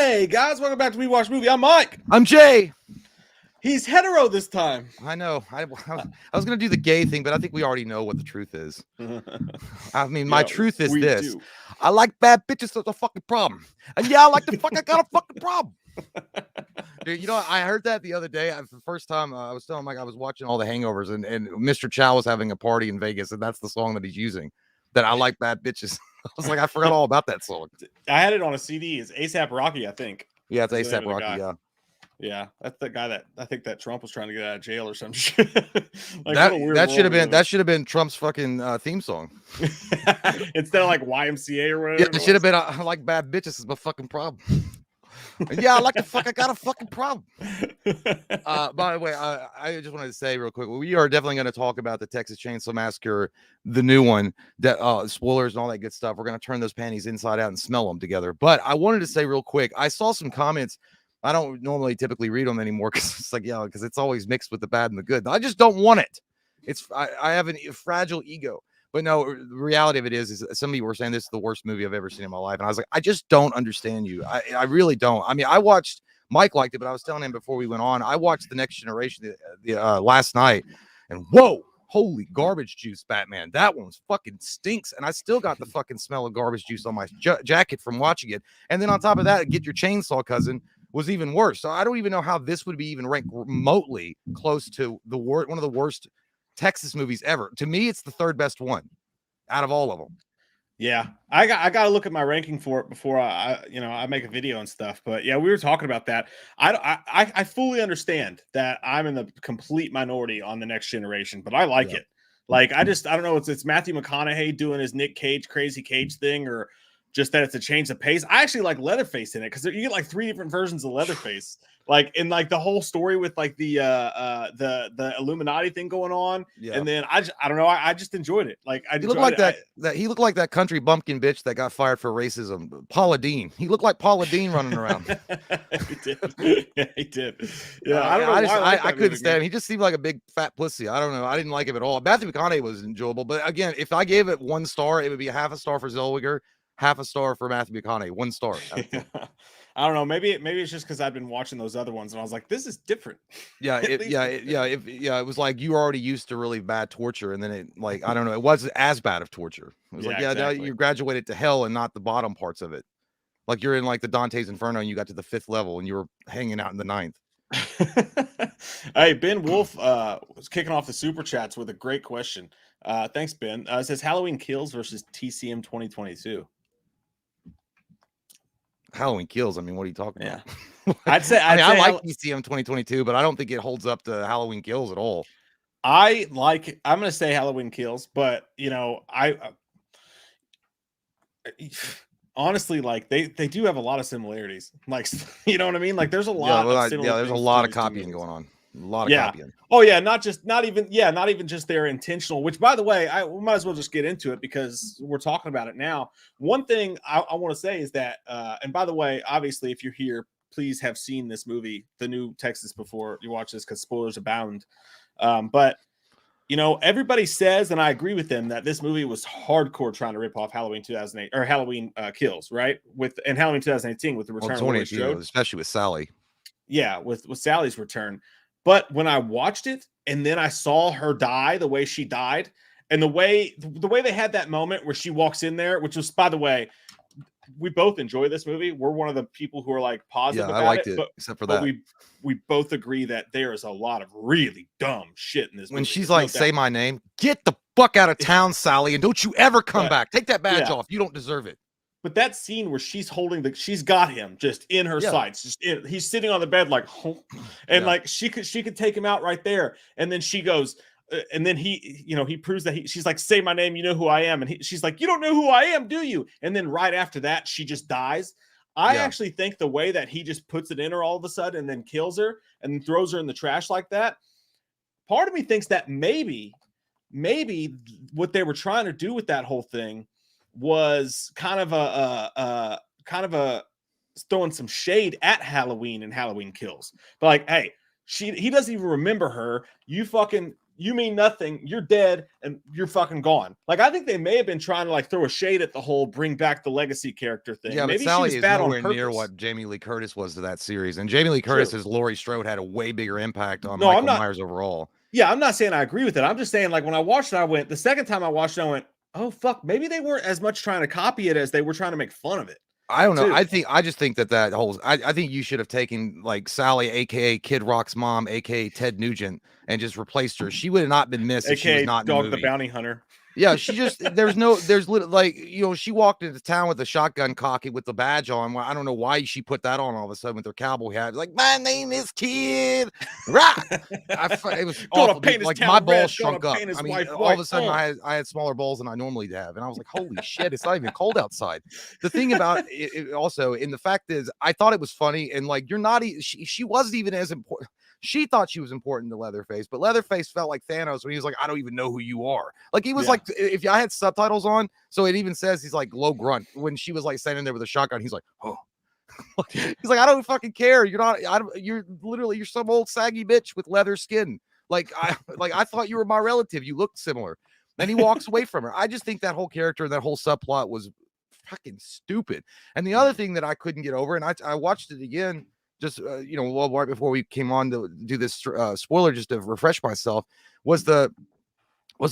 Hey guys, welcome back to We Watch Movie. I'm Mike. I'm Jay. He's hetero this time. I know. I was going to do the gay thing, but I think we already know what the truth is. I mean, my truth is this. Do. I like bad bitches. That's a fucking problem. And yeah, I like the fuck. I got a fucking problem. Dude, you know, I heard that the other day. For the first time, I was telling Mike I was watching all the Hangovers, and Mr. Chow was having a party in Vegas, and that's the song that he's using. That I like bad bitches. I was like, I forgot all about that song. I had it on a CD. It's ASAP Rocky, I think. Yeah, it's ASAP Rocky. Yeah. Yeah, that's the guy that I think that Trump was trying to get out of jail or some shit. Like, that should have been Trump's fucking theme song. Instead of like YMCA or whatever. Yeah, it should have been I like bad bitches is my fucking problem. Yeah, I like the fuck. I got a fucking problem. By the way, I just wanted to say real quick, we are definitely going to talk about the Texas Chainsaw Massacre, the new one, that spoilers and all that good stuff. We're going to turn those panties inside out and smell them together. But I wanted to say real quick, I saw some comments. I don't normally typically read them anymore because it's like, yeah, because it's always mixed with the bad and the good. I just don't want it. I have a fragile ego. But no, the reality of it is some of you were saying this is the worst movie I've ever seen in my life. And I was like, I just don't understand you. I really don't. I mean, Mike liked it, but I was telling him before we went on, I watched The Next Generation last night, and whoa, holy garbage juice, Batman. That one fucking stinks. And I still got the fucking smell of garbage juice on my jacket from watching it. And then on top of that, Get Your Chainsaw Cousin was even worse. So I don't even know how this would be even ranked remotely close to one of the worst Texas movies ever. To me, it's the third best one out of all of them. Yeah, I got to look at my ranking for it before I make a video and stuff. But yeah, we were talking about that. I fully understand that I'm in the complete minority on The Next Generation, but I like it. Like I don't know, it's Matthew McConaughey doing his Nick Cage crazy Cage thing, or just that it's a change of pace. I actually like Leatherface in it because you get like 3 different versions of Leatherface. Like in like the whole story with like the Illuminati thing going on, and then I don't know, I just enjoyed it. Like he looked like he looked like that country bumpkin bitch that got fired for racism, Paula Deen. He looked like Paula Deen running around. He did. Yeah, he did. Yeah, I don't know. I couldn't stand him. He just seemed like a big fat pussy. I don't know. I didn't like him at all. Matthew McConaughey was enjoyable, but again, if I gave it 1 star, it would be half a star for Zellweger, half a star for Matthew McConaughey. 1 star. I don't know. Maybe it's just because I've been watching those other ones, and I was like, "This is different." Yeah, it was like you were already used to really bad torture, and then it like I don't know, it wasn't as bad of torture. It was exactly. Now you graduated to hell and not the bottom parts of it. Like you're in like the Dante's Inferno, and you got to the 5th level, and you were hanging out in the 9th. Hey, Ben Wolf was kicking off the super chats with a great question. Thanks, Ben. It says Halloween Kills versus TCM 2022. Halloween Kills. I mean, what are you talking about? I'd say I like TCM 2022, but I don't think it holds up to Halloween Kills at all. I'm going to say Halloween Kills, but you know, honestly, like they do have a lot of similarities. Like, you know what I mean? Like there's a lot of there's a lot of copying going on. A lot of copying. Oh yeah, not even just their intentional, which by the way, we might as well just get into it because we're talking about it now. One thing I want to say is that and by the way, obviously if you're here, please have seen this movie, The New Texas, before you watch this because spoilers abound. But you know, everybody says, and I agree with them, that this movie was hardcore trying to rip off Halloween 2008 or Halloween Kills, right? And Halloween 2018 with the return of Laurie Strode, especially with Sally. Yeah, with Sally's return. But when I watched it and then I saw her die the way she died, and the way they had that moment where she walks in there, which was, by the way, we both enjoy this movie. We're one of the people who are like positive about I liked it, but, except for that. We both agree that there is a lot of really dumb shit in this movie. When she's like, say my name, get the fuck out of town, Sally, and don't you ever come back. Take that badge off. You don't deserve it. But that scene where she's she's got him just in her sights. He's sitting on the bed like, and like she could take him out right there. And then she goes, and then he proves that she's like, say my name, you know who I am. And she's like, you don't know who I am, do you? And then right after that, she just dies. I actually think the way that he just puts it in her all of a sudden and then kills her and then throws her in the trash like that. Part of me thinks that maybe what they were trying to do with that whole thing was kind of a throwing some shade at Halloween and Halloween Kills. But like, hey, he doesn't even remember her. You you mean nothing, you're dead, and you're fucking gone. Like, I think they may have been trying to like throw a shade at the whole bring back the legacy character thing. Yeah, maybe but Sally she was is bad on nowhere purpose. near what Jamie Lee Curtis was to that series, and Jamie Lee Curtis as Laurie Strode had a way bigger impact on Michael Myers overall. Yeah, I'm not saying I agree with it. I'm just saying, like, when I watched it, the second time I watched it, I went, oh fuck, maybe they weren't as much trying to copy it as they were trying to make fun of it. I don't know. I just think that whole. I think you should have taken like Sally, aka Kid Rock's mom, aka Ted Nugent, and just replaced her. She would have not been missed if she was not in Dog the movie. the Bounty Hunter. Yeah, she just like, you know, she walked into town with a shotgun cocky with the badge on. I don't know why she put that on all of a sudden with her cowboy hat. Like, my name is Kid Rock. It was awful. Like, my balls shrunk up. I mean, all of a sudden I had smaller balls than I normally have, and I was like, holy shit, it's not even cold outside. The thing about it also, and the fact is, I thought it was funny, and like, you're not. She wasn't even as important. She thought she was important to Leatherface, but Leatherface felt like Thanos when he was like, I don't even know who you are. Like, he was like, if I had subtitles on, so it even says he's like low grunt. When she was like standing there with a shotgun, he's like, oh. He's like, I don't fucking care. You're not, you're some old saggy bitch with leather skin. Like, I thought you were my relative. You looked similar. Then he walks away from her. I just think that whole character, that whole subplot was fucking stupid. And the other thing that I couldn't get over, and I watched it again, just you know, well, right before we came on to do this spoiler, just to refresh myself, was the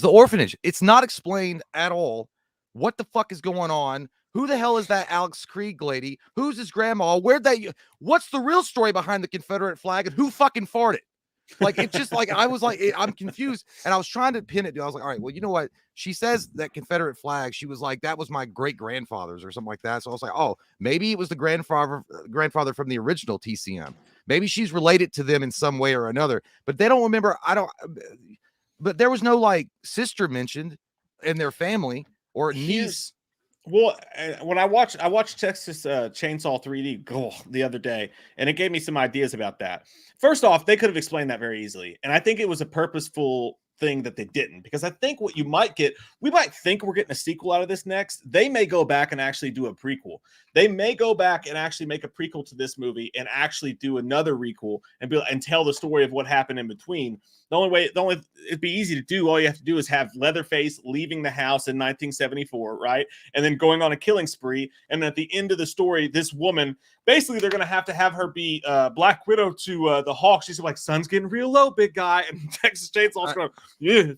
orphanage. It's not explained at all what the fuck is going on. Who the hell is that Alex Krieg lady? Who's his grandma? What's the real story behind the Confederate flag, and who fucking farted? Like, it's just like, I was like, I'm confused, and I was trying to pin it. I was like, all right, well, you know what? She says that Confederate flag. She was like, that was my great grandfather's or something like that. So I was like, oh, maybe it was the grandfather from the original TCM. Maybe she's related to them in some way or another. But they don't remember. But there was no like sister mentioned in their family or niece. Well, when I watched Texas Chainsaw 3D the other day, and it gave me some ideas about that. First off, they could have explained that very easily, and I think it was a purposeful thing that they didn't, because I think what you might get, we might think we're getting a sequel out of this next. They may go back and actually do a prequel. They may go back and actually make a prequel to this movie and actually do another requel and tell the story of what happened in between. It'd be easy to do. All you have to do is have Leatherface leaving the house in 1974, right? And then going on a killing spree. And at the end of the story, this woman, basically, they're going to have her be Black Widow to the Hawk. She's like, sun's getting real low, big guy. And Texas Chainsaw's going, yeah.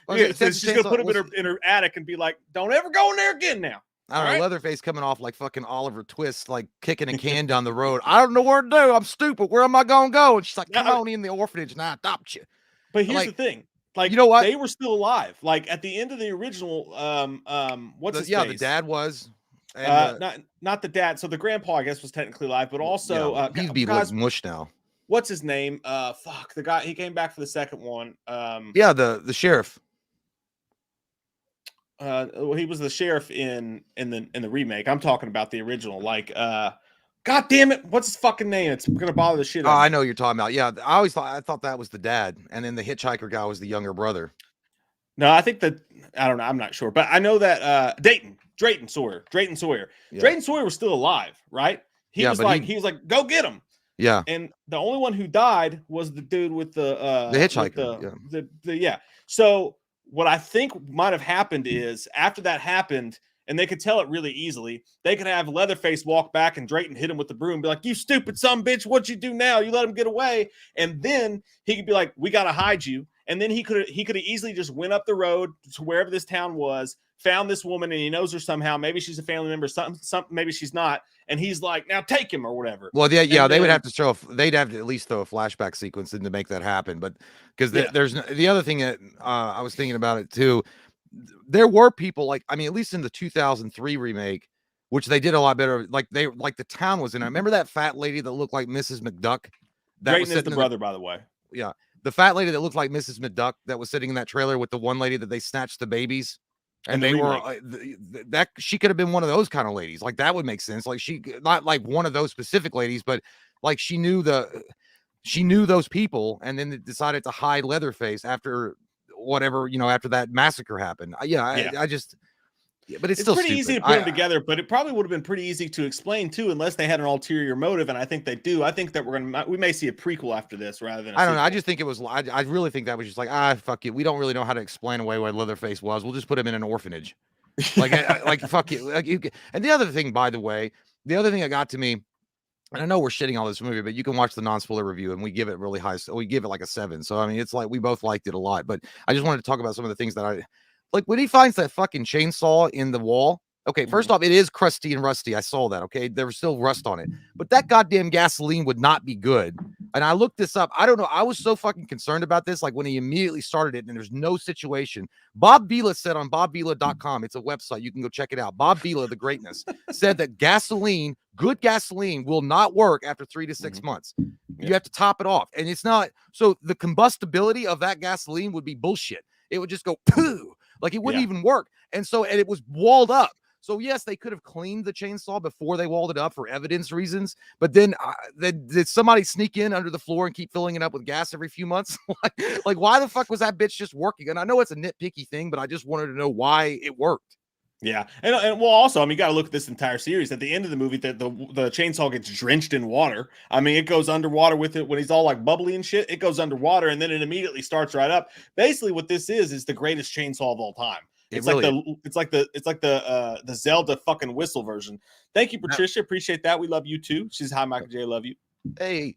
So she's going to put him in her attic and be like, don't ever go in there again now. I don't know, Leatherface coming off like fucking Oliver Twist, like kicking a can down the road. I don't know where to do. I'm stupid. Where am I going to go? And she's like, come on in the orphanage and I adopt you. But here's the thing. Like, you know what? They were still alive. Like, at the end of the original, what's his face? The dad was. Not the dad. So the grandpa, I guess, was technically alive, but also he'd be like mush now. What's his name? The guy, he came back for the second one. The sheriff. Well, he was the sheriff in the remake. I'm talking about the original. Like, God damn it, what's his fucking name? It's gonna bother the shit out of me. I know what you're talking about. Yeah, I thought that was the dad, and then the hitchhiker guy was the younger brother. No, I think that, I don't know, I'm not sure, but I know that Drayton Sawyer. Yeah. Drayton Sawyer was still alive, right? He was like, go get him. Yeah. And the only one who died was the dude with the hitchhiker. So what I think might have happened is, after that happened, and they could tell it really easily, they could have Leatherface walk back and Drayton hit him with the broom, be like, you stupid son bitch, what'd you do now? You let him get away. And then he could be like, we got to hide you. And then he could have easily just went up the road to wherever this town was, found this woman, and he knows her somehow. Maybe she's a family member, maybe she's not. And he's like, now take him or whatever. Well, they would have to they'd have to at least throw a flashback sequence in to make that happen. But because there's the other thing that I was thinking about it too. There were people like, I mean, at least in the 2003 remake, which they did a lot better. Like the town was in. I remember that fat lady that looked like Mrs. McDuck. Drayton is the brother, by the way. Yeah. The fat lady that looked like Mrs. McDuck that was sitting in that trailer with the one lady that they snatched the babies. And they were that she could have been one of those kind of ladies. Like, that would make sense. Like, she, not like one of those specific ladies, but like she knew those people, and then decided to hide Leatherface after whatever, after that massacre happened. I just, Yeah, but it's It's still pretty stupid. easy to put them together, but it probably would have been pretty easy to explain too, unless they had an ulterior motive, and I think they do. I think that we may see a prequel after this rather than. I don't know. I just think it was. I really think that was just like fuck it. We don't really know how to explain away what Leatherface was. We'll just put him in an orphanage. Like fuck it. And the other thing, by the way, the other thing that got to me, and I know we're shitting on this movie, but you can watch the non-spoiler review, and we give it really high. We give it like a 7. So I mean, it's like we both liked it a lot. But I just wanted to talk about some of the things that I like when he finds that fucking chainsaw in the wall. Okay, first off, it is crusty and rusty. I saw that. Okay, there was still rust on it, but that goddamn gasoline would not be good. And I looked this up. I don't know. I was so fucking concerned about this. Like when he immediately started it, and there's no situation. Bob Vila said on BobVila.com, it's a website. You can go check it out. Bob Vila, the greatness, said that gasoline, good gasoline, will not work after 3 to 6 months. You have to top it off, and it's not. So the combustibility of that gasoline would be bullshit. It would just go poo, like it wouldn't even work. And it was walled up. So yes, they could have cleaned the chainsaw before they walled it up for evidence reasons. But then did somebody sneak in under the floor and keep filling it up with gas every few months? like why the fuck was that bitch just working? And I know it's a nitpicky thing, but I just wanted to know why it worked. Yeah, and well, also, I mean, you got to look at this entire series. At the end of the movie, the chainsaw gets drenched in water. I mean, it goes underwater with it when he's all like bubbly and shit. It goes underwater, and then it immediately starts right up. Basically, what this is the greatest chainsaw of all time. It's like the Zelda fucking whistle version. Thank you, Patricia. Appreciate that. We love you too. She's hi, Michael J. Love you. Hey,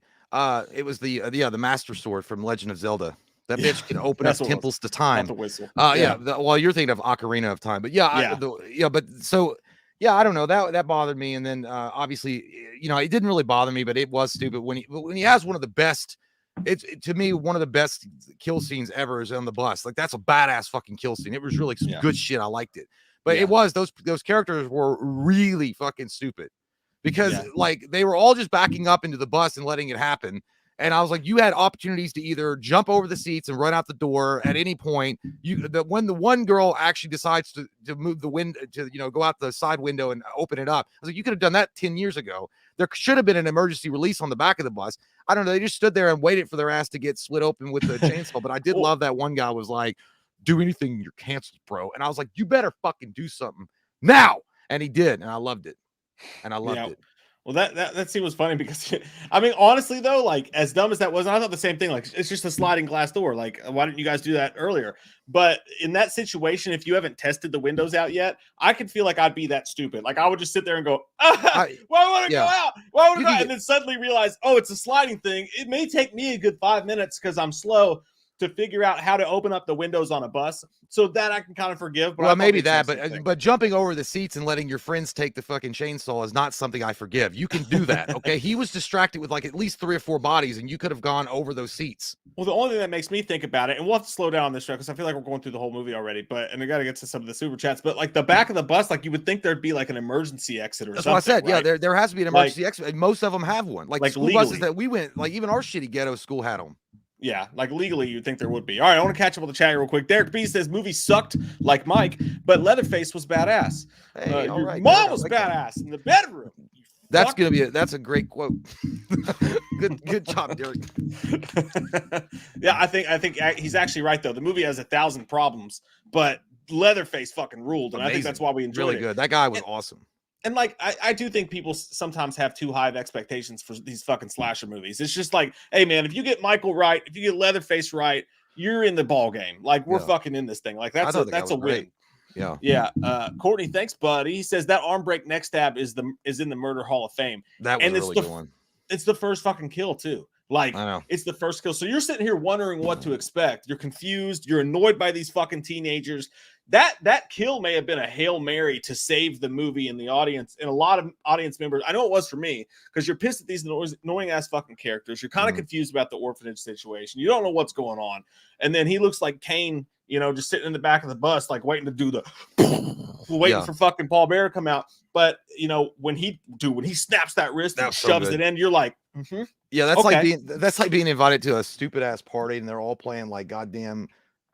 it was the Master Sword from Legend of Zelda. That bitch can open up temples to time. Not the whistle. Well, you're thinking of Ocarina of Time, but I don't know. That bothered me. And then obviously, it didn't really bother me, but it was stupid when he has one of the best. It's to me one of the best kill scenes ever is on the bus. Like that's a badass fucking kill scene. It was really some good shit. I liked it, but it was those characters were really fucking stupid because like they were all just backing up into the bus and letting it happen. And I was like, you had opportunities to either jump over the seats and run out the door at any point. When the one girl actually decides to move the window to go out the side window and open it up, I was like, you could have done that 10 years ago. There should have been an emergency release on the back of the bus. I don't know. They just stood there and waited for their ass to get split open with the chainsaw. But I did love that one guy was like, do anything, you're canceled, bro. And I was like, you better fucking do something now. And he did. And I loved it. It. Well, that scene was funny because, I mean, honestly, though, like, as dumb as that was, I thought the same thing. Like, it's just a sliding glass door. Like, why didn't you guys do that earlier? But in that situation, if you haven't tested the windows out yet, I could feel like I'd be that stupid. Like, I would just sit there and go, why would I go out? Why would I go? And then suddenly realize, oh, it's a sliding thing. It may take me a good 5 minutes because I'm slow to figure out how to open up the windows on a bus, so that I can kind of forgive. But well, maybe that, but jumping over the seats and letting your friends take the fucking chainsaw is not something I forgive. You can do that, okay? He was distracted with like at least 3 or 4 bodies, and you could have gone over those seats. Well, the only thing that makes me think about it, and we'll have to slow down on this show because I feel like we're going through the whole movie already. And I got to get to some of the super chats. But like the back of the bus, like you would think there'd be like an emergency exit or something. That's what I said. Right? Yeah, there has to be an emergency exit. Most of them have one. Like school legally. Buses that we went, like even our shitty ghetto school had them. Yeah, like legally, you'd think there would be. All right, I want to catch up with the chat real quick. Derek B says movie sucked like Mike, but Leatherface was badass. Hey, all right, mom was badass in the bedroom. That's a great quote. good job, Derek. Yeah, I think he's actually right though. The movie has 1,000 problems, but Leatherface fucking ruled, and I think that's why we enjoyed it. Really good. That guy was awesome. And like, I do think people sometimes have too high of expectations for these fucking slasher movies. It's just like, hey man, if you get Michael right, if you get Leatherface right, you're in the ball game. Like we're fucking in this thing. Like that's a win. Yeah. Courtney, thanks, buddy. He says that arm break neck stab is in the Murder Hall of Fame. That was a really good one. It's the first fucking kill too. Like it's the first kill. So you're sitting here wondering what to expect. You're confused. You're annoyed by these fucking teenagers. That kill may have been a Hail Mary to save the movie and the audience and a lot of audience members. I know it was for me because you're pissed at these annoying ass fucking characters. You're kind of confused about the orphanage situation. You don't know what's going on. And then he looks like Kane, just sitting in the back of the bus, like waiting to do the waiting for fucking Paul Bear to come out. But when he snaps that wrist and shoves it in, you're like, yeah, that's like being invited to a stupid ass party and they're all playing like goddamn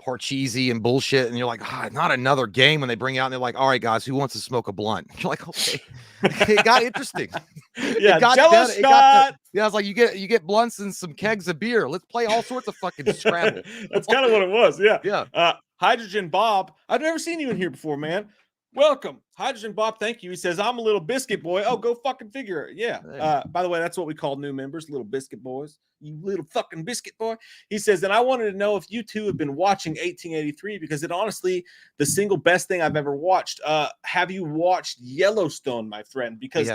Parcheesi and bullshit, and you're like, not another game. When they bring out and they're like, all right guys, who wants to smoke a blunt? You're like, okay. It got interesting. Yeah, I was like, you get blunts and some kegs of beer. Let's play all sorts of fucking Scrabble. That's kind of what it was. Yeah. Hydrogen Bob, I've never seen you in here before, man. Welcome, Hydrogen Bob. Thank you. He says, I'm a little biscuit boy. Oh, go fucking figure it. Yeah. By the way, that's what we call new members, little biscuit boys. You little fucking biscuit boy. He says, and I wanted to know if you two have been watching 1883 because it honestly the single best thing I've ever watched. Have you watched Yellowstone, my friend? Because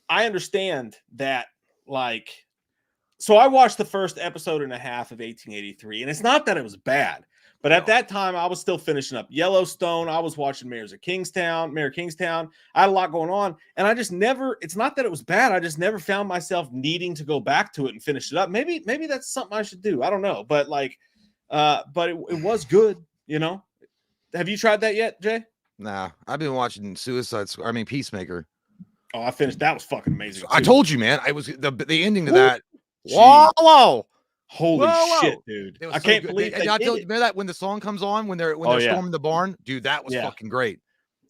I understand that, like, so I watched the first episode and a half of 1883, and it's not that it was bad. But at that time, I was still finishing up Yellowstone. I was watching Mayor of Kingstown. I had a lot going on. And I just never, it's not that it was bad. I just never found myself needing to go back to it and finish it up. Maybe that's something I should do. I don't know. But like, but it was good, you know? Have you tried that yet, Jay? Nah, I've been watching Peacemaker. Oh, I finished. That was fucking amazing. I told you, man. I was the ending to that. Whoa. Holy shit, dude. I can't believe it. Remember that when the song comes on, when they're storming the barn? Dude, that was fucking great.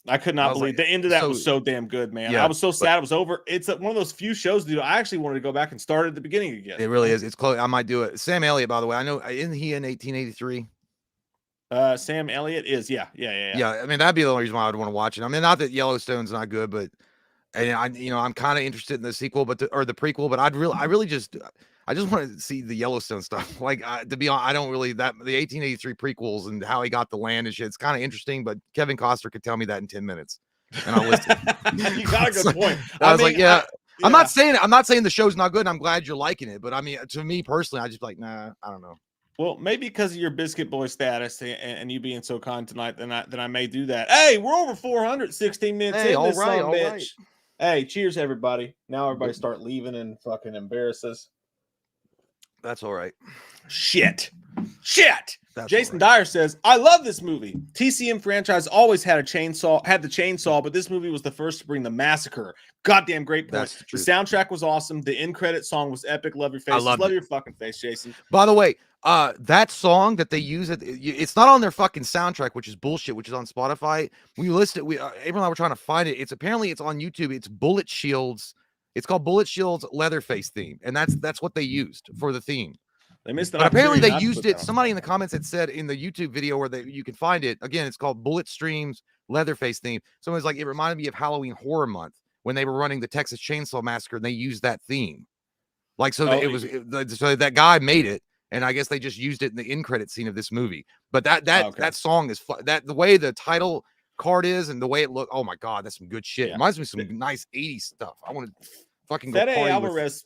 I could not believe the end of that was so damn good, man. Yeah, I was so sad it was over. It's one of those few shows, dude. I actually wanted to go back and start at the beginning again. It really is. It's close. I might do it. Sam Elliott, by the way, I know, isn't he in 1883? Sam Elliott is, yeah. I mean, that'd be the only reason why I'd want to watch it. I mean, not that Yellowstone's not good, but I'm kind of interested in the sequel, or the prequel. But I just want to see the Yellowstone stuff. Like, to be honest, I don't really the 1883 prequels and how he got the land and shit. It's kind of interesting, but Kevin Costner could tell me that in 10 minutes, and I'll listen. You got a good point. I mean, I'm not saying the show's not good. And I'm glad you're liking it, but I mean, to me personally, I just like, nah, I don't know. Well, maybe because of your biscuit boy status and you being so kind tonight, then I may do that. Hey, we're over 416 minutes. Hey, all right. Hey, cheers, everybody. Now everybody start leaving and fucking embarrass us. That's all right. Shit. Jason Dyer says, I love this movie. TCM franchise always had the chainsaw, but this movie was the first to bring the massacre. Goddamn great point. The soundtrack was awesome. The end credit song was epic. Love your face. I love your fucking face, Jason. By the way, that song that they use, it's not on their fucking soundtrack, which is bullshit, which is on Spotify. When you list it, April and I were trying to find it. It's on YouTube. It's Bullet Shield's. It's called Bullet Shield's Leatherface theme, and that's what they used for the theme. They missed it. But apparently they used it. Somebody in the comments had said in the YouTube video where you can find it. Again, it's called Bullet Stream's Leatherface theme. Someone's like, it reminded me of Halloween Horror Month when they were running the Texas Chainsaw Massacre and they used that theme. Like, so so that guy made it, and I guess they just used it in the end credit scene of this movie. But that song is the way the title card is and the way it looked. Oh my god, that's some good shit. It reminds me of some nice 80s stuff. I want to fucking go party Alvarez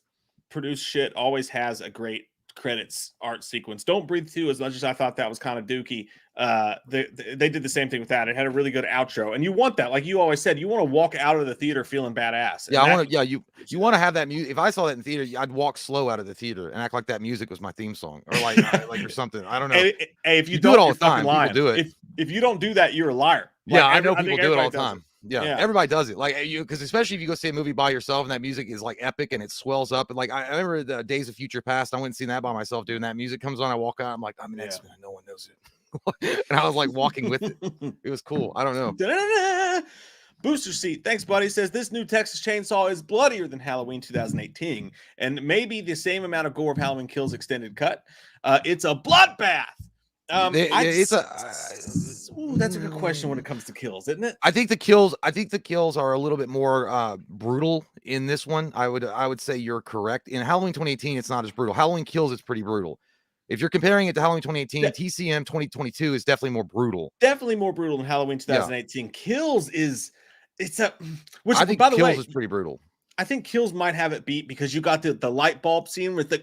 produced shit. Always has a great credits art sequence. Don't Breathe 2, as much as I thought that was kind of dookie, they did the same thing with that. It had a really good outro, and you want that, like you always said, you want to walk out of the theater feeling badass. You want to have that music. If I saw that in theater, I'd walk slow out of the theater and act like that music was my theme song, or like or something. I don't know. Hey, if you do it all the time, people do it. If you don't do that, you're a liar. Like, I know people do it all the time. Yeah, everybody does it. Like because especially if you go see a movie by yourself and that music is like epic and it swells up. And like I remember the Days of Future Past. I went and seen that by myself. Doing that music comes on, I walk out. I'm like, I'm an X-Men. No one knows it. And I was like walking with it. It was cool. I don't know. Da-da-da-da. Booster Seat, thanks, buddy. Says this new Texas Chainsaw is bloodier than Halloween 2018, and maybe the same amount of gore of Halloween Kills extended cut. It's a bloodbath. That's a good question when it comes to kills, isn't it? I think the kills are a little bit more brutal in this one. I would say you're correct. In Halloween 2018, it's not as brutal. Halloween Kills is pretty brutal. If you're comparing it to Halloween 2018, TCM 2022 is definitely more brutal. Definitely more brutal than Halloween 2018. Kills which I think by the Kills way is pretty brutal. I think Kills might have it beat because you got the light bulb scene with the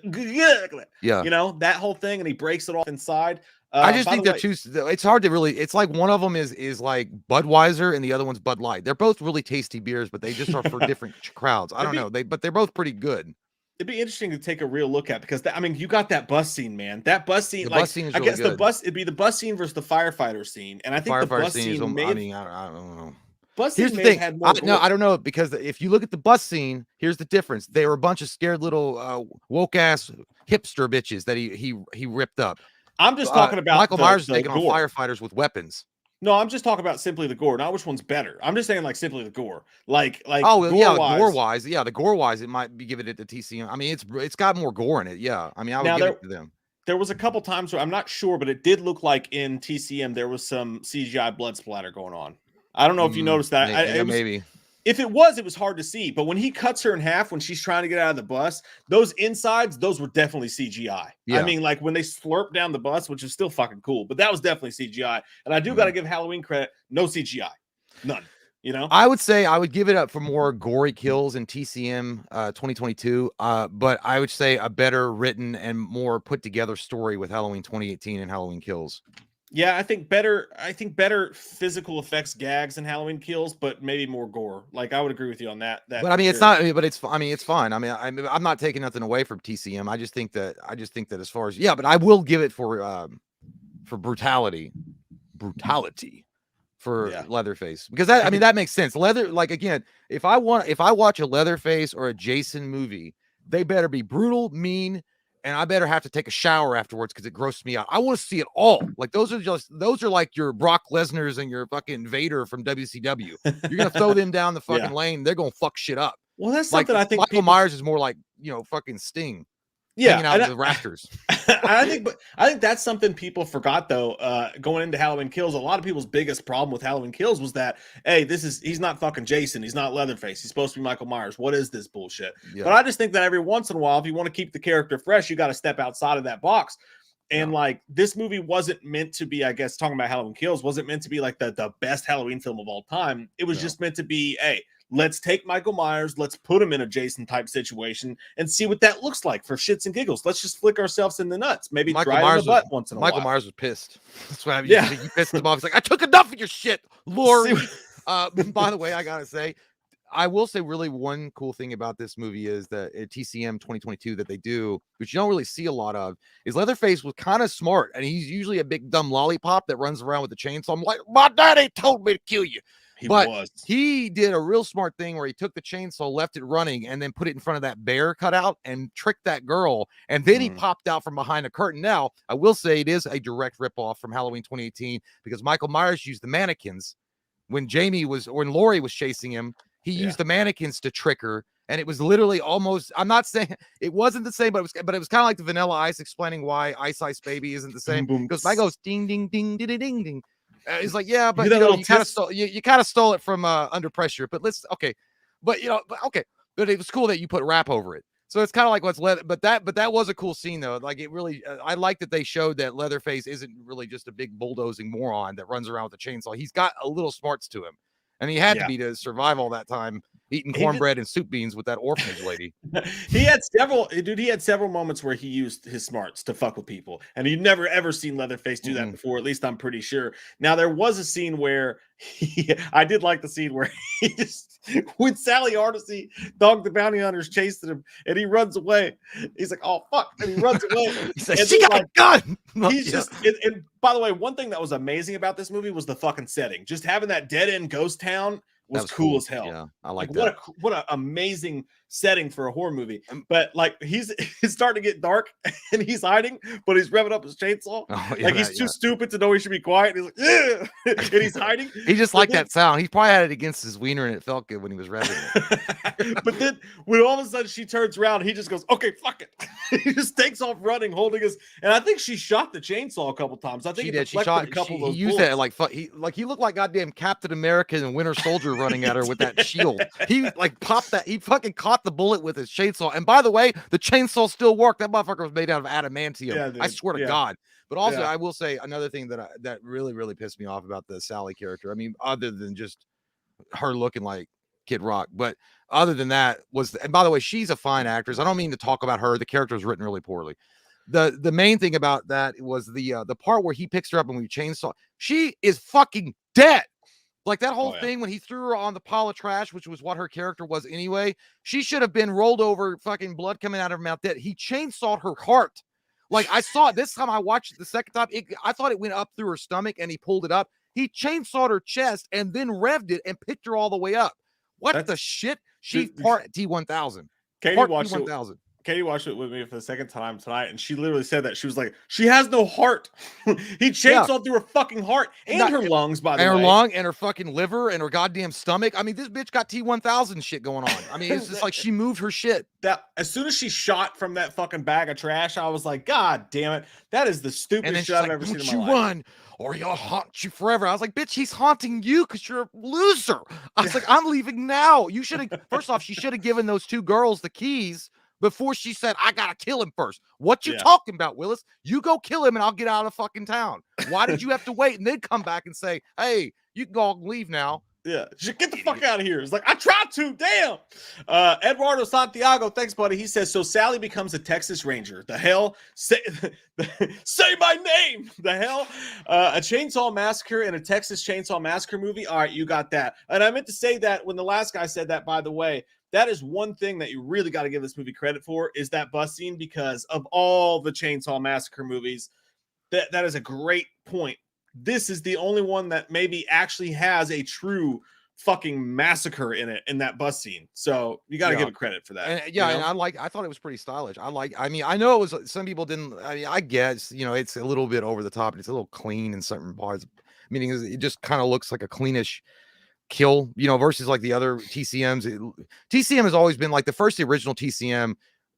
that whole thing, and he breaks it off inside. I just think they're it's hard to really, it's like one of them is like Budweiser and the other one's Bud Light. They're both really tasty beers, but they just are for different crowds. I don't know. But they're both pretty good. It'd be interesting to take a real look at because you got that bus scene, man. That bus scene, bus scene is I really guess good. It'd be the bus scene versus the firefighter scene. And I think the bus scene I don't know. Here's the thing. I don't know, because if you look at the bus scene, here's the difference. They were a bunch of scared little woke ass hipster bitches that he ripped up. I'm just talking about Michael Myers is taking on firefighters with weapons. No, I'm just talking about simply the gore, not which one's better. I'm just saying like simply the gore. Gore-wise, the gore-wise, it might be giving it to TCM. I mean, it's got more gore in it. Yeah, I mean, I would give it to them. There was a couple times where I'm not sure, but it did look like in TCM there was some CGI blood splatter going on. I don't know if you noticed that. Maybe. If it was hard to see. But when he cuts her in half when she's trying to get out of the bus, those insides, those were definitely CGI. Yeah. I mean, like when they slurp down the bus, which is still fucking cool, but that was definitely CGI. And I do got to give Halloween credit. No CGI. None. You know, I would say I would give it up for more gory kills in TCM 2022. But I would say a better written and more put together story with Halloween 2018 and Halloween Kills. Yeah, I think better physical effects gags and Halloween Kills, but maybe more gore. Like I would agree with you on that. But I mean, it's not. But it's. I mean, it's fine. I mean, I'm not taking nothing away from TCM. I just think that as far as but I will give it for brutality for Leatherface, because that, I mean, that makes sense. Like again, if I watch a Leatherface or a Jason movie, they better be brutal, mean, and I better have to take a shower afterwards because it grossed me out. I want to see it all. Like those are like your Brock Lesnar's and your fucking Vader from WCW. You're gonna throw them down the fucking lane. They're gonna fuck shit up. Well, that's something I think Michael Myers is more like, fucking Sting. Hanging out of the rafters. I think that's something people forgot though. Going into Halloween Kills, a lot of people's biggest problem with Halloween Kills was that, hey, he's not fucking Jason, he's not Leatherface, he's supposed to be Michael Myers. What is this bullshit? Yeah. But I just think that every once in a while, if you want to keep the character fresh, you got to step outside of that box. And like this movie wasn't meant to be, I guess, talking about Halloween Kills, wasn't meant to be like the best Halloween film of all time. It was just meant to be, hey, let's take Michael Myers, let's put him in a Jason type situation and see what that looks like for shits and giggles. Let's just flick ourselves in the nuts. Maybe try it in the butt once in a while. Michael Myers was pissed. That's what happened. Yeah. He pissed him off. He's like, I took enough of your shit, Lori. By the way, I gotta say, I will say really one cool thing about this movie is that at TCM 2022 that they do, which you don't really see a lot of, is Leatherface was kind of smart. And he's usually a big dumb lollipop that runs around with a chainsaw. I'm like, my daddy told me to kill you. He did a real smart thing where he took the chainsaw, left it running, and then put it in front of that bear cutout and tricked that girl. And then he popped out from behind a curtain. Now, I will say it is a direct ripoff from Halloween 2018 because Michael Myers used the mannequins when Laurie was chasing him. He used the mannequins to trick her. And it was literally almost, I'm not saying it wasn't the same, but it was kind of like the Vanilla Ice explaining why Ice Ice Baby isn't the same. Because mine goes ding, ding, ding, ding, ding, ding. He's like, yeah, but you kind of stole it from Under Pressure. But but it was cool that you put rap over it. So it's kind of like but that was a cool scene though. Like it really, I like that they showed that Leatherface isn't really just a big bulldozing moron that runs around with a chainsaw. He's got a little smarts to him, and he had to be to survive all that time eating cornbread and soup beans with that orphanage lady. He had several moments where he used his smarts to fuck with people, and you've never ever seen Leatherface do that before. At least I'm pretty sure. Now there was a scene where I did like the scene where he just, when Sally Hardesty, Dog the Bounty Hunter's chasing him, and he runs away. He's like, "Oh fuck!" and he runs away. He says, "She got a gun." He's just. And by the way, one thing that was amazing about this movie was the fucking setting. Just having that dead end ghost town was cool as hell. Yeah, I like that. What an amazing setting for a horror movie. But like it's starting to get dark and he's hiding, but he's revving up his chainsaw. He's too stupid to know he should be quiet. And he's like, and he's hiding. He just liked that sound. He probably had it against his wiener and it felt good when he was revving it. But then when all of a sudden she turns around, he just goes, "Okay, fuck it." He just takes off running, holding his. And I think she shot the chainsaw a couple times. I think she did. She shot a couple of those. He used that he looked like goddamn Captain America and Winter Soldier running at her with that shield. He popped that. He fucking caught the bullet with his chainsaw. And by the way, the chainsaw still worked. That motherfucker was made out of adamantium. Yeah, I swear to God. But also, I will say another thing that really, really pissed me off about the Sally character. I mean, other than just her looking like Kid Rock, but other than that and by the way, she's a fine actress. I don't mean to talk about her. The character was written really poorly. The main thing about that was the part where he picks her up and we chainsaw. She is fucking dead. Like that whole thing when he threw her on the pile of trash, which was what her character was anyway. She should have been rolled over, fucking blood coming out of her mouth. Dead. He chainsawed her heart. Like I saw it this time. I watched it the second time. I thought it went up through her stomach and he pulled it up. He chainsawed her chest and then revved it and picked her all the way up. What the shit? She's part T1000. Katie Katie watched it with me for the second time tonight, and she literally said that. She was like, she has no heart. He chainsawed through her fucking heart and her lungs, by the way. And her lung and her fucking liver and her goddamn stomach. I mean, this bitch got T-1000 shit going on. I mean, it's just like she moved her shit. That as soon as she shot from that fucking bag of trash, I was like, God damn it. That is the stupidest shit I've ever seen in my life. Run or he'll haunt you forever. I was like, bitch, he's haunting you because you're a loser. I was like, I'm leaving now. You should have, first off, she should have given those two girls the keys before she said, I gotta kill him first. What you talking about, Willis? You go kill him and I'll get out of fucking town. Why did you have to wait and then come back and say, hey, you can go leave now? Yeah, get the fuck out of here. It's like, I tried to, damn. Eduardo Santiago, thanks, buddy. He says, so Sally becomes a Texas Ranger. The hell? Say my name. The hell? A Chainsaw Massacre and a Texas Chainsaw Massacre movie? All right, you got that. And I meant to say that when the last guy said that, by the way, that is one thing that you really got to give this movie credit for, is that bus scene, because of all the Chainsaw Massacre movies, that is a great point. This is the only one that maybe actually has a true fucking massacre in it, in that bus scene. So you got to give it credit for that. And, and I thought it was pretty stylish. I mean, I know it was, some people didn't, I mean, I guess, you know, it's a little bit over the top. It's a little clean in certain parts, meaning it just kind of looks like a cleanish kill, you know, versus like the other TCMs. TCM has always been like the original TCM,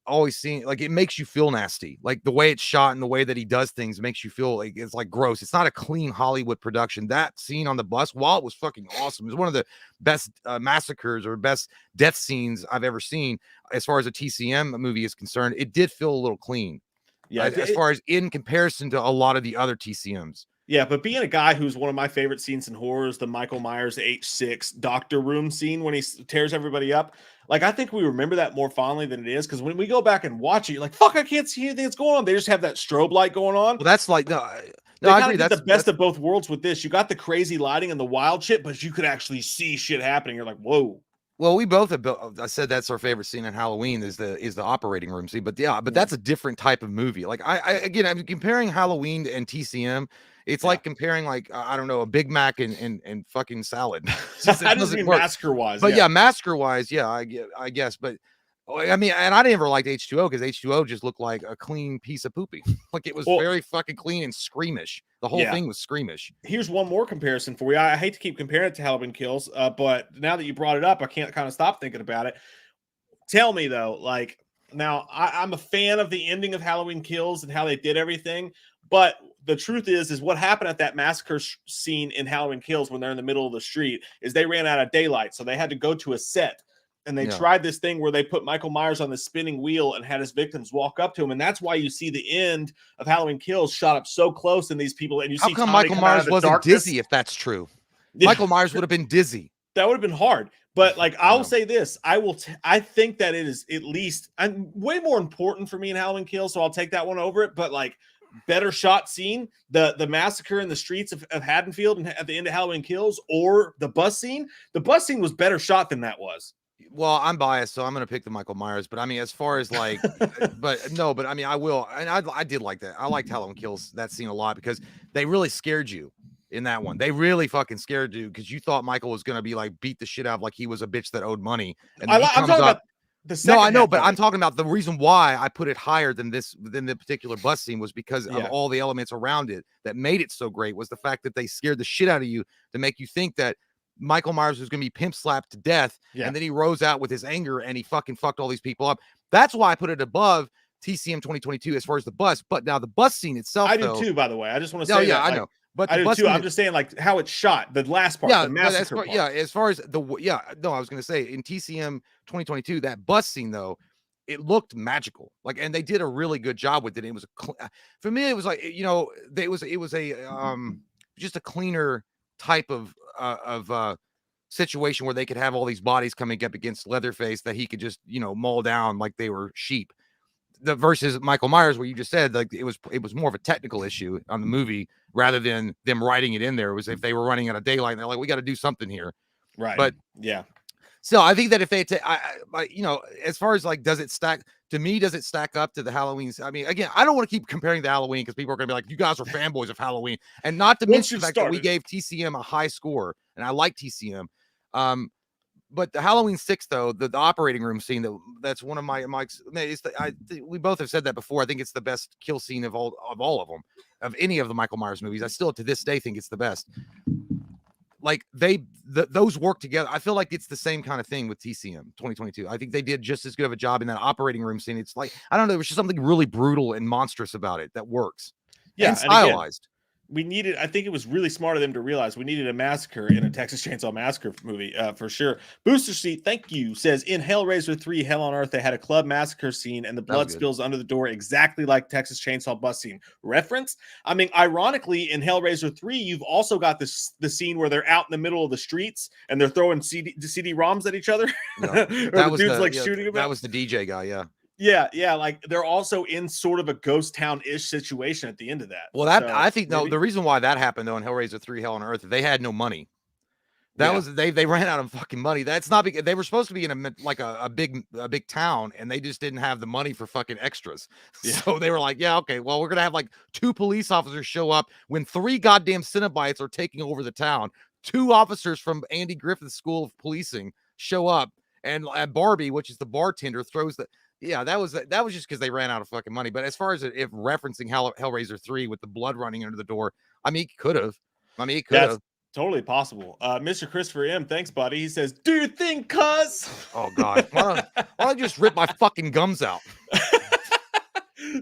always seen like it makes you feel nasty, like the way it's shot and the way that he does things makes you feel like it's like gross. It's not a clean Hollywood production. That scene on the bus, while it was fucking awesome, it was one of the best massacres or best death scenes I've ever seen as far as a TCM movie is concerned. It did feel a little clean, as far as in comparison to a lot of the other TCMs. Yeah, but being a guy who's one of my favorite scenes in horror is the Michael Myers H6 doctor room scene when he tears everybody up. Like, I think we remember that more fondly than it is, because when we go back and watch it, you're like, fuck, I can't see anything that's going on. They just have that strobe light going on. Well, that's like, I agree. That's the best of both worlds with this. You got the crazy lighting and the wild shit, but you could actually see shit happening. You're like, whoa. Well, we both have. I said that's our favorite scene in Halloween is the operating room scene, but that's a different type of movie. Like again, I'm comparing Halloween and TCM. It's like comparing, like, I don't know, a Big Mac and fucking salad. That doesn't mean massacre wise, but massacre wise, I guess. But I mean, and I never liked H2O because H2O just looked like a clean piece of poopy. Like it was very fucking clean and screamish. The whole thing was screamish. Here's one more comparison for you. I hate to keep comparing it to Halloween Kills, but now that you brought it up, I can't kind of stop thinking about it. Tell me though, like, now I'm a fan of the ending of Halloween Kills and how they did everything, but the truth is what happened at that massacre scene in Halloween Kills when they're in the middle of the street is they ran out of daylight, so they had to go to a set. And they tried this thing where they put Michael Myers on the spinning wheel and had his victims walk up to him. And that's why you see the end of Halloween Kills shot up so close, and these people, and you see how come Michael Myers wasn't dizzy, if that's true? Michael Myers would have been dizzy. That would have been hard. But like, I will say this, I think that it is at least way more important for me in Halloween Kills, so I'll take that one over it. But like, better shot scene, the massacre in the streets of Haddonfield and at the end of Halloween Kills, or the bus scene was better shot than that was. Well, I'm biased, so I'm going to pick the Michael Myers. But I mean, as far as like, but I mean, I will. And I did like that. I liked Halloween Kills, that scene a lot, because they really scared you in that one. They really fucking scared you because you thought Michael was going to be like beat the shit out of like he was a bitch that owed money. And I'm talking about the second. No, I know, but I'm talking about the reason why I put it higher than the particular bus scene was because of all the elements around it that made it so great. Was the fact that they scared the shit out of you to make you think that Michael Myers was going to be pimp slapped to death, and then he rose out with his anger and he fucking fucked all these people up. That's why I put it above TCM 2022 as far as the bus. But now the bus scene itself, I do too, by the way. I just want to say, I know. But I do too. I'm just saying, like, how it's shot, the last part, the massacre part. As far as I was going to say in TCM 2022, that bus scene though, it looked magical. Like, and they did a really good job with it. It was for me, it was like, you know, it was a just a cleaner type of situation where they could have all these bodies coming up against Leatherface that he could just, you know, maul down like they were sheep. The versus Michael Myers, where you just said like it was more of a technical issue on the movie rather than them writing it in there. It was if they were running out of daylight and they're like, we got to do something here, right? But so I think that if they you know, as far as like, does it stack to me? Does it stack up to the Halloween? I mean, again, I don't want to keep comparing to Halloween because people are going to be like, you guys are fanboys of Halloween, and not to mention the fact that we gave TCM a high score, and I like TCM. but the Halloween 6 though, the operating room scene, that's one of my we both have said that before. I think it's the best kill scene of all of them, of any of the Michael Myers movies. I still to this day think it's the best. Like those work together. I feel like it's the same kind of thing with TCM 2022. I think they did just as good of a job in that operating room scene. It's like, I don't know, there was just something really brutal and monstrous about it that works. Yeah, and stylized. We needed, I think it was really smart of them to realize we needed a massacre in a Texas Chainsaw Massacre movie, for sure. Booster Seat, thank you, says in Hellraiser 3 Hell on Earth, they had a club massacre scene and the blood spills under the door exactly like Texas Chainsaw bus scene. Reference? I mean, ironically, in Hellraiser 3, you've also got the scene where they're out in the middle of the streets and they're throwing CD-ROMs at each other. No, that was dude's like shooting them. That was the DJ guy, Yeah, like they're also in sort of a ghost town-ish situation at the end of that. Well, I think the reason why that happened though in Hellraiser 3 Hell on Earth, they had no money. That was they ran out of fucking money. That's not because they were supposed to be in a big town and they just didn't have the money for fucking extras. Yeah. So they were like, yeah, okay, well, we're gonna have like 2 police officers show up when 3 goddamn Cenobites are taking over the town. 2 officers from Andy Griffith's School of Policing show up, and Barbie, which is the bartender, throws the. Yeah, that was just because they ran out of fucking money. But as far as if referencing Hellraiser 3 with the blood running under the door, I mean, he could have. That's totally possible. Mr. Christopher M, thanks, buddy. He says, "Do you think, cuz?" Oh God, why don't I just rip my fucking gums out?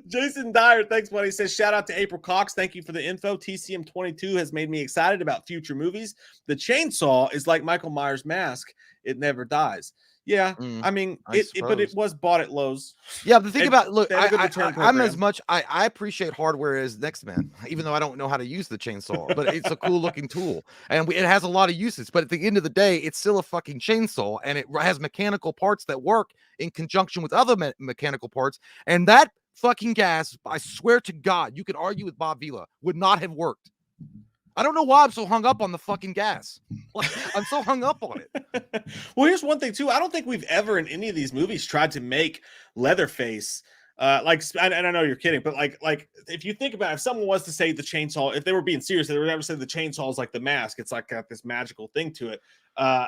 Jason Dyer, thanks, buddy. He says, shout out to April Cox. Thank you for the info. TCM 22 has made me excited about future movies. The chainsaw is like Michael Myers' mask. It never dies. Yeah, I mean, but it was bought at Lowe's. Yeah, the thing about, look, I'm as much, I appreciate hardware as Next Man, even though I don't know how to use the chainsaw, but it's a cool looking tool and it has a lot of uses. But at the end of the day, it's still a fucking chainsaw and it has mechanical parts that work in conjunction with other mechanical parts. And that fucking gas, I swear to God, you could argue with Bob Vila, would not have worked. I don't know why I'm so hung up on the fucking gas. Like, I'm so hung up on it. Well, here's one thing too. I don't think we've ever in any of these movies tried to make Leatherface and I know you're kidding, but like if you think about it, if someone was to say the chainsaw, if they were being serious, they would never say the chainsaw is like the mask. It's like got this magical thing to it.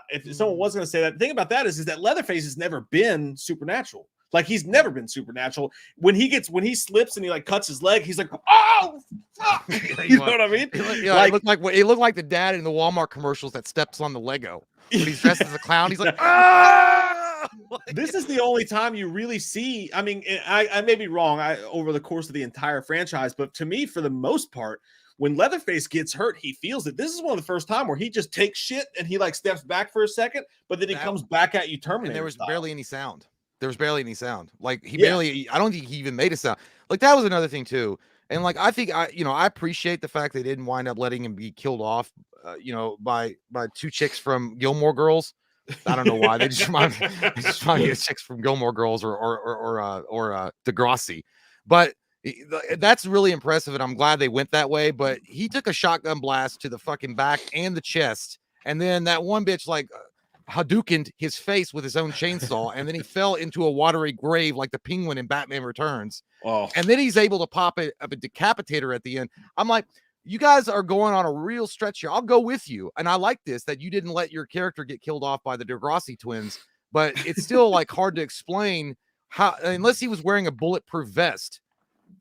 If someone was going to say that, the thing about that is that Leatherface has never been supernatural. Like he's never been supernatural. When he slips and he like cuts his leg, he's like, oh fuck. You know what I mean? It looked like the dad in the Walmart commercials that steps on the Lego. When he's dressed as a clown, he's like, ah! This is the only time you really see. I mean, I may be wrong over the course of the entire franchise, but to me, for the most part, when Leatherface gets hurt, he feels it. This is one of the first time where he just takes shit and he like steps back for a second, but then he comes back at you Terminator. And there was barely any sound. Like I don't think he even made a sound. Like that was another thing too. And like, I think I appreciate the fact they didn't wind up letting him be killed off, by 2 chicks from Gilmore Girls. I don't know why. They just remind me of chicks from Gilmore Girls or Degrassi. But that's really impressive. And I'm glad they went that way, but he took a shotgun blast to the fucking back and the chest. And then that one bitch, like, Hadoukened his face with his own chainsaw, and then he fell into a watery grave like the Penguin in Batman Returns. Oh. And then he's able to pop a decapitator at the end. I'm like, you guys are going on a real stretch here. I'll go with you. And I like this, that you didn't let your character get killed off by the Degrassi twins, but it's still like hard to explain how, unless he was wearing a bulletproof vest.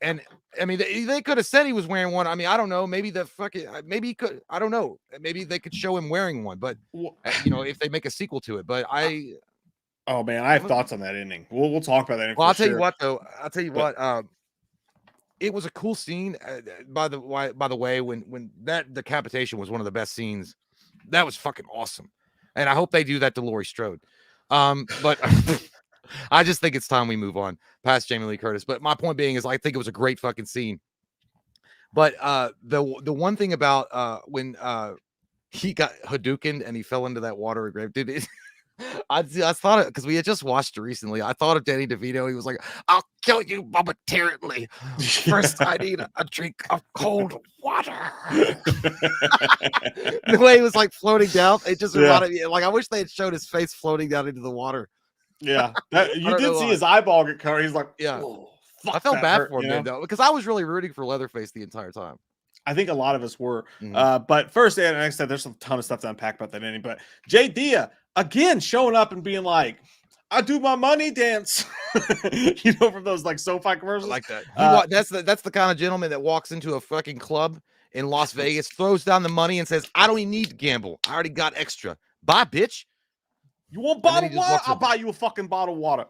And I mean, they could have said he was wearing one. I mean, I don't know. Maybe maybe he could. I don't know. Maybe they could show him wearing one. But if they make a sequel to it. But oh man, I have thoughts on that ending. We'll talk about that. Well, I'll tell you what though. What. It was a cool scene. By the way, when that decapitation was one of the best scenes. That was fucking awesome. And I hope they do that to Laurie Strode. But. I just think it's time we move on past Jamie Lee Curtis. But my point being is I think it was a great fucking scene. But the one thing about when he got Hadoukened and he fell into that watery grave, dude, I thought it because we had just watched it recently. I thought of Danny DeVito. He was like, "I'll kill you momentarily. First, I need a drink of cold water." The way he was like floating down, it just reminded me. Like I wish they had showed his face floating down into the water. Yeah, you did see his eyeball get covered. He's like, yeah. I felt bad for him though, because I was really rooting for Leatherface the entire time. I think a lot of us were. But first, and like I said, there's a ton of stuff to unpack about that ending. But Jay Dia, again, showing up and being like, I do my money dance, you know, from those like SoFi commercials. I like that. That's the kind of gentleman that walks into a fucking club in Las Vegas, throws down the money, and says, "I don't even need to gamble. I already got extra. Bye, bitch." You want bottled water? I'll buy you a fucking bottle of water.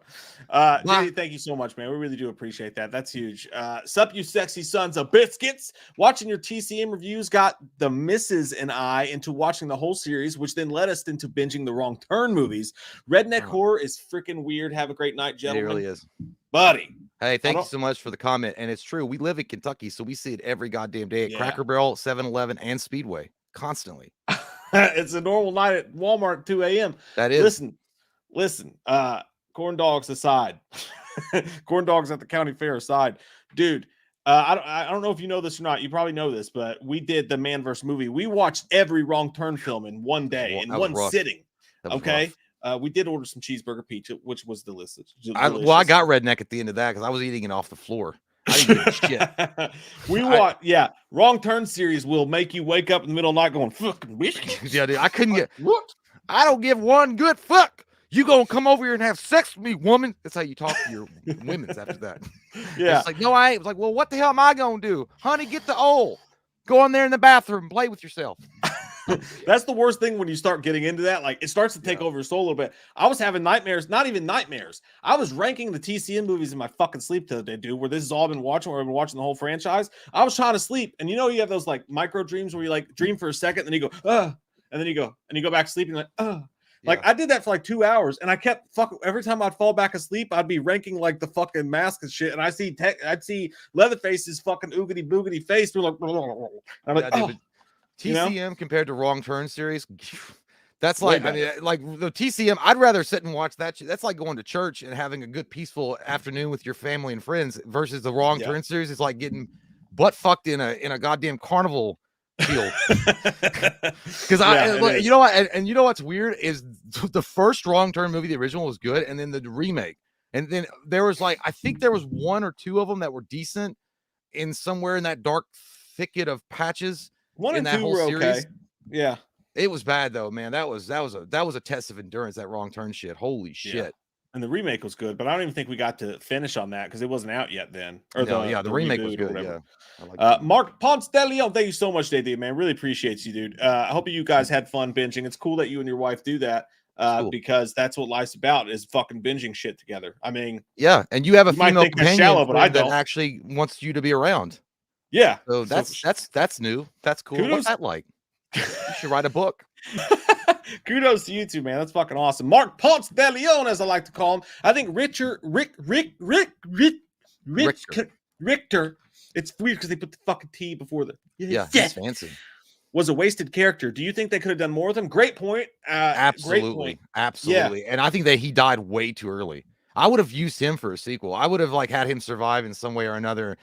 JD, thank you so much, man. We really do appreciate that. That's huge. Sup, you sexy sons of biscuits. Watching your TCM reviews got the missus and I into watching the whole series, which then led us into binging the Wrong Turn movies. Redneck horror is freaking weird. Have a great night, gentlemen. It really is. Buddy. Hey, thank you so much for the comment. And it's true. We live in Kentucky, so we see it every goddamn day at Cracker Barrel, 7-Eleven, and Speedway. Constantly. It's a normal night at Walmart at 2 a.m. That is. Listen, corn dogs aside, corn dogs at the county fair aside, dude, I don't know if you know this or not. You probably know this, but we did the Man vs. Movie. We watched every Wrong Turn film in one day, in one sitting. Okay. We did order some cheeseburger pizza, which was delicious. I got Redneck at the end of that because I was eating it off the floor. I didn't give a shit. Wrong Turn series will make you wake up in the middle of the night going, fucking whiskey. Yeah, dude, I couldn't get what? I don't give one good fuck. You gonna come over here and have sex with me, woman? That's how you talk to your women's after that. Yeah. It's like, no, I ain't. It's like, well, what the hell am I gonna do? Honey, get the old. Go in there in the bathroom and play with yourself. That's the worst thing when you start getting into that. Like, it starts to take over your soul a little bit. I was having nightmares, not even nightmares. I was ranking the TCM movies in my fucking sleep the other day, dude, where this has all been watching, where I've been watching the whole franchise. I was trying to sleep. And you know, you have those like micro dreams where you like dream for a second, then you go, and then you go back to sleep and you're like, Like, I did that for like 2 hours, and I kept every time I'd fall back asleep, I'd be ranking like the fucking mask and shit, and I'd see Leatherface's fucking oogity boogity face. We're like, I'm like, TCM compared to Wrong Turn series, that's like, I mean, like the TCM, I'd rather sit and watch that shit. That's like going to church and having a good peaceful afternoon with your family and friends versus the Wrong Turn series. It's like getting butt fucked in a goddamn carnival field. Because you know what, and you know what's weird is the first Wrong Turn movie, the original, was good, and then the remake, and then there was like, I think there was 1 or 2 of them that were decent in somewhere in that dark thicket of patches. 1 and 2 were okay. Yeah, it was bad though, man. That was a test of endurance, that Wrong Turn shit. Holy shit. And the remake was good, but I don't even think we got to finish on that because it wasn't out yet then. Or the remake was good. Yeah. Like Mark Ponce de Leon, thank you so much, JD, man. Really appreciate you, dude. I hope you guys had fun binging. It's cool that you and your wife do that because that's what life's about, is fucking binging shit together. I mean, yeah, and you have a female companion that actually wants you to be around. Yeah, so that's new. That's cool. Kudos. What's that like? You should write a book. Kudos to you two, man. That's fucking awesome. Mark Ponce de Leon, as I like to call him. I think Richter. It's weird because they put the fucking T before the he's fancy. Was a wasted character. Do you think they could have done more with him? Great point. Absolutely. Great point. Absolutely. Yeah. And I think that he died way too early. I would have used him for a sequel. I would have like had him survive in some way or another,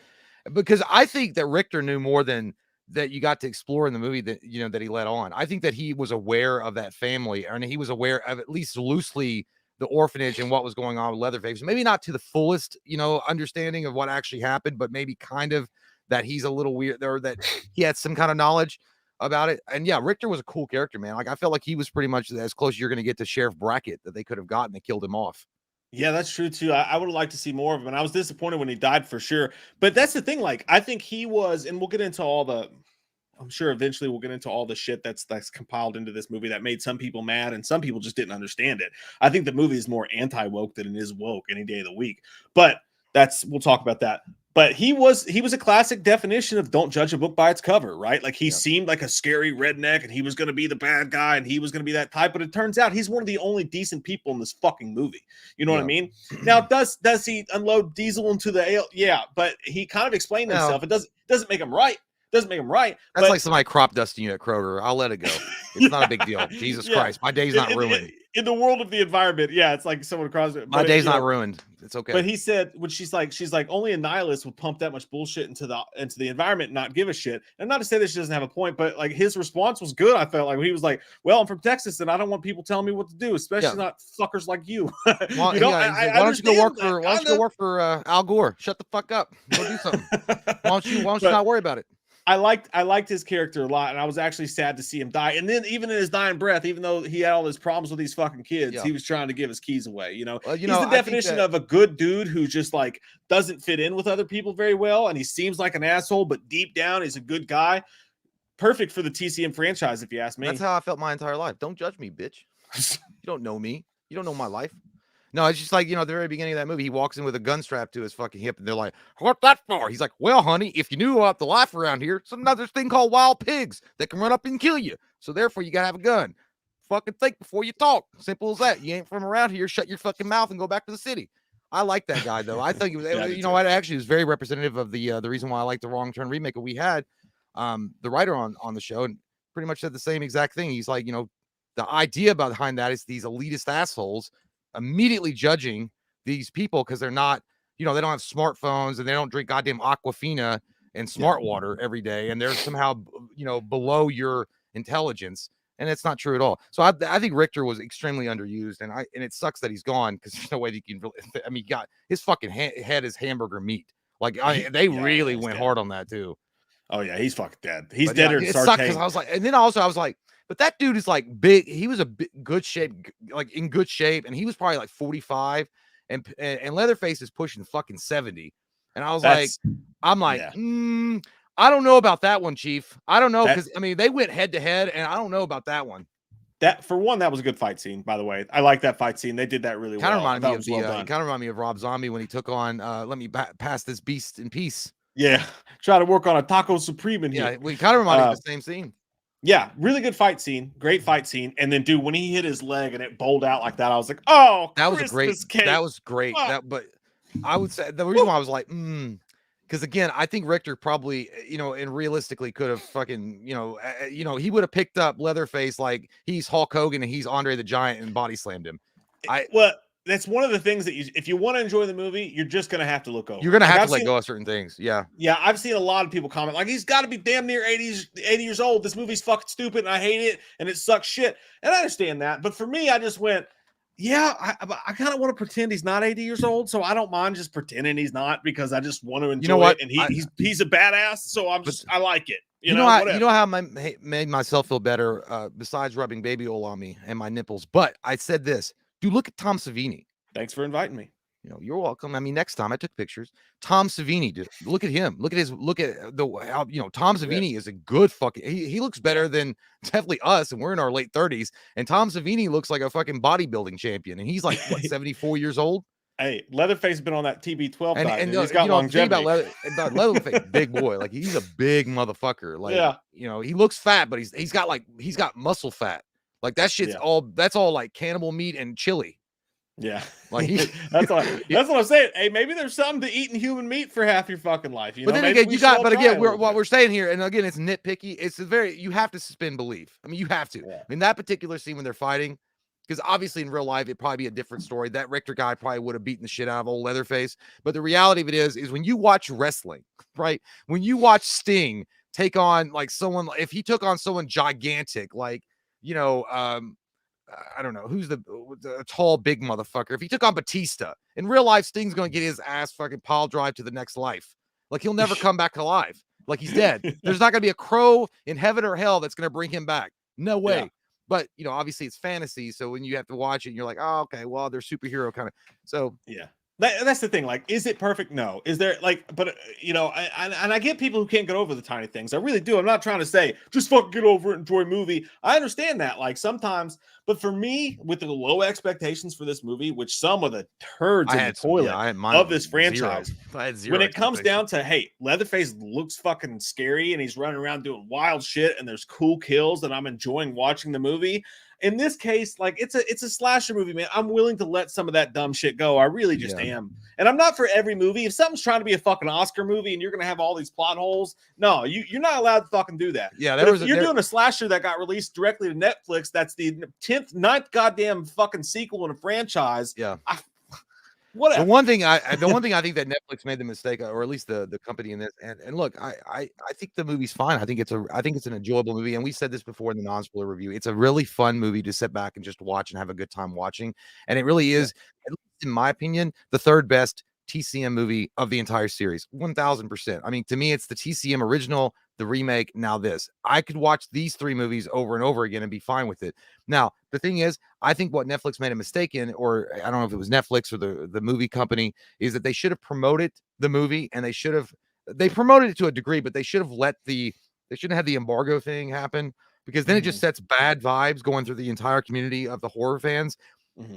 because I think that Richter knew more than that you got to explore in the movie that, you know, that he let on. I think that he was aware of that family, and he was aware of at least loosely the orphanage and what was going on with Leatherface. Maybe not to the fullest, you know, understanding of what actually happened, but maybe kind of that he's a little weird, or that he had some kind of knowledge about it. And yeah, Richter was a cool character, man. Like, I felt like he was pretty much as close as you're going to get to Sheriff Brackett that they could have gotten. They killed him off. Yeah, that's true too. I would have liked to see more of him, and I was disappointed when he died for sure. But that's the thing. Like, I think he was, and we'll get into all the, I'm sure eventually we'll get into all the shit that's compiled into this movie that made some people mad and some people just didn't understand it. I think the movie is more anti-woke than it is woke any day of the week. But we'll talk about that. But he was a classic definition of don't judge a book by its cover, right? Like, he seemed like a scary redneck, and he was going to be the bad guy, and he was going to be that type. But it turns out he's one of the only decent people in this fucking movie. You know what I mean? Now, does he unload diesel into the ale? Yeah, but he kind of explained himself. It doesn't make him right. Doesn't make him right. That's like somebody crop dusting you at Kroger. I'll let it go. It's not a big deal. Jesus Christ, my day's not ruined. In the world of the environment, it's like someone across it. My day's not ruined. It's okay. But he said, when she's like only a nihilist would pump that much bullshit into the environment and not give a shit. And not to say that she doesn't have a point, but like, his response was good. I felt like, when he was like, "Well, I'm from Texas and I don't want people telling me what to do, especially not fuckers like you." Well, you know, why don't you go work for Al Gore? Shut the fuck up. Go do something. Why don't you not worry about it? I liked his character a lot, and I was actually sad to see him die. And then even in his dying breath, even though he had all his problems with these fucking kids, he was trying to give his keys away. You know, he's the definition of a good dude who just like doesn't fit in with other people very well, and he seems like an asshole, but deep down he's a good guy. Perfect for the TCM franchise, if you ask me. That's how I felt my entire life. Don't judge me, bitch. You don't know me. You don't know my life. No, it's just like, you know, at the very beginning of that movie, he walks in with a gun strapped to his fucking hip, and they're like, "What that for?" He's like, "Well, honey, if you knew about the life around here, sometimes there's thing called wild pigs that can run up and kill you. So therefore, you gotta have a gun. Fucking think before you talk. Simple as that. You ain't from around here. Shut your fucking mouth and go back to the city." I like that guy though. I think it was, you know, it actually was very representative of the reason why I like the Wrong Turn remake. We had the writer on the show, and pretty much said the same exact thing. He's like, you know, the idea behind that is these elitist assholes immediately judging these people because they're not, you know, they don't have smartphones and they don't drink goddamn Aquafina and smart water every day, and they're somehow, you know, below your intelligence, and it's not true at all. So I think Richter was extremely underused, and it sucks that he's gone because there's no way that you can. I mean, he got his fucking head is hamburger meat. Like they really went hard on that too. Oh yeah, he's fucking dead. He's deader than It sucked because I was like, and then also I was like, but that dude is like big. He was good shape, like in good shape, and he was probably like 45, and Leatherface is pushing fucking 70. And I was like, I don't know about that one, Chief. I don't know, because I mean they went head to head, and I don't know about that one. That for one, that was a good fight scene, by the way. I like that fight scene. They did that really well. Kind of reminded me of Rob Zombie when he took on let me pass this beast in peace. Yeah, try to work on a taco supreme in here. Yeah, we kind of reminded me of the same scene. Yeah, really good fight scene, great fight scene. And then, dude, when he hit his leg and it bowled out like that, I was like, "Oh, that was great. That was great." But I would say the reason why I was like, because again, I think Richter probably, you know, and realistically could have fucking, you know, he would have picked up Leatherface like he's Hulk Hogan and he's Andre the Giant and body slammed him. That's one of the things that if you want to enjoy the movie, you're just going to have to look over. You're going to have to let go of certain things. Yeah. Yeah. I've seen a lot of people comment like, he's got to be damn near 80 years old. This movie's fucking stupid and I hate it and it sucks shit. And I understand that. But for me, I just went, yeah, I kind of want to pretend he's not 80 years old. So I don't mind just pretending he's not, because I just want to enjoy it. And he's a badass. So I like it. You know how I made myself feel better besides rubbing baby oil on me and my nipples. But I said this. Dude, look at Tom Savini. Thanks for inviting me. You know, you're welcome. I mean, next time I took pictures. Tom Savini, dude, look at him. Look at how, you know, Tom Savini is a good fucking. He looks better than definitely us, and we're in our late 30s. And Tom Savini looks like a fucking bodybuilding champion, and he's like what 74 years old. Hey, Leatherface has been on that TB12 diet, and he's got longevity. About Leatherface, big boy, like he's a big motherfucker. Like, you know, he looks fat, but he's got muscle fat. Like that shit's all like cannibal meat and chili. Yeah, like that's what I'm saying. Hey, maybe there's something to eating human meat for half your fucking life. But then again, what we're saying here, and again, it's nitpicky. It's you have to suspend belief. I mean, you have to. Yeah. I mean, that particular scene when they're fighting, because obviously in real life it'd probably be a different story. That Richter guy probably would have beaten the shit out of old Leatherface. But the reality of it is when you watch wrestling, right? When you watch Sting take on like someone, if he took on someone gigantic, like, you know, I don't know who's the tall big motherfucker. If he took on Batista in real life, Sting's gonna get his ass fucking pile drive to the next life. Like he'll never come back alive. Like he's dead. There's not gonna be a crow in heaven or hell that's gonna bring him back. No way. Yeah. But you know, obviously it's fantasy. So when you have to watch it, you're like, oh, okay, well, they're superhero kind of. So yeah. That's the thing. Like, is it perfect? No. Is there like, but you know, I get people who can't get over the tiny things. I really do. I'm not trying to say just fucking get over it, enjoy a movie. I understand that. Like sometimes, but for me, with the low expectations for this movie, which some of the turds in the toilet of this franchise, when it comes down to, hey, Leatherface looks fucking scary and he's running around doing wild shit and there's cool kills and I'm enjoying watching the movie. In this case, like it's a slasher movie, man. I'm willing to let some of that dumb shit go. I really just am. And I'm not for every movie. If something's trying to be a fucking Oscar movie and you're gonna have all these plot holes, no, you're not allowed to fucking do that. Yeah, you're doing a slasher that got released directly to Netflix. That's the 9th goddamn fucking sequel in a franchise. Yeah. Whatever. The one thing I think that Netflix made the mistake, or at least the company in this, and look, I think the movie's fine. I think it's an enjoyable movie, and we said this before in the non-spoiler review. It's a really fun movie to sit back and just watch and have a good time watching, and it really is, at least in my opinion, the third best TCM movie of the entire series. 1000%. I mean, to me, it's the TCM original, the remake, now this. I could watch these 3 movies over and over again and be fine with it. Now, the thing is, I think what Netflix made a mistake in, or I don't know if it was Netflix or the movie company, is that they should have promoted the movie, and they promoted it to a degree, but they should have they shouldn't have the embargo thing happen, because then it just sets bad vibes going through the entire community of the horror fans.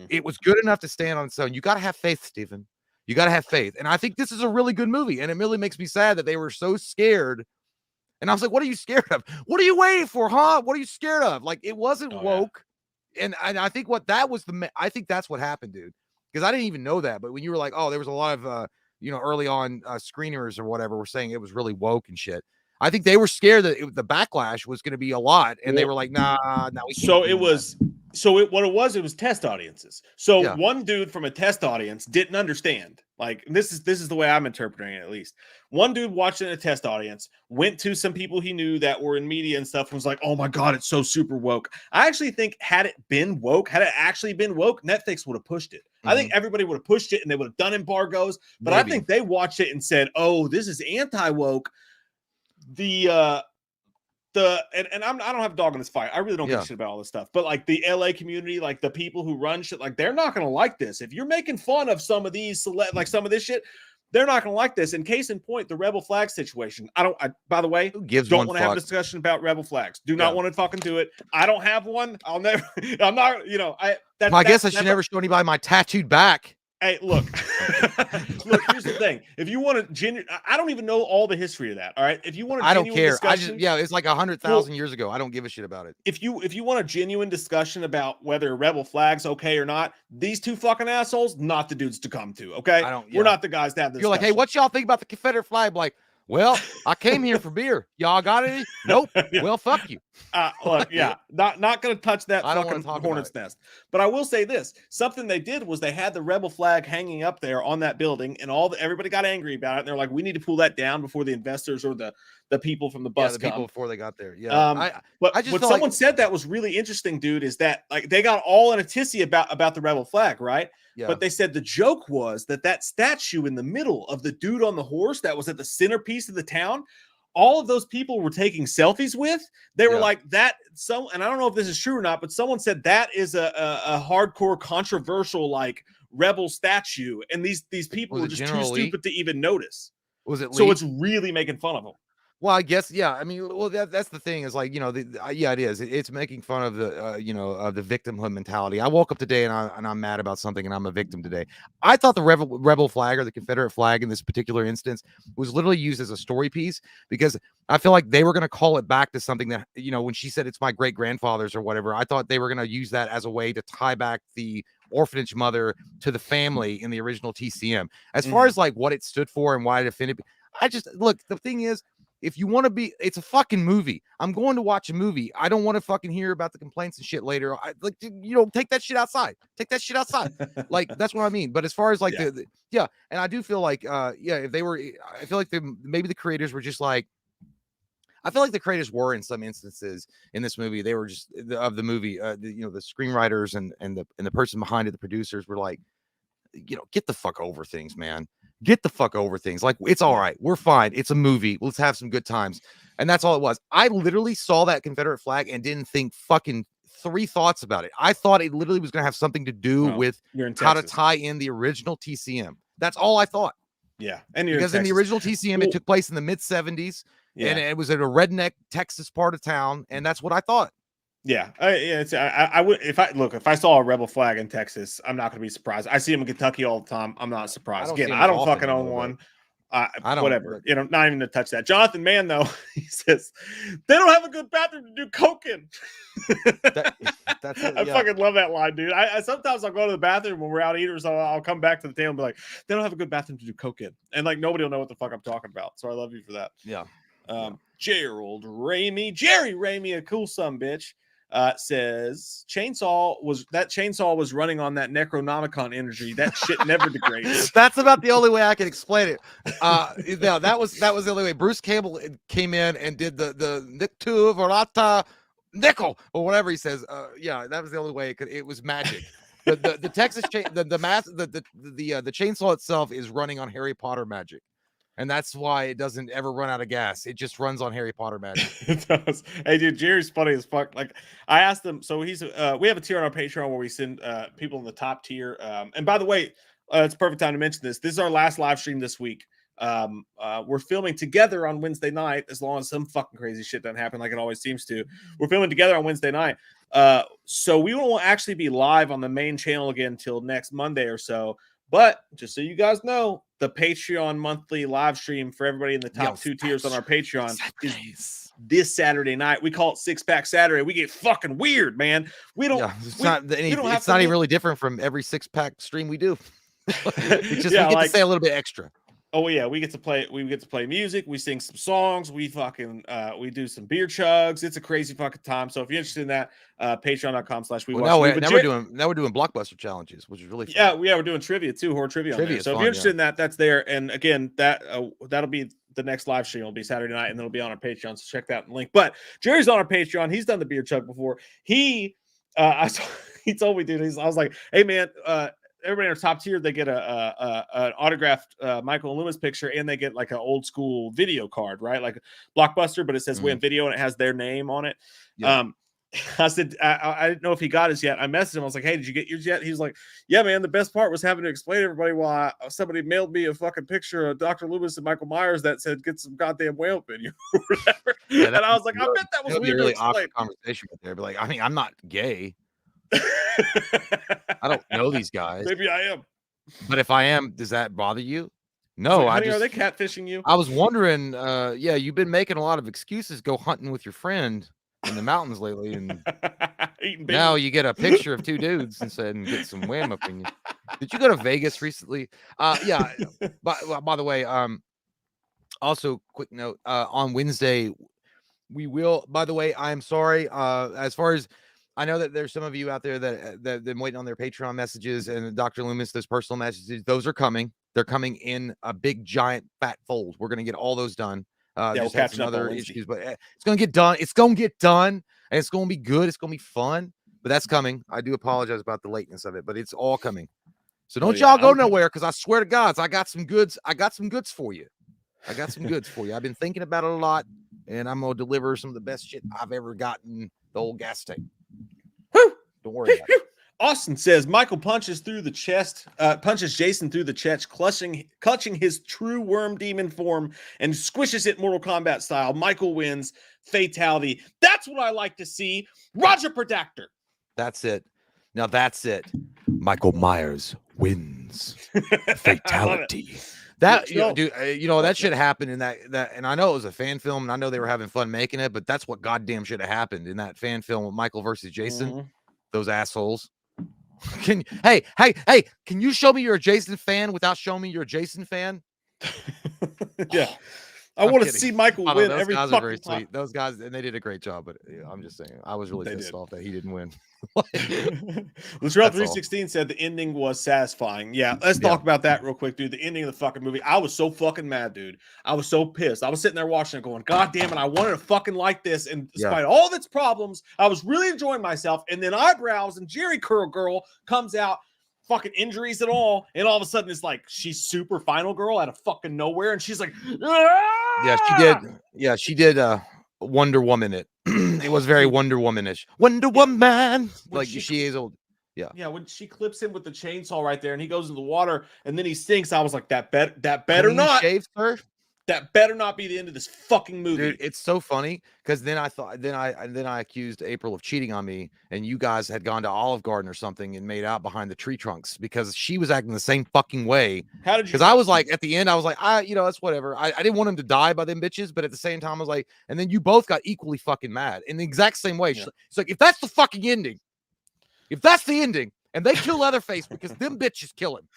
It was good enough to stand on its own. You got to have faith, Stephen. You got to have faith. And I think this is a really good movie. And it really makes me sad that they were so scared. And I was like, what are you scared of? What are you waiting for, huh? What are you scared of? Like, it wasn't woke. Yeah. And I think I think that's what happened, dude. Because I didn't even know that. But when you were like, oh, there was a lot of, early on screeners or whatever were saying it was really woke and shit. I think they were scared that the backlash was going to be a lot. And they were like, nah, we can't. It was test audiences. So one dude from a test audience didn't understand. Like, this is the way I'm interpreting it, at least. One dude watching a test audience went to some people he knew that were in media and stuff and was like, oh my God, it's so super woke. I actually think had it actually been woke, Netflix would have pushed it. I think everybody would have pushed it and they would have done embargoes. But I think they watched it and said, oh, this is anti-woke. I don't have a dog in this fight. I really don't give a shit about all this stuff. But like the LA community, like the people who run shit, like they're not gonna like this. If you're making fun of some of these like some of this shit, they're not gonna like this. And case in point, the rebel flag situation. By the way, don't want to have a discussion about rebel flags. Do not want to fucking do it. I don't have one. I'm not, I guess I should never show anybody my tattooed back. Hey, look, here's the thing. If you want to I don't even know all the history of that. All right. If you want a genuine discussion, it's like 100,000 years ago. I don't give a shit about it. If you want a genuine discussion about whether rebel flag's okay or not, these 2 fucking assholes, not the dudes to come to. Okay. We're not the guys to have this. You're like, hey, what y'all think about the Confederate flag? Like, well, I came here for beer. Y'all got any? Nope. Well, fuck you. Look, not going to touch that fucking hornet's nest. But I will say this: something they did was they had the rebel flag hanging up there on that building, and everybody got angry about it. And they're like, we need to pull that down before the investors or the people from the bus come. People before they got there. Yeah. But what someone said that was really interesting, dude, is that like they got all in a tizzy about the rebel flag, right? Yeah. But they said the joke was that statue in the middle of the dude on the horse that was at the centerpiece of the town, all of those people were taking selfies with. They were like that. And I don't know if this is true or not, but someone said that is a hardcore controversial like rebel statue, and these people were just too stupid to even notice. Was it? So it's really making fun of them. Well, I guess, yeah. I mean, well, that's the thing is like, it is. It's making fun of the, of the victimhood mentality. I woke up today and I'm mad about something and I'm a victim today. I thought the rebel flag or the Confederate flag in this particular instance was literally used as a story piece, because I feel like they were going to call it back to something that, when she said it's my great grandfather's or whatever, I thought they were going to use that as a way to tie back the orphanage mother to the family in the original TCM. As far as like what it stood for and why it offended, the thing is, if you want to it's a fucking movie. I'm going to watch a movie. I don't want to fucking hear about the complaints and shit later. Take that shit outside. Take that shit outside. Like, that's what I mean. But as far as like and I do feel like, if they were, I feel like maybe the creators were just like, I feel like the creators were in some instances in this movie. They were just of the movie, the screenwriters and the person behind it, the producers were like, get the fuck over things, man. Get the fuck over things. Like, it's all right. We're fine. It's a movie. Let's have some good times. And that's all it was. I literally saw that Confederate flag and didn't think fucking 3 thoughts about it. I thought it literally was going to have something to do with how to tie in the original TCM. That's all I thought. Yeah. And because in the original TCM, it took place in the mid 70s and it was at a redneck Texas part of town. And that's what I thought. Yeah, I would if I saw a rebel flag in Texas, I'm not going to be surprised. I see them in Kentucky all the time. I'm not surprised. Again, I don't fucking own one. I don't, whatever. Not even to touch that. Jonathan Mann, though, he says they don't have a good bathroom to do coke in. I fucking love that line, dude. I sometimes I'll go to the bathroom when we're out eating, so I'll come back to the table and be like, they don't have a good bathroom to do coke in, and like nobody will know what the fuck I'm talking about. So I love you for that. Yeah. Jerry Ramey, a cool son bitch. Says chainsaw was running on that Necronomicon energy. That shit never degrades. That's about the only way I can explain it. That was the only way. Bruce Campbell came in and did the Nictu Verata Nickel or whatever he says. That was the only way it was magic. The Texas chain the chainsaw itself is running on Harry Potter magic. And that's why it doesn't ever run out of gas. It just runs on Harry Potter magic. It does. Hey, dude, Jerry's funny as fuck. Like, I asked him, so we have a tier on our Patreon where we send people in the top tier. And by the way, it's a perfect time to mention this. This is our last live stream this week. We're filming together on Wednesday night, as long as some fucking crazy shit doesn't happen like it always seems to. We're filming together on Wednesday night. So we won't actually be live on the main channel again until next Monday or so. But just so you guys know, the Patreon monthly live stream for everybody in the top two tiers on our Patreon is this Saturday night. We call it Six Pack Saturday. We get fucking weird, man. We don't. Yeah, it's not even really different from every 6-pack stream we do. We get to say a little bit extra. Oh yeah, we get to play music, we sing some songs, we fucking we do some beer chugs. It's a crazy fucking time. So if you're interested in that, patreon.com/we now we're doing blockbuster challenges, which is really fun. Yeah, we're doing trivia too, horror trivia on there. So if you're interested in that, that's there. And again, that'll be the next live stream. It'll be Saturday night, and then it'll be on our Patreon. So check that link. But Jerry's on our Patreon. He's done the beer chug before. He told me, dude, I was like, hey man, everybody in our top tier, they get an autographed Michael and Loomis picture, and they get like an old school video card, right? Like Blockbuster, but it says Win Video and it has their name on it. Yeah. I said, I didn't know if he got his yet. I messaged him. I was like, hey, did you get yours yet? He was like, yeah, man. The best part was having to explain to everybody why somebody mailed me a fucking picture of Dr. Loomis and Michael Myers that said, get some goddamn whale opinion or whatever. Yeah, and I was like, I bet that was weird. Really awkward conversation with there. But like, I mean, I'm not gay. I don't know these guys. Maybe I am. But if I am, does that bother you? No, like, honey, are they catfishing you? I was wondering, yeah, you've been making a lot of excuses, go hunting with your friend in the mountains lately, and now you get a picture of two dudes and get some wham opinion. Did you go to Vegas recently? Yeah. By the way, also quick note, on Wednesday, we will, by the way, I'm sorry, as far as I know that there's some of you out there that have been waiting on their Patreon messages and Dr. Loomis, those personal messages. Those are coming. They're coming in a big, giant, fat fold. We're going to get all those done. We'll catch some other issues, but it's going to get done. It's going to get done, and it's going to be good. It's going to be fun, but that's coming. I do apologize about the lateness of it, but it's all coming. So don't y'all go nowhere, because I swear to God, I got some goods. I got some goods for you. I've been thinking about it a lot, and I'm going to deliver some of the best shit I've ever gotten. The old gas tank. Don't worry about it. Austin says Michael punches Jason through the chest, clutching his true worm demon form and squishes it Mortal Kombat style. Michael wins. Fatality. That's what I like to see. Roger Predactor. That's it. Now that's it. Michael Myers wins. Fatality. That dude, that should happen in that, and I know it was a fan film, and I know they were having fun making it, but that's what goddamn should have happened in that fan film with Michael versus Jason. Those assholes. Can you show me you're a Jason fan without showing me you're a Jason fan? Yeah. I want to see Michael win every fucking time. Very sweet. Those guys, and they did a great job, but I'm just saying, I was really pissed off that he didn't win. Latrell 316 said the ending was satisfying. Yeah, let's talk about that real quick, dude. The ending of the fucking movie. I was so fucking mad, dude. I was so pissed. I was sitting there watching it going, God damn it, I wanted to fucking like this. And despite all of its problems, I was really enjoying myself. And then Eyebrows and Jerry Curl Girl comes out, fucking injuries at all, and all of a sudden it's like she's super final girl out of fucking nowhere, and she's like, she did Wonder Woman it. It was very Wonder Womanish. Wonder Woman, like she is old. Yeah, when she clips him with the chainsaw right there, and he goes into the water, and then he sinks. I was like, that better not shaves her. That better not be the end of this fucking movie. Dude, it's so funny because then I accused April of cheating on me, and you guys had gone to Olive Garden or something and made out behind the tree trunks because she was acting the same fucking way. How did you? Because I was like, at the end, I was like, that's whatever. I didn't want him to die by them bitches, but at the same time, I was like, and then you both got equally fucking mad in the exact same way. Yeah. It's like, if that's the fucking ending, if that's the ending, and they kill Leatherface because them bitches kill him.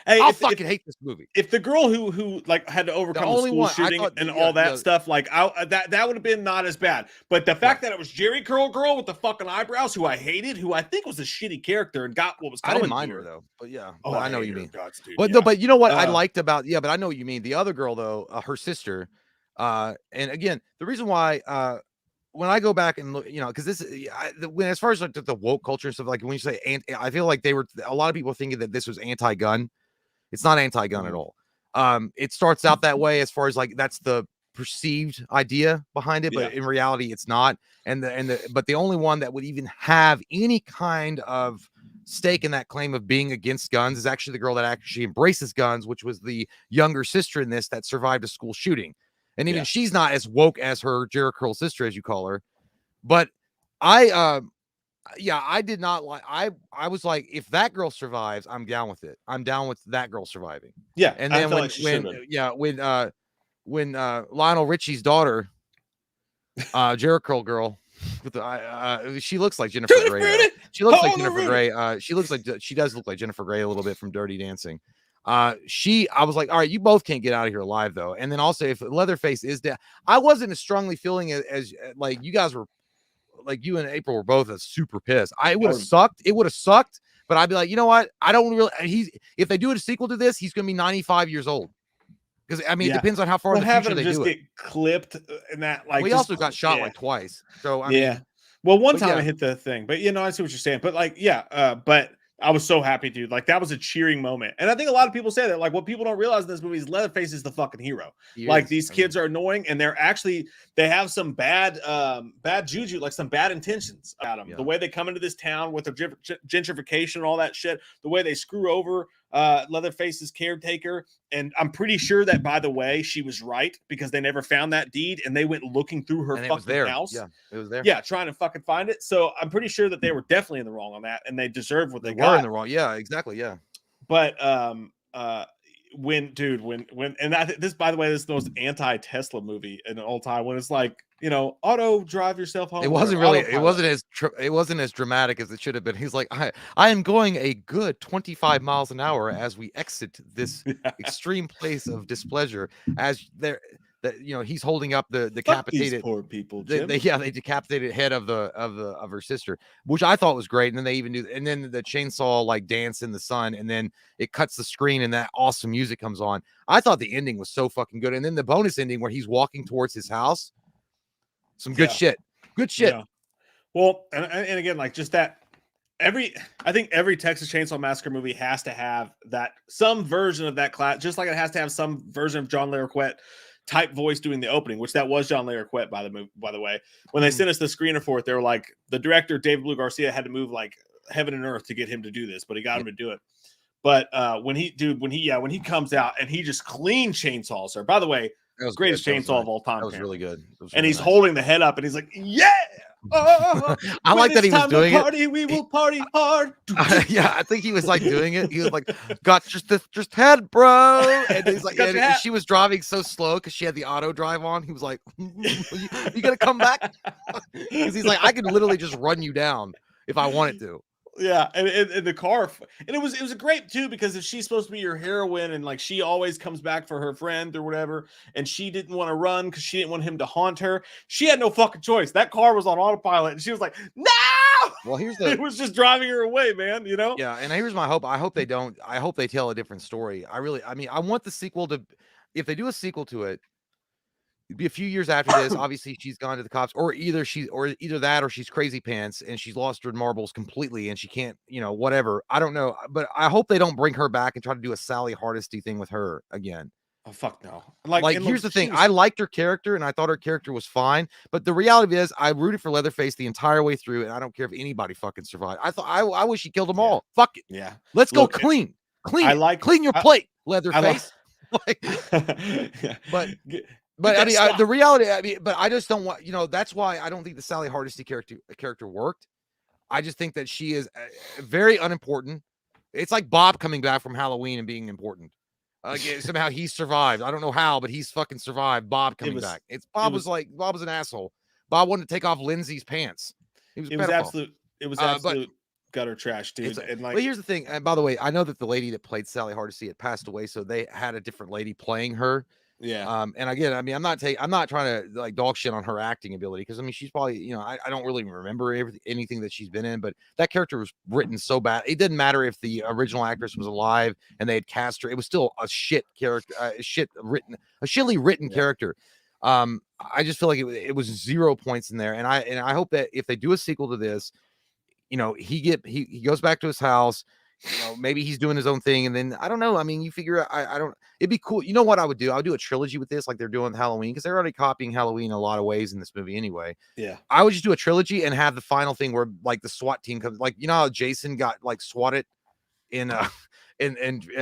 Hey, I fucking hate this movie. If the girl who like had to overcome the school shooting and all that stuff, like that would have been not as bad. But the fact that it was Jerry Curl Girl with the fucking eyebrows, who I hated, who I think was a shitty character and got what was coming. I didn't mind her though, but yeah. Oh, I know what you mean. But no, but you know what I liked about but I know what you mean. The other girl though, her sister, and again, the reason why when I go back and look, because this when as far as like the woke culture and stuff, like when you say I feel like a lot of people thinking that this was anti-gun. It's not anti-gun at all. It starts out that way as far as like that's the perceived idea behind it, but in reality it's not. But the only one that would even have any kind of stake in that claim of being against guns is actually the girl that actually embraces guns, which was the younger sister in this that survived a school shooting. And even she's not as woke as her Jerry Curl sister, as you call her. But I did not like. I was like, if that girl survives, I'm down with it. I'm down with that girl surviving. Yeah, and then when Lionel Richie's daughter, Jerry Curl girl, with she looks like Jennifer Grey. She looks like Jennifer Grey. She does look like Jennifer Grey a little bit from Dirty Dancing. I was like, all right, you both can't get out of here alive though. And then also, if Leatherface is dead, I wasn't as strongly feeling it as like you guys were. Like you and April were both super pissed. It would have sucked. It would have sucked. But I'd be like, you know what? I don't really. If they do a sequel to this, he's going to be 95 years old. Because I mean, it depends on how far in the future they do it. Get clipped and that like. He also got shot like twice. So I mean, well, one time I hit the thing, but I see what you're saying. But like, but I was so happy, dude. Like that was a cheering moment. And I think a lot of people say that. Like what people don't realize in this movie is Leatherface is the fucking hero. These kids are annoying and they have some bad juju, like some bad intentions about them. The way they come into this town with the gentrification and all that shit, the way they screw over Leatherface's caretaker. And I'm pretty sure that, by the way, she was right because they never found that deed and they went looking through her fucking house. Yeah, it was there. Yeah, trying to fucking find it. So I'm pretty sure that they were definitely in the wrong on that and they deserve what they got. Were in the wrong. Yeah, exactly. Yeah. But this, by the way, this is the most anti-Tesla movie in all time when it's like, auto drive yourself home. It wasn't as dramatic as it should have been. He's like, I am going a good 25 miles an hour as we exit this extreme place of displeasure. As he's holding up the decapitated poor people. They decapitated head of her sister, which I thought was great. And then they even do, and then the chainsaw like dance in the sun, and then it cuts the screen, and that awesome music comes on. I thought the ending was so fucking good, and then the bonus ending where he's walking towards his house. Some good shit. Good shit. Yeah. Well, and again, like just that I think every Texas Chainsaw Massacre movie has to have that some version of that class, just like it has to have some version of John Larroquette type voice doing the opening, which that was John Larroquette by the way. When they sent us the screener for it, they were like, the director David Blue Garcia had to move like heaven and earth to get him to do this, but he got him to do it. But when he comes out and he just clean chainsaws her. By the way, that was greatest chainsaw of all time. That was really good. And he's holding the head up and he's like, yeah. I like that he was doing it. We will party hard. I think he was like doing it. He was like, got just head, bro. And he's like, she was driving so slow because she had the auto drive on. He was like, you gonna come back? Because he's like, I could literally just run you down if I wanted to. Yeah, and the car, and it was great too because if she's supposed to be your heroine and like she always comes back for her friend or whatever, and she didn't want to run because she didn't want him to haunt her, she had no fucking choice. That car was on autopilot, and she was like, "No!" Well, it was just driving her away, man. Yeah, and here's my hope. I hope they don't. I hope they tell a different story. I want the sequel to. If they do a sequel to it, it'd be a few years after this. Obviously, she's gone to the cops, or either that, or she's crazy pants and she's lost her marbles completely, and she can't, whatever. I don't know, but I hope they don't bring her back and try to do a Sally Hardesty thing with her again. Oh fuck no! Like here's the thing: I liked her character, and I thought her character was fine. But the reality is, I rooted for Leatherface the entire way through, and I don't care if anybody fucking survived. I wish he killed them all. Fuck it. Yeah. Let's go clean. Clean your plate, Leatherface. But I mean, the reality, but I just don't want, that's why I don't think the Sally Hardesty character worked. I just think that she is very unimportant. It's like Bob coming back from Halloween and being important. Somehow he survived. I don't know how, but he's fucking survived. Bob coming back. Bob was an asshole. Bob wanted to take off Lindsay's pants. It was absolute gutter trash, dude. But here's the thing. And by the way, I know that the lady that played Sally Hardesty had passed away, so they had a different lady playing her. Yeah. And again, I mean, I'm not trying to like dog shit on her acting ability because I mean, she's probably, I don't really remember anything that she's been in, but that character was written so bad. It didn't matter if the original actress was alive and they had cast her; it was still a shit character, a shittily written character. I just feel like it was 0 points in there, and I hope that if they do a sequel to this, you know, he goes back to his house. You know, maybe he's doing his own thing, and then I don't know. I mean, you figure I don't. It'd be cool. You know what I would do? I would do a trilogy with this, like they're doing Halloween, because they're already copying Halloween in a lot of ways in this movie anyway. Yeah, I would just do a trilogy and have the final thing where like the SWAT team comes, like you know how Jason got like swatted in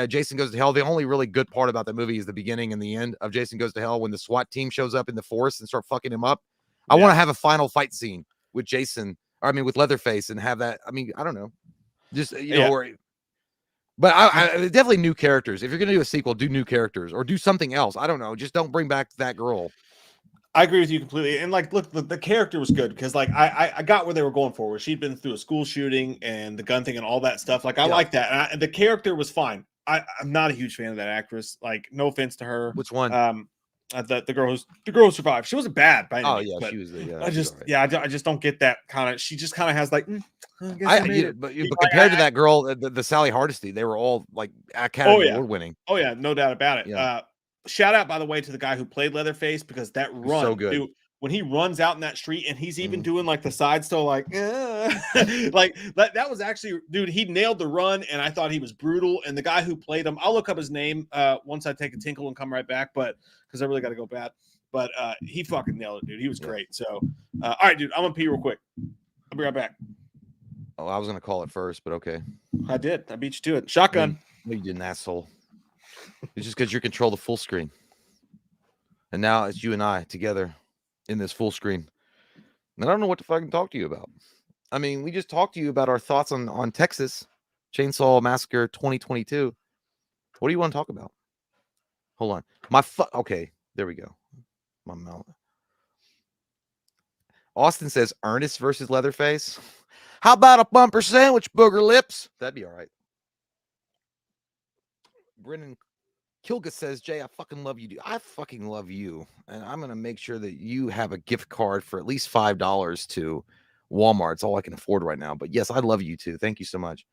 Jason Goes to Hell. The only really good part about the movie is the beginning and the end of Jason Goes to Hell when the SWAT team shows up in the forest and start fucking him up. I want to have a final fight scene with Jason, or I mean with Leatherface, and have that. I mean, I don't know, just you know, but I definitely new characters. If you're gonna do a sequel, do new characters or do something else. I don't know, just don't bring back that girl. I agree with you completely. And like, look, the character was good because like I got where they were going for. Where she'd been through a school shooting and the gun thing and all that stuff. Like I like that. And the character was fine. I'm not a huge fan of that actress. Like, no offense to her. Which one? The girl who survived. She wasn't bad by any means, yeah, she was. I just don't get that kind of. She just kind of has like. But compared to that girl, the Sally Hardesty, they were all like Academy Award winning. Oh yeah, no doubt about it. Yeah. Shout out, by the way, to the guy who played Leatherface, because that run, so good. Dude, when he runs out in that street and he's even doing like the side still like like that was actually, dude, he nailed the run, and I thought he was brutal. And the guy who played him, I'll look up his name once I take a tinkle and come right back, but because I really got to go bad. But he fucking nailed it, dude. He was great. So all right, dude, I'm gonna pee real quick. I'll be right back. Oh, I was gonna call it first, but okay. I did. I beat you to it. Shotgun. No, you didn't, asshole. It's just because you control the full screen. And now it's you and I together in this full screen. And I don't know what to fucking talk to you about. I mean, we just talked to you about our thoughts on Texas Chainsaw Massacre 2022. What do you want to talk about? Hold on. Okay, there we go. My mouth. Austin says Ernest versus Leatherface. How about a bumper sandwich, booger lips? That'd be all right. Brennan Kilga says, Jay, I fucking love you, dude. I fucking love you. And I'm going to make sure that you have a gift card for at least $5 to Walmart. It's all I can afford right now. But yes, I love you too. Thank you so much.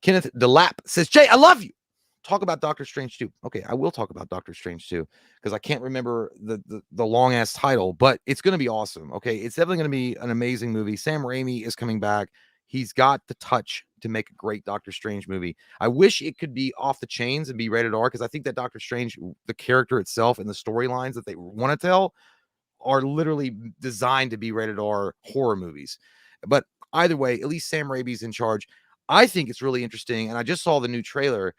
Kenneth DeLapp says, Jay, I love you. Talk about Doctor Strange 2. Okay, I will talk about Doctor Strange 2 because I can't remember the long ass title, but it's going to be awesome. Okay, it's definitely going to be an amazing movie. Sam Raimi is coming back. He's got the touch to make a great Doctor Strange movie. I wish it could be off the chains and be rated R, because I think that Doctor Strange, the character itself and the storylines that they want to tell, are literally designed to be rated R horror movies. But either way, at least Sam Raimi's in charge. I think it's really interesting, and I just saw the new trailer.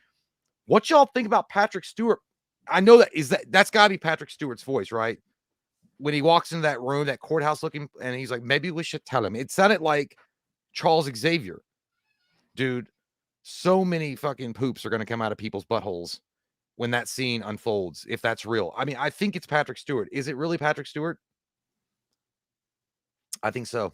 What y'all think about Patrick Stewart? I know that's got to be Patrick Stewart's voice, right? When he walks into that room, that courthouse looking, and he's like, maybe we should tell him. It sounded like Charles Xavier. Dude, so many fucking poops are going to come out of people's buttholes when that scene unfolds, if that's real. I mean, I think it's Patrick Stewart. Is it really Patrick Stewart? I think so.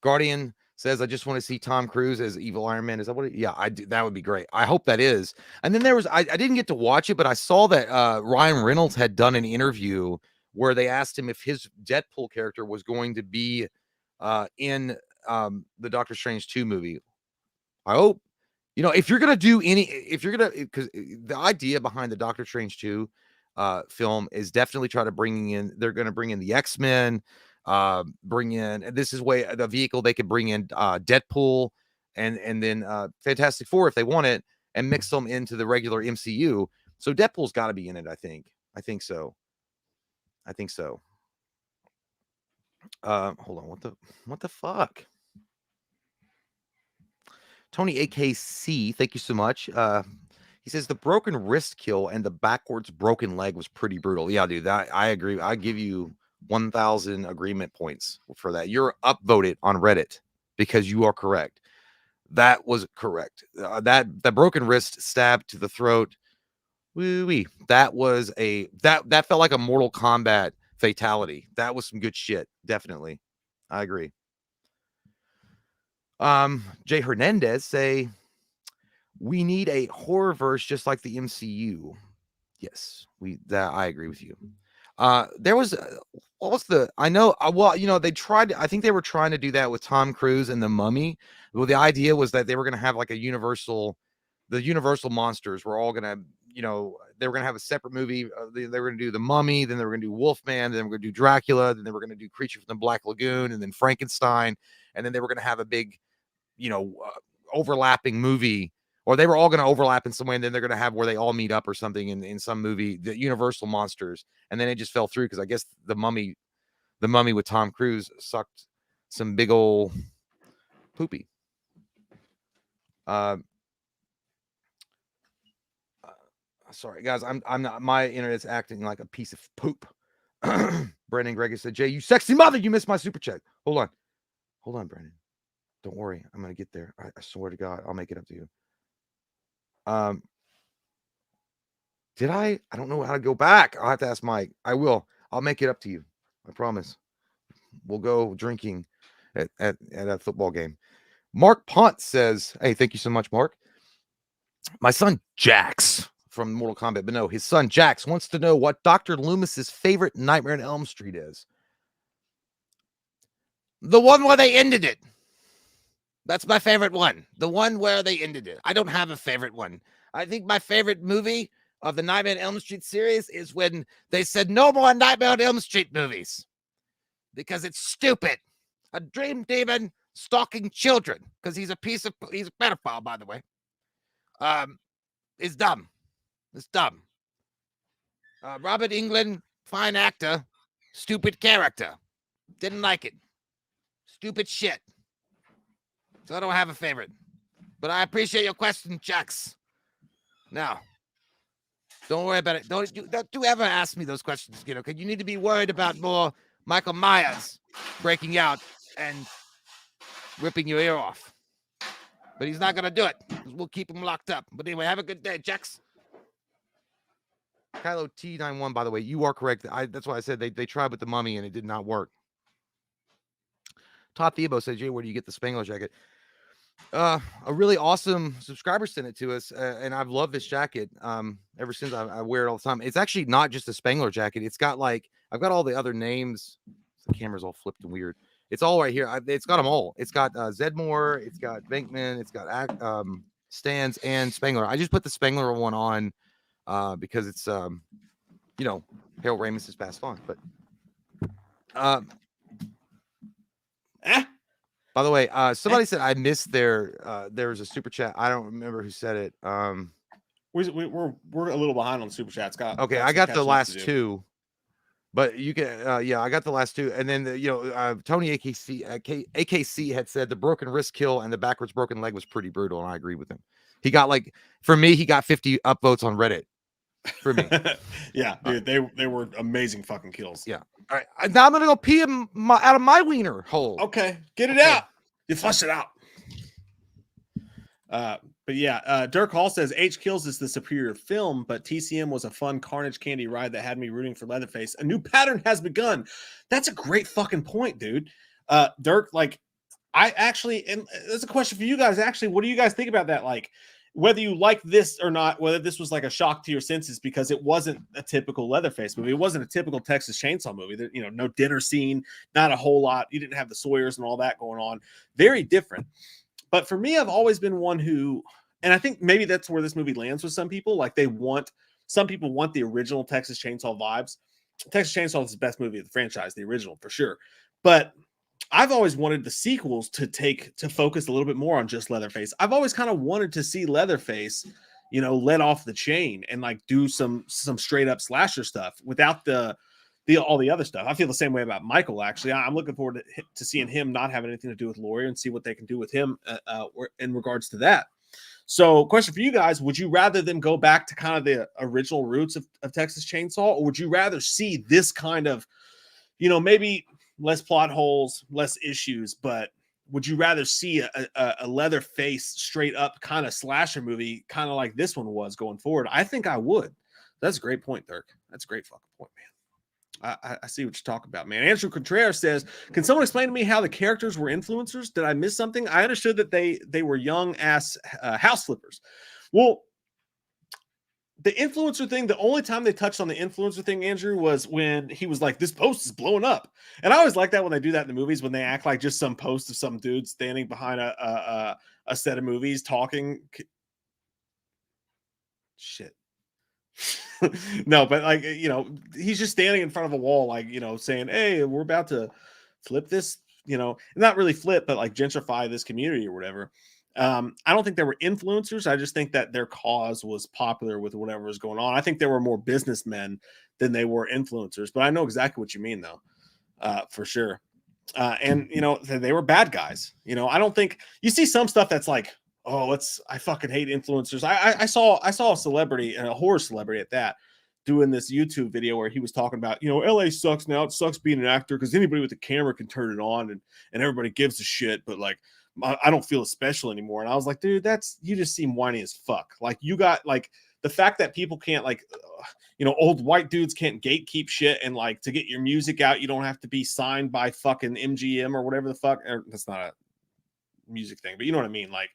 Guardian says, I just want to see Tom Cruise as evil Iron Man. Is that what yeah, I do. That would be great. I hope that is. And then there was, I didn't get to watch it, but I saw that Ryan Reynolds had done an interview where they asked him if his Deadpool character was going to be in the Doctor Strange 2 movie. I hope, if you're going to do because the idea behind the Doctor Strange 2 film is definitely they're going to bring in the X-Men, this is the vehicle they could bring in Deadpool and then Fantastic Four if they want it, and mix them into the regular MCU. So Deadpool's got to be in it. I think so. Hold on. What the fuck? Tony AKC, thank you so much. He says the broken wrist kill and the backwards broken leg was pretty brutal. Yeah, dude, that I agree. I give you 1,000 agreement points for that. You're upvoted on Reddit because you are correct. That was correct. That broken wrist stab to the throat. Woo-wee. That was that felt like a Mortal Kombat fatality. That was some good shit. Definitely. I agree. Jay Hernandez say we need a horror verse just like the MCU. Yes, I agree with you. There was what was the they tried, I think they were trying to do that with Tom Cruise and the Mummy. Well, the idea was that they were going to have like the universal monsters were all going to they were going to have a separate movie. They were going to do The Mummy, then they were going to do Wolfman, then they were going to do Dracula, then they were going to do Creature from the Black Lagoon, and then Frankenstein, and then they were going to have a big, overlapping movie, or they were all going to overlap in some way, and then they're going to have where they all meet up or something in some movie, the Universal monsters, and then it just fell through because I guess the Mummy with Tom Cruise sucked some big old poopy. Sorry guys, I'm not, my internet's acting like a piece of poop. Brandon Gregory said, Jay, you sexy mother, you missed my super chat. Hold on, Brandon. Don't worry, I'm gonna get there. I swear to God, I'll make it up to you. Did I don't know how to go back. I'll have to ask Mike. I'll make it up to you. I promise. We'll go drinking at a football game. Mark Punt says, hey, thank you so much, Mark. My son Jax from Mortal Kombat, but no, his son Jax wants to know what Dr. Loomis's favorite Nightmare on Elm Street is. The one where they ended it. That's my favorite one. The one where they ended it. I don't have a favorite one. I think my favorite movie of the Nightmare on Elm Street series is when they said no more Nightmare on Elm Street movies because it's stupid. A dream demon stalking children because he's a pedophile, by the way. Is dumb. It's dumb. Robert Englund, fine actor, stupid character. Didn't like it. Stupid shit. So I don't have a favorite. But I appreciate your question, Jax. Now, don't worry about it. Don't ever ask me those questions, because you need to be worried about more Michael Myers breaking out and ripping your ear off. But he's not going to do it. We'll keep him locked up. But anyway, have a good day, Jax. Kylo T91, by the way, you are correct. That's why I said they tried with the Mummy and it did not work. Todd Thebo said, Jay, where do you get the Spangler jacket? A really awesome subscriber sent it to us, and I've loved this jacket ever since. I wear it all the time. It's actually not just a Spangler jacket. It's got I've got all the other names. The camera's all flipped and weird. It's all right here. It's got them all. It's got Zedmore, it's got Venkman, it's got Stans and Spangler. I just put the Spangler one on because it's Harold Ramis has passed on. But by the way, somebody said I missed there was a super chat. I don't remember who said it. We're a little behind on super chat, Scott. Okay, I got the last two, but you can I got the last two, and then Tony AKC had said the broken wrist kill and the backwards broken leg was pretty brutal, and I agree with him. He got for me, he got 50 upvotes on Reddit. For me, yeah, dude, they were amazing fucking kills. Yeah. All right, now I'm gonna go pee out of my wiener hole. Okay, get it out. You flush it out. But yeah, Dirk Hall says H Kills is the superior film, but TCM was a fun carnage candy ride that had me rooting for Leatherface. A new pattern has begun. That's a great fucking point, dude. Dirk, I actually, and there's a question for you guys. Actually, what do you guys think about that? Whether you like this or not, whether this was a shock to your senses because it wasn't a typical Leatherface movie. It wasn't a typical Texas Chainsaw movie. There, no dinner scene, not a whole lot. You didn't have the Sawyers and all that going on. Very different. But for me, I've always been one who, and I think maybe that's where this movie lands with some people. Some people want the original Texas Chainsaw vibes. Texas Chainsaw is the best movie of the franchise, the original for sure. But I've always wanted the sequels to focus a little bit more on just Leatherface. I've always kind of wanted to see Leatherface, let off the chain and do some straight up slasher stuff without all the other stuff. I feel the same way about Michael. Actually, I'm looking forward to seeing him not have anything to do with Laurie and see what they can do with him in regards to that. So, question for you guys: would you rather them go back to kind of the original roots of Texas Chainsaw, or would you rather see this kind of, maybe less plot holes, less issues, but would you rather see a Leatherface straight up kind of slasher movie, kind of like this one was going forward? I think I would. That's a great point, Dirk. That's a great fucking point, man. I see what you're talking about, man. Andrew Contreras says, can someone explain to me how the characters were influencers? Did I miss something? I understood that they were young ass house flippers. Well, the influencer thing, the only time they touched on the influencer thing, Andrew, was when he was like, this post is blowing up. And I always like that when they do that in the movies, when they act like just some post of some dude standing behind a set of movies talking. Shit. No, but like, he's just standing in front of a wall, like, saying, hey, we're about to flip this, not really flip, but like gentrify this community or whatever. I don't think they were influencers. I just think that their cause was popular with whatever was going on. I think there were more businessmen than they were influencers, but I know exactly what you mean, though, for sure. And they were bad guys. I don't think you see some stuff that's like, oh, I fucking hate influencers. I saw a celebrity, and a horror celebrity at that, doing this YouTube video where he was talking about, LA sucks now. It sucks being an actor because anybody with a camera can turn it on and everybody gives a shit. But like, I don't feel special anymore. And I was like, dude, you just seem whiny as fuck. Like, you got like the fact that people can't like, old white dudes can't gatekeep shit, and like to get your music out, you don't have to be signed by fucking MGM or whatever the fuck. That's not a music thing, but you know what I mean? Like,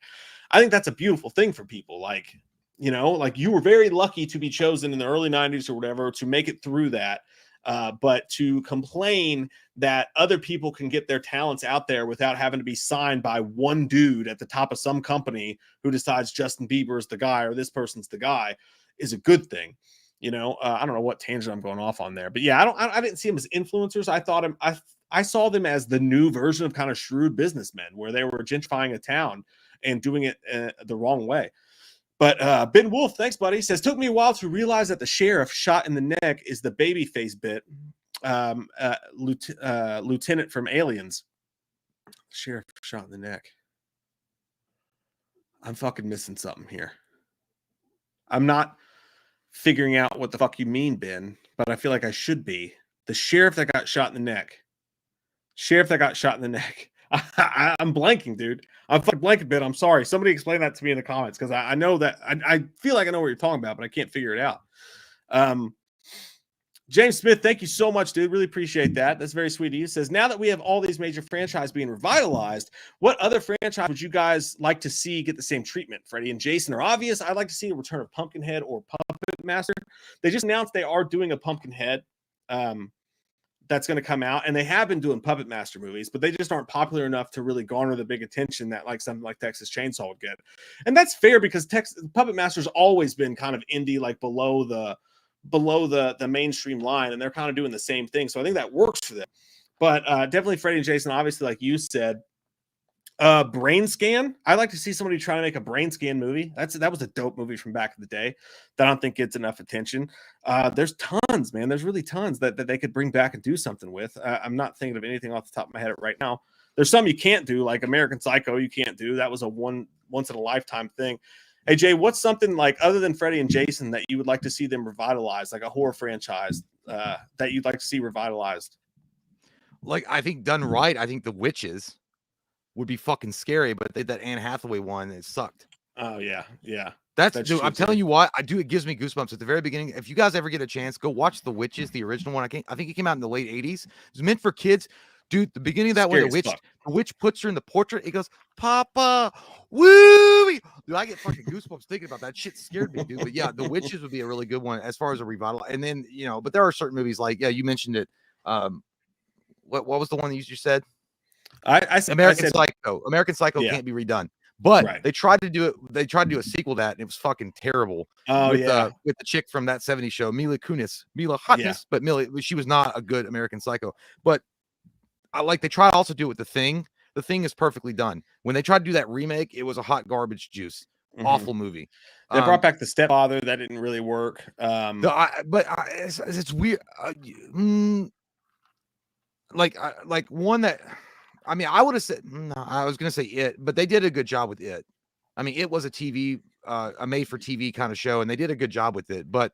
I think that's a beautiful thing for people. Like, like you were very lucky to be chosen in the early 90s or whatever to make it through that. But to complain that other people can get their talents out there without having to be signed by one dude at the top of some company who decides Justin Bieber's the guy or this person's the guy is a good thing. I don't know what tangent I'm going off on there, but yeah, I didn't see them as influencers. I saw them as the new version of kind of shrewd businessmen where they were gentrifying a town and doing it the wrong way. But Ben Wolf, thanks, buddy, says, took me a while to realize that the sheriff shot in the neck is the babyface bit. Lieutenant from Aliens. Sheriff shot in the neck. I'm fucking missing something here. I'm not figuring out what the fuck you mean, Ben, but I feel like I should be. The sheriff that got shot in the neck. Sheriff that got shot in the neck. I'm blanking, dude. I'm fucking blanking, Ben. I'm sorry. Somebody explain that to me in the comments, because I know that I feel like I know what you're talking about, but I can't figure it out. James Smith, thank you so much, dude. Really appreciate that. That's very sweet of you. Says, now that we have all these major franchises being revitalized, what other franchise would you guys like to see get the same treatment? Freddy and Jason are obvious. I'd like to see a return of Pumpkinhead or Puppet Master. They just announced they are doing a Pumpkinhead that's going to come out, and they have been doing Puppet Master movies, but they just aren't popular enough to really garner the big attention that like something like Texas Chainsaw would get. And that's fair, because Puppet Master's always been kind of indie, like below the mainstream line, and they're kind of doing the same thing. So I think that works for them. But definitely Freddy and Jason, obviously, like you said. Brain Scan. I'd like to see somebody try to make a Brain Scan movie. That was a dope movie from back in the day that I don't think gets enough attention. There's tons, man. There's really tons that they could bring back and do something with. I'm not thinking of anything off the top of my head right now. There's some you can't do, like American Psycho. You can't do. That was a once in a lifetime thing. Hey Jay, what's something like other than Freddy and Jason that you would like to see them revitalize, like a horror franchise that you'd like to see revitalized? Like, I think done right, I think The Witches would be fucking scary, but that Anne Hathaway one, it sucked. Oh yeah. Dude, I'm telling you what, it gives me goosebumps at the very beginning. If you guys ever get a chance, go watch The Witches, the original one. I think it came out in the late 80s. It was meant for kids. Dude, the beginning of that, when the witch puts her in the portrait, it goes, Papa, woo! Dude, I get fucking goosebumps thinking about that. Shit scared me, dude. But yeah, The Witches would be a really good one as far as a revival. And then, but there are certain movies like, yeah, you mentioned it. What was the one that you just said? American Psycho. American Psycho can't be redone. But they tried to do it. They tried to do a sequel to that, and it was fucking terrible. With the chick from that 70s show, Mila Kunis. But she was not a good American Psycho. But they tried to also do it with The Thing. The Thing is perfectly done. When they tried to do that remake, it was a hot garbage juice. Mm-hmm. Awful movie. They brought back The Stepfather. That didn't really work. It's weird. Like one that, I mean, I would have said, no, I was going to say It, but they did a good job with It. I mean, It was a TV, a made for TV kind of show, and they did a good job with it. But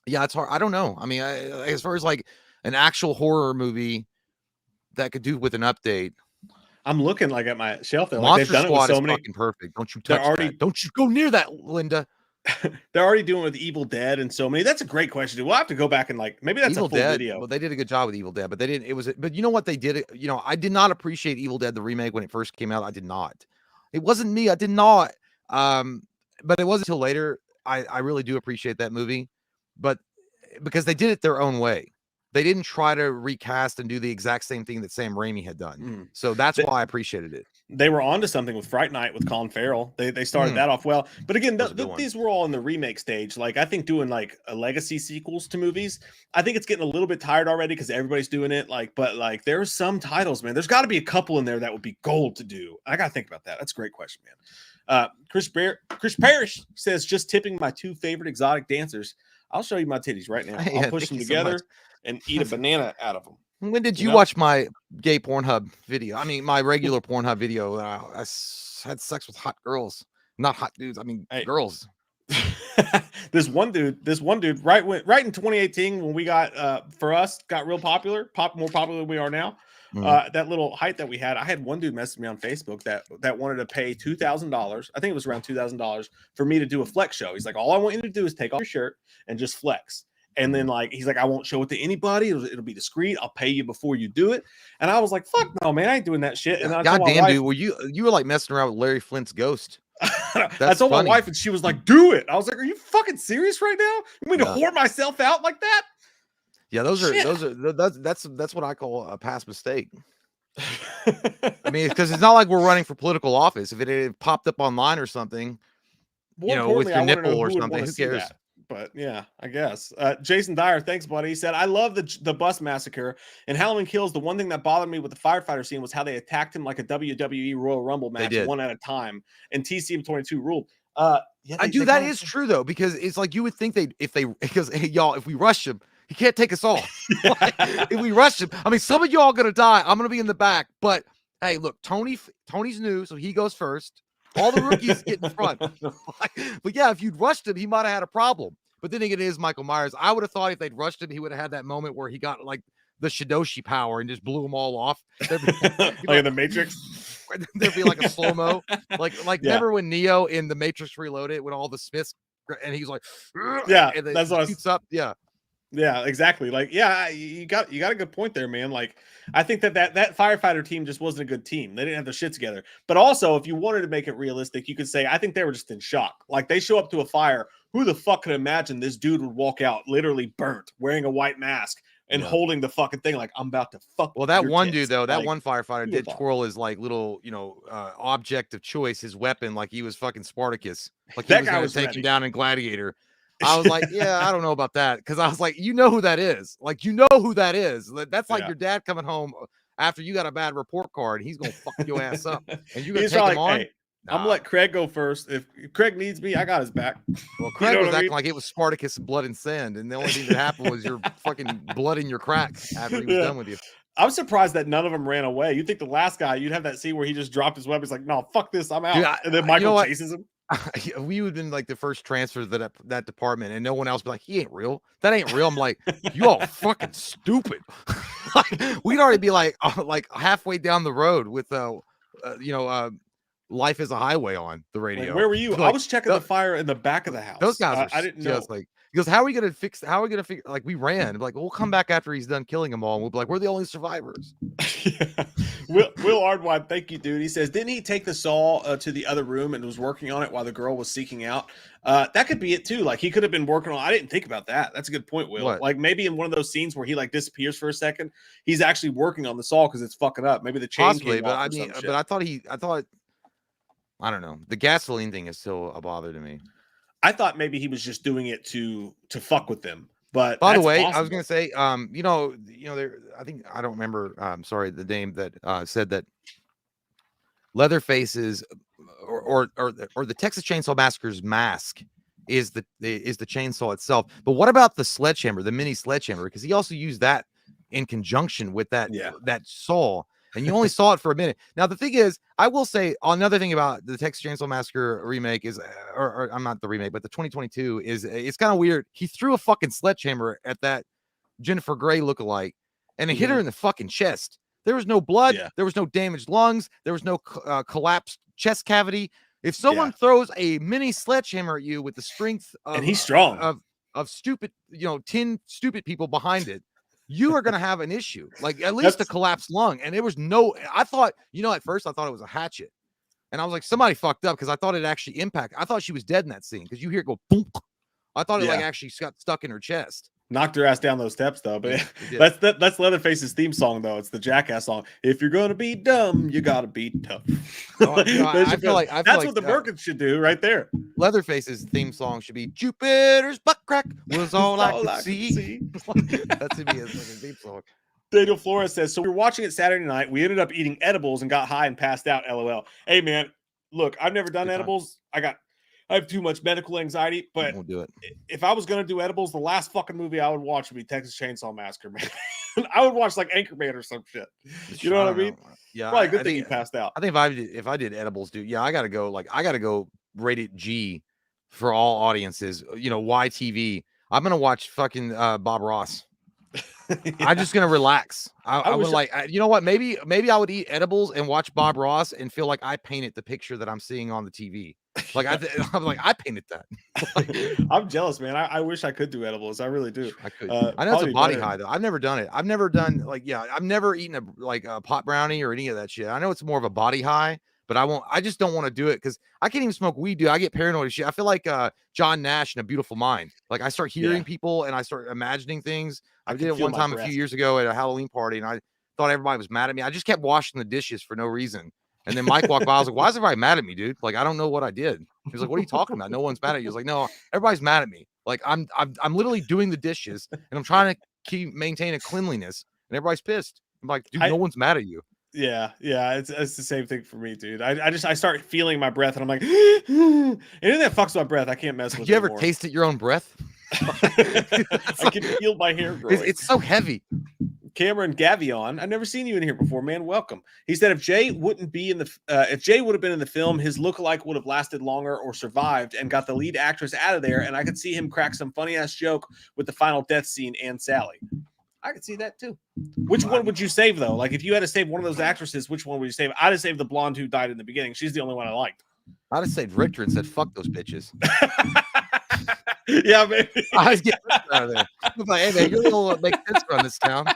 yeah, it's hard. I don't know. I mean, as far as like an actual horror movie that could do with an update, I'm looking like at my shelf there. Monster like they've done Squad it with so is many. Fucking perfect. Don't you touch that. Don't you go near that, Linda. They're already doing with Evil Dead and so many. That's a great question. We'll have to go back and maybe that's Evil a full Dead, video. Well, they did a good job with Evil Dead, but they didn't. But you know what they did? I did not appreciate Evil Dead the remake when it first came out. I did not. It wasn't me. I did not. But it wasn't until later. I really do appreciate that movie, but because they did it their own way. They didn't try to recast and do the exact same thing that Sam Raimi had done. So that's why I appreciated it. They were onto something with Fright Night with Colin Farrell. They started that off well. But again, these were all in the remake stage. Like, I think doing like a legacy sequels to movies, I think it's getting a little bit tired already because everybody's doing it. Like, but like there's some titles, man. There's got to be a couple in there that would be gold to do. I got to think about that. That's a great question, man. Chris Parrish says, just tipping my 2 favorite exotic dancers. I'll show you my titties right now. I'll push them together and eat a banana out of them. When did you watch my gay Pornhub video? I mean, my regular Pornhub video. I had sex with hot girls, not hot dudes. I mean, girls. This one dude, right in 2018 when we got got real popular, more popular than we are now. That little height that we had, I had one dude message me on Facebook that wanted to pay $2,000. I think it was around $2,000 for me to do a flex show. He's like, all I want you to do is take off your shirt and just flex. And then like he's like, I won't show it to anybody. It'll be discreet. I'll pay you before you do it. And I was like, fuck no, man, I ain't doing that shit. And goddamn, dude, well, you were like messing around with Larry Flint's ghost. I told my wife, and she was like, do it. I was like, are you fucking serious right now? You mean to whore myself out like that? Yeah, that's what I call a past mistake. I mean, because it's not like we're running for political office. If it had popped up online or something, with your nipple or something, who cares? But yeah, I guess. Jason Dyer, thanks, buddy. He said, I love the bus massacre and Halloween Kills. The one thing that bothered me with the firefighter scene was how they attacked him like a WWE Royal Rumble match, one at a time. And TCM22 ruled. That is true though, because it's like you would think because hey, y'all, if we rush him, he can't take us all. Like, if we rush him, I mean, some of y'all are gonna die. I'm gonna be in the back, but hey, look, Tony's new, so he goes first. All the rookies get in front. But yeah, if you'd rushed him, he might have had a problem. But then again, it is Michael Myers. I would have thought if they'd rushed him, he would have had that moment where he got like the Shidoshi power and just blew them all off. Like in the Matrix. There'd be like a slow-mo. Remember when Neo in the Matrix Reloaded with all the Smiths and he's like, and that's what shoots up. Yeah, exactly. Like, you got a good point there, man. Like, I think that firefighter team just wasn't a good team. They didn't have their shit together. But also, if you wanted to make it realistic, you could say, I think they were just in shock. Like, they show up to a fire. Who the fuck could imagine this dude would walk out literally burnt, wearing a white mask and holding the fucking thing like, I'm about to fuck. Well, that one dude, though, that one firefighter did twirl his like little, object of choice, his weapon, like he was fucking Spartacus. Like he was going to take him down in Gladiator. I was like, I don't know about that. Because I was like, you know who that is. Like, you know who that is. That's like your dad coming home after you got a bad report card. He's going to fuck your ass up. And you're going to take him on? Hey, I'm going to let Craig go first. If Craig needs me, I got his back. Well, Craig was acting like it was Spartacus and blood and sand. And the only thing that happened was your fucking blood in your crack after he was done with you. I'm surprised that none of them ran away. You'd think the last guy, you'd have that scene where he just dropped his weapon. He's like, no, fuck this. I'm out. Dude, and then Michael chases him. We would have been like the first transfer to that department, and no one else be like, he ain't real. That ain't real. I'm like, you all fucking stupid. Like, we'd already be like halfway down the road with Life is a Highway on the radio. Like, where were you? Like, I was checking the fire in the back of the house. Those guys I didn't know. Like, because how are we gonna fix? How are we gonna figure? Like, we ran. Like, we'll come back after he's done killing them all, and we'll be like, we're the only survivors. Will Ardwine, thank you, dude. He says, didn't he take the saw to the other room and was working on it while the girl was seeking out? That could be it too. Like, he could have been working on. I didn't think about that. That's a good point, Will. Like, maybe in one of those scenes where he like disappears for a second, he's actually working on the saw because it's fucking up. Maybe the chain. Possibly, but I mean, but I thought. I don't know. The gasoline thing is still a bother to me. I thought maybe he was just doing it to fuck with them. But by the way, possible. I was gonna say, there. I think I don't remember. Sorry, the name that said that Leatherface's or the Texas Chainsaw Massacre's mask is the chainsaw itself. But what about the sledgehammer, the mini sledgehammer? Because he also used that in conjunction with that saw. And you only saw it for a minute. Now, the thing is, I will say another thing about the Texas Chainsaw Massacre remake is, or I'm not the remake, but the 2022 is, it's kind of weird. He threw a fucking sledgehammer at that Jennifer Grey lookalike and it hit her in the fucking chest. There was no blood. Yeah. There was no damaged lungs. There was no collapsed chest cavity. If someone throws a mini sledgehammer at you with the strength of, and he's strong of stupid, 10 stupid people behind it, you are going to have an issue, like at least a collapsed lung. And there was I thought, at first I thought it was a hatchet. And I was like, somebody fucked up because I thought it actually impacted. I thought she was dead in that scene because you hear it go boom. I thought it like actually got stuck in her chest. Knocked her ass down those steps though, but Yeah, that's Leatherface's theme song though. It's the Jackass song. If you're gonna be dumb, you gotta be tough. I feel like that's what the Birkins should do right there. Leatherface's theme song should be Jupiter's butt crack was all I could see. That to me is like a theme song. Daniel Flores says, so we were watching it Saturday night. We ended up eating edibles and got high and passed out. LOL. Hey man, look, I've never done edibles. I have too much medical anxiety, but We'll do it. If I was going to do edibles, the last fucking movie I would watch would be Texas Chainsaw Massacre, man. I would watch like Anchorman or some shit. You know what I mean? Yeah. Probably good thing you passed out. I think if I did edibles, dude, yeah, I got to go rated G for all audiences, YTV. I'm going to watch fucking Bob Ross. Yeah. I'm just going to relax. I would you know what? Maybe I would eat edibles and watch Bob Ross and feel like I painted the picture that I'm seeing on the TV. Like I'm like, I painted that. I'm jealous, man. I wish I could do edibles. I really do. I could. I know it's a body high though. I've never done it. I've never done I've never eaten a pot brownie or any of that shit. I know it's more of a body high, but I just don't want to do it because I can't even smoke weed, dude. I get paranoid and shit. I feel like John Nash in A Beautiful Mind. Like I start hearing people and I start imagining things. I did it one time a few years ago at a Halloween party and I thought everybody was mad at me. I just kept washing the dishes for no reason. And then Mike walked by. I was like, why is everybody mad at me, dude? Like, I don't know what I did. He was like, what are you talking about? No one's mad at you. He was like, no, everybody's mad at me. Like, I'm literally doing the dishes and I'm trying to maintain a cleanliness and everybody's pissed. I'm like, dude, no one's mad at you. Yeah. It's the same thing for me, dude. I start feeling my breath and I'm like, anything that fucks my breath, I can't mess with. You ever tasted your own breath? I can feel my hair growing. It's so heavy. Cameron Gavion, I've never seen you in here before, man. Welcome. He said if Jay would have been in the film, his lookalike would have lasted longer or survived and got the lead actress out of there, and I could see him crack some funny ass joke with the final death scene and Sally. I could see that too. Which one would you save though? Like if you had to save one of those actresses, which one would you save? I'd have saved the blonde who died in the beginning. She's the only one I liked. I'd have saved Richter and said, "Fuck those bitches." Yeah, maybe. I was getting out of there. I was like, hey man, you're the one that makes sense around this town.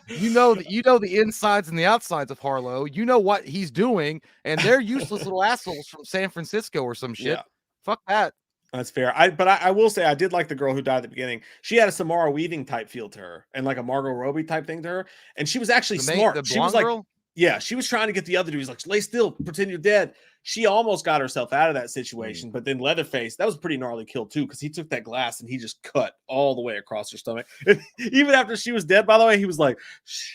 you know the insides and the outsides of Harlow. You know what he's doing, and they're useless little assholes from San Francisco or some shit. Yeah. Fuck that. That's fair. But I will say I did like the girl who died at the beginning. She had a Samara Weaving type feel to her and like a Margot Robbie type thing to her. And she was actually smart. She was like, girl? Yeah, she was trying to get the other dudes like, lay still, pretend you're dead. She almost got herself out of that situation. But then Leatherface, that was a pretty gnarly kill too, because he took that glass and he just cut all the way across her stomach. And even after she was dead, by the way, he was like, shh.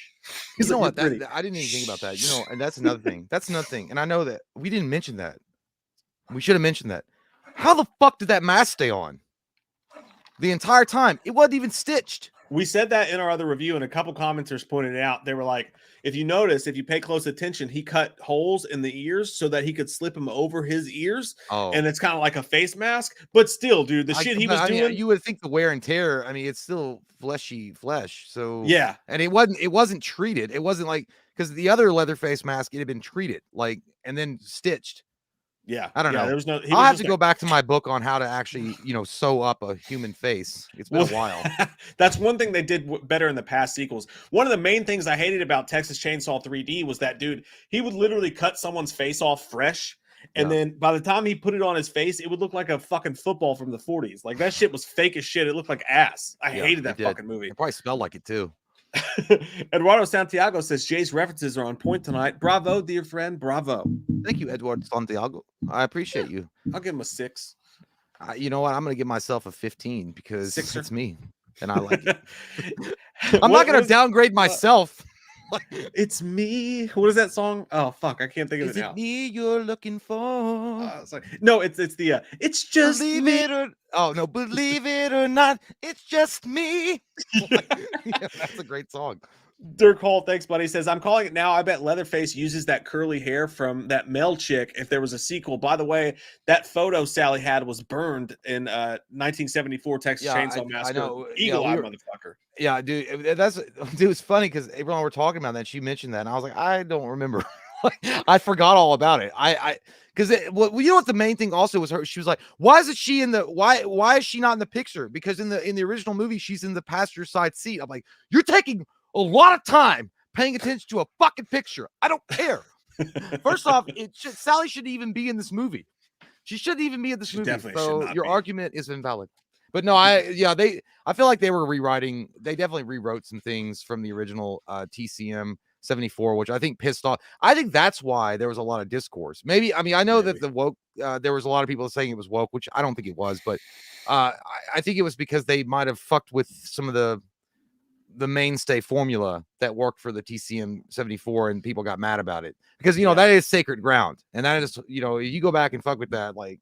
You know what? I didn't even think about that. And that's another thing. That's another thing. And I know that we didn't mention that. We should have mentioned that. How the fuck did that mask stay on the entire time? It wasn't even stitched. We said that in our other review, and a couple commenters pointed it out. They were like, if you notice, if you pay close attention, he cut holes in the ears so that he could slip them over his ears. Oh. And it's kind of like a face mask. But still, dude, the shit he was doing. You would think the wear and tear, I mean, it's still fleshy flesh. So yeah. And it wasn't treated. It wasn't like, because the other Leatherface mask, it had been treated, like, and then stitched. Yeah, I don't know. There was no. I'll have to go back to my book on how to actually, sew up a human face. It's been a while. That's one thing they did better in the past sequels. One of the main things I hated about Texas Chainsaw 3D was that dude. He would literally cut someone's face off fresh, and then by the time he put it on his face, it would look like a fucking football from the 40s. Like that shit was fake as shit. It looked like ass. I hated that fucking movie. It probably smelled like it too. Eduardo Santiago says Jay's references are on point tonight. Bravo, dear friend. Bravo. Thank you, Eduardo Santiago. I appreciate you. I'll give him a 6. You know what? I'm going to give myself a 15 because it's me and I like it. I'm not going to downgrade myself. It's me. What is that song? Oh fuck, I can't think of it now. Is it me you're looking for? No, it's the it's just believe me. It or no, believe it or not, it's just me. That's a great song. Dirk Hall, thanks, buddy. Says, I'm calling it now. I bet Leatherface uses that curly hair from that Mel chick if there was a sequel. By the way, that photo Sally had was burned in 1974 Texas Chainsaw Massacre. Eagle-eyed motherfucker. Yeah, dude. It's funny because everyone were talking about that. She mentioned that, and I was like, I don't remember. I forgot all about it. Because you know what the main thing also was her. She was like, why is she not in the picture? Because in the original movie, she's in the passenger side seat. I'm like, you're taking a lot of time paying attention to a fucking picture. I don't care. First off, Sally shouldn't even be in this movie. She shouldn't even be in this movie. So your argument is invalid. But no, I feel like they were rewriting. They definitely rewrote some things from the original TCM 74, which I think pissed off. I think that's why there was a lot of discourse. Maybe, I mean, I know that the woke, there was a lot of people saying it was woke, which I don't think it was, but I think it was because they might have fucked with some of the mainstay formula that worked for the TCM 74, and people got mad about it because that is sacred ground, and that is you go back and fuck with that, like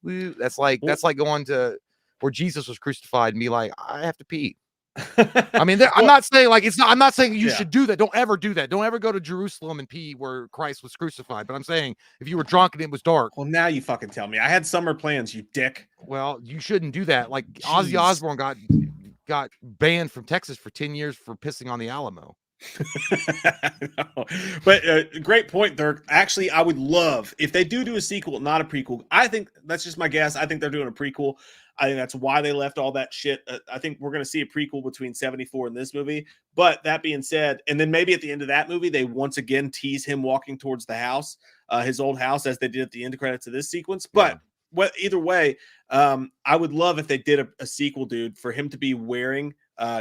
that's like going to where Jesus was crucified and be like, I have to pee. I mean, I'm not saying like it's not. I'm not saying you should do that. Don't ever do that. Don't ever go to Jerusalem and pee where Christ was crucified. But I'm saying if you were drunk and it was dark. Well, now you fucking tell me. I had summer plans, you dick. Well, you shouldn't do that. Like Ozzy Osbourne got banned from Texas for 10 years for pissing on the Alamo. But great point, Dirk. Actually, I would love if they do a sequel, not a prequel. I think that's just my guess. I think they're doing a prequel. I think that's why they left all that shit. I think we're going to see a prequel between 74 and this movie. But that being said, and then maybe at the end of that movie, they once again tease him walking towards the house, his old house, as they did at the end credits of this sequence. But either way, I would love if they did a sequel, dude, for him to be wearing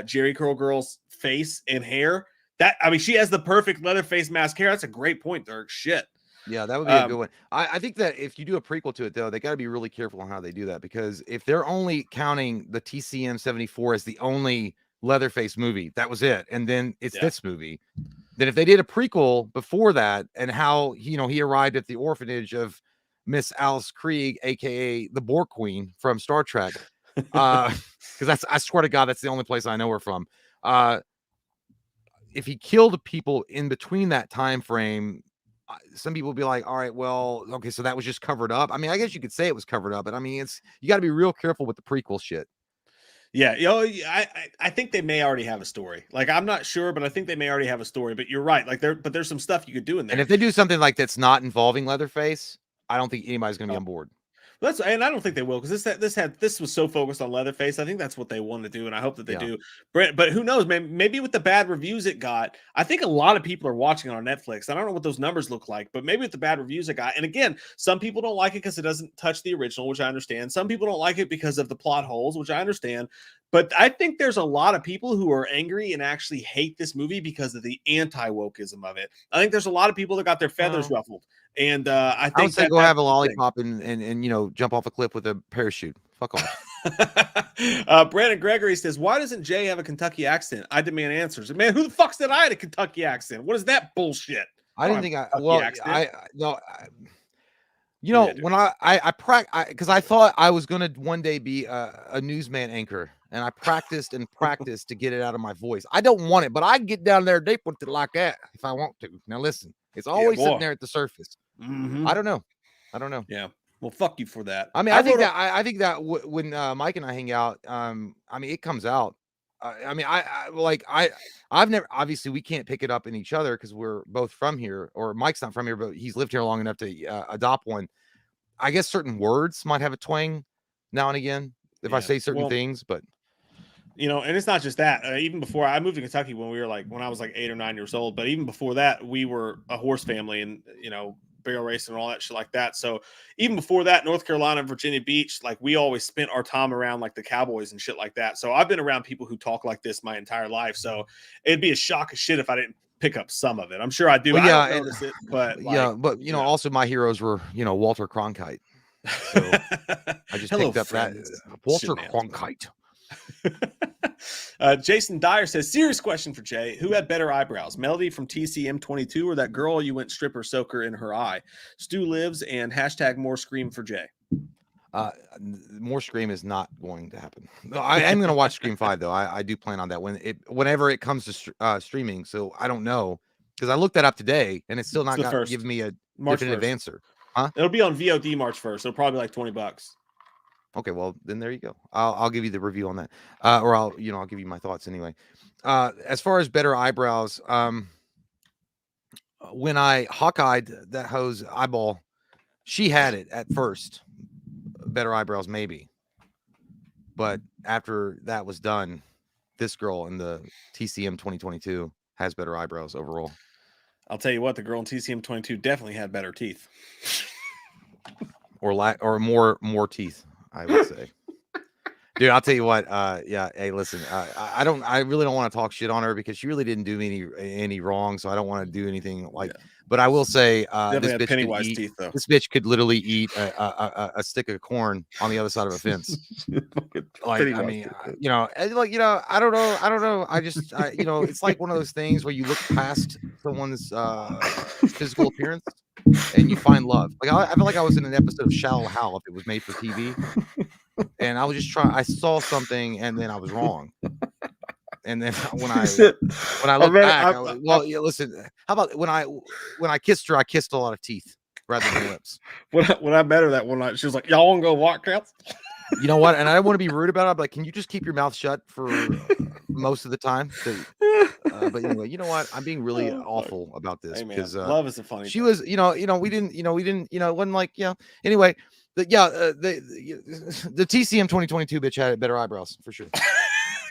Jerry Curl Girl's face and hair. That, I mean, she has the perfect Leatherface mask hair. That's a great point, Dirk. Shit. Yeah, that would be a good one. I think that if you do a prequel to it, though, they got to be really careful on how they do that, because if they're only counting the TCM 74 as the only Leatherface movie, that was it, and then it's this movie, then if they did a prequel before that and how he arrived at the orphanage of Miss Alice Krieg, aka the Borg Queen from Star Trek, because I swear to God, that's the only place I know her from. If he killed people in between that time frame, some people will be like, all right, well, okay, so that was just covered up. I mean, I guess you could say it was covered up, but I mean, you got to be real careful with the prequel shit. Yeah, I think they may already have a story. Like, I'm not sure, but I think they may already have a story. But you're right. Like, there's some stuff you could do in there. And if they do something like that's not involving Leatherface, I don't think anybody's going to be on board. And I don't think they will, because this was so focused on Leatherface. I think that's what they want to do, and I hope that they do. But who knows, man? Maybe with the bad reviews it got, I think a lot of people are watching it on Netflix. I don't know what those numbers look like, but maybe with the bad reviews it got, and again, some people don't like it because it doesn't touch the original, which I understand. Some people don't like it because of the plot holes, which I understand. But I think there's a lot of people who are angry and actually hate this movie because of the anti-wokeism of it. I think there's a lot of people that got their feathers ruffled. And I think would say go have a lollipop and jump off a cliff with a parachute. Fuck off. Brandon Gregory says, why doesn't Jay have a Kentucky accent? I demand answers. Man, who the fuck said I had a Kentucky accent? What is that bullshit? I didn't think when I practice, because I thought I was going to one day be a newsman anchor, and I practiced and practiced to get it out of my voice. I don't want it, but I get down there deep with it like that if I want to. Now listen, it's always sitting there at the surface. Mm-hmm. I don't know. Yeah. Well, fuck you for that. I mean, I think that when Mike and I hang out, I mean, it comes out. I mean, I've never, obviously we can't pick it up in each other because we're both from here, or Mike's not from here, but he's lived here long enough to adopt one. I guess certain words might have a twang now and again if I say certain things, but and it's not just that. Even before I moved to Kentucky, when I was like 8 or 9 years old, but even before that, we were a horse family, and barrel racing and all that shit like that. So even before that, North Carolina, Virginia Beach, like we always spent our time around like the cowboys and shit like that. So I've been around people who talk like this my entire life. So it'd be a shock of shit if I didn't pick up some of it. I'm sure I do. Well, I don't notice it, but also my heroes were, Walter Cronkite. So I just picked up friends. That Walter Cronkite. Jason Dyer says, serious question for Jay. Who had better eyebrows, Melody from TCM 22 or that girl you went stripper soaker in her eye? Stu lives, and hashtag more Scream for Jay. More Scream is not going to happen. I am going to watch Scream 5 though. I do plan on that whenever it comes to streaming. So I don't know, because I looked that up today and it's still not going to give me a definitive answer. Huh? It'll be on VOD March 1st. It'll probably be like $20. Okay, well then there you go. I'll give you the review on that, or I'll give you my thoughts anyway. As far as better eyebrows, when I hawkeyed that hoe's eyeball, she had it at first. Better eyebrows maybe, but after that was done, this girl in the TCM 2022 has better eyebrows overall. I'll tell you what, the girl in TCM 22 definitely had better teeth, or more teeth, I would say. Dude, I'll tell you what. Yeah. Hey, listen. I really don't want to talk shit on her because she really didn't do me any wrong. So I don't want to do anything like. Yeah. But I will say, Definitely this had bitch could Pennywise eat. teeth though. This bitch could literally eat a stick of corn on the other side of a fence. Like, I mean, you know, and like, you know, I don't know. I just, you know, it's like one of those things where you look past someone's physical appearance and you find love. Like, I feel like I was in an episode of Shallow Hal if it was made for TV, and I was just trying. I saw something, and then I was wrong. And then when I look back, well, yeah, listen. How about when I kissed her, I kissed a lot of teeth rather than lips. When I met her that one night, she was like, "Y'all want to go walk counts?" You know what? And I don't want to be rude about it. I'm like, can you just keep your mouth shut for most of the time? But anyway, you know what? I'm being really awful about this because love is a funny. She was, we didn't, it wasn't like, yeah. Anyway, the TCM 2022 bitch had better eyebrows for sure.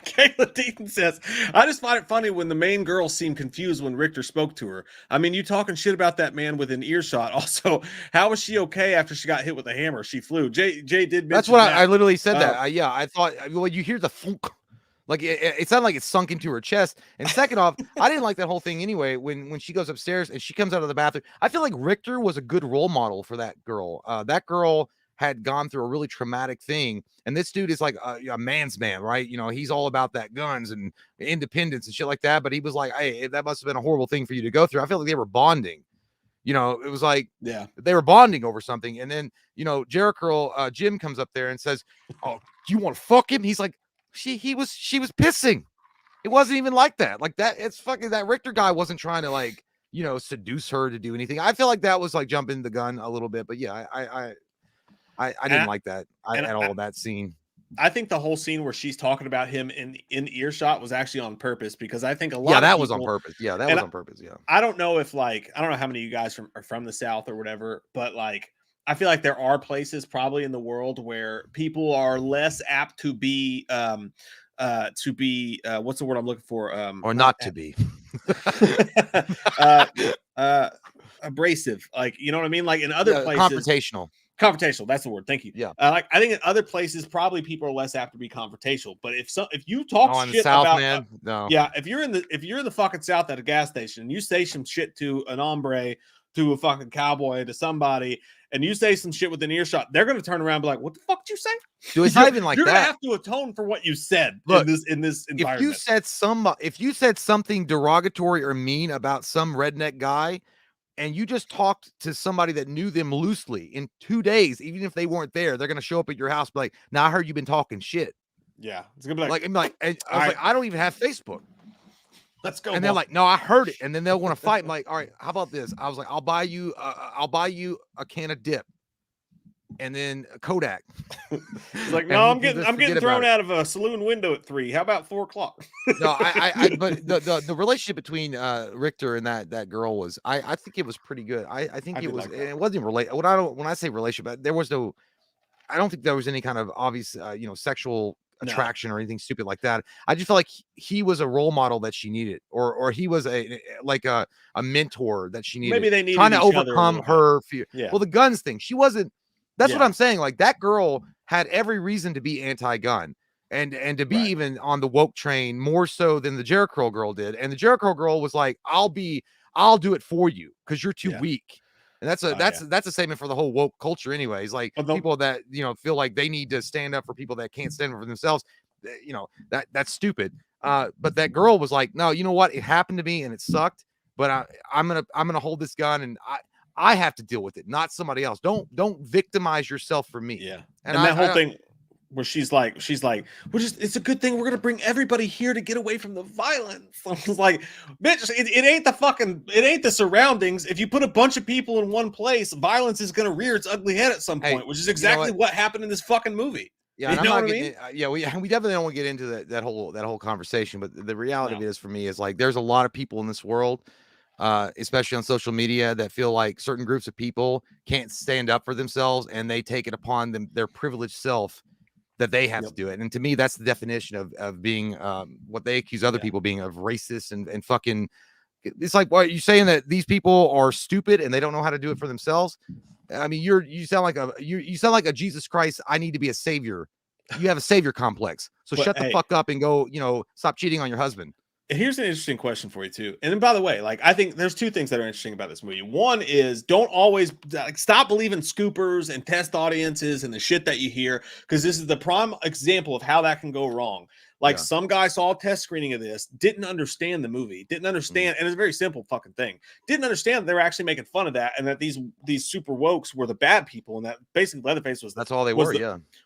Kayla Deaton says, I just find it funny when the main girl seemed confused when Richter spoke to her. I mean, you talking shit about that man within earshot. Also, how was she okay after she got hit with a hammer? She flew. Jay did mention that's what I literally said that. I thought, well, you hear the funk. Like it sounded like it sunk into her chest. And second off, I didn't like that whole thing anyway. When she goes upstairs and she comes out of the bathroom, I feel like Richter was a good role model for that girl. That girl had gone through a really traumatic thing, and this dude is like a man's man, right? You know, he's all about that guns and independence and shit like that. But he was like, hey, that must have been a horrible thing for you to go through. I feel like they were bonding. You know, it was like, yeah, they were bonding over something. And then, you know, Jericho, Jim comes up there and says, oh, do you want to fuck him? He's like, she was pissing. It wasn't even like that. Like that, it's fucking, that Richter guy wasn't trying to, like, you know, seduce her to do anything. I feel like that was like jumping the gun a little bit, but yeah, I didn't like that at all, that scene. I think the whole scene where she's talking about him in earshot was actually on purpose, because I think a lot of that people, was on purpose. Yeah, that was on purpose. Yeah. I don't know if, like, I don't know how many of you guys are from the South or whatever, but like, I feel like there are places probably in the world where people are less apt to be what's the word I'm looking for? Or not to be. Abrasive. Like, you know what I mean? Like in other places. Confrontational, that's the word. Thank you. Yeah. Like I think in other places, probably people are less apt to be confrontational. But if you talk shit in the South, about, man, no. Yeah, if you're in the fucking South at a gas station and you say some shit to an hombre, to a fucking cowboy, to somebody, and you say some shit within earshot, they're gonna turn around and be like, "What the fuck did you say?" Dude, it's not even like you're that. You're gonna have to atone for what you said. Look, in this environment. If you said something derogatory or mean about some redneck guy, and you just talked to somebody that knew them loosely, in 2 days, even if they weren't there, they're gonna show up at your house, be like, "Now I heard you've been talking shit." Yeah, it's gonna be like, I was like, I don't even have Facebook. Let's go. And they're like, "No, I heard it," and then they'll want to fight. I'm like, "All right, how about this?" I was like, "I'll buy you a can of dip, and then a Kodak." It's like, no, I'm getting thrown out of a saloon window at 3. How about 4 o'clock? No, but the relationship between Richter and that girl was, I think it was pretty good. I think it was, like, it wasn't related. When I say relationship, there was no, I don't think there was any kind of obvious, sexual attraction or anything stupid like that. I just felt like he was a role model that she needed, or he was a mentor that she needed. Maybe they needed trying to overcome her fear. Yeah. Well, the guns thing, she wasn't. That's what I'm saying. Like, that girl had every reason to be anti-gun and to be even on the woke train more so than the Jericho girl did. And the Jericho girl was like, I'll do it for you because you're too weak. And that's a statement for the whole woke culture anyways. Like, people that, feel like they need to stand up for people that can't stand up for themselves. That's stupid. But that girl was like, no, you know what? It happened to me and it sucked, but I'm going to hold this gun, and I have to deal with it, not somebody else. Don't victimize yourself for me. Yeah. And that whole thing where she's like, it's a good thing we're going to bring everybody here to get away from the violence. I was like, bitch, it ain't the surroundings. If you put a bunch of people in one place, violence is going to rear its ugly head at some point, which is exactly what happened in this fucking movie. Yeah, and I'm not getting, we definitely don't want to get into that whole conversation, but the reality of it is, for me, is like, there's a lot of people in this world, especially on social media, that feel like certain groups of people can't stand up for themselves, and they take it upon their privileged self that they have to do it. And to me, that's the definition of being what they accuse other people being, of racist and fucking. It's like, what, you saying that these people are stupid and they don't know how to do it for themselves? I mean, you sound like a Jesus Christ, I need to be a savior you have a savior complex. So But, shut the hey, fuck up and go, stop cheating on your husband. here's an interesting question for you too. And then, by the way, like, I think there's two things that are interesting about this movie. One is, don't always stop believing scoopers and test audiences and the shit that you hear, because this is the prime example of how that can go wrong. Like, some guy saw a test screening of this, didn't understand the movie, didn't understand, and it's a very simple fucking thing. Didn't understand that they were actually making fun of that, and that these super wokes were the bad people, and that basically Leatherface was that's all they were.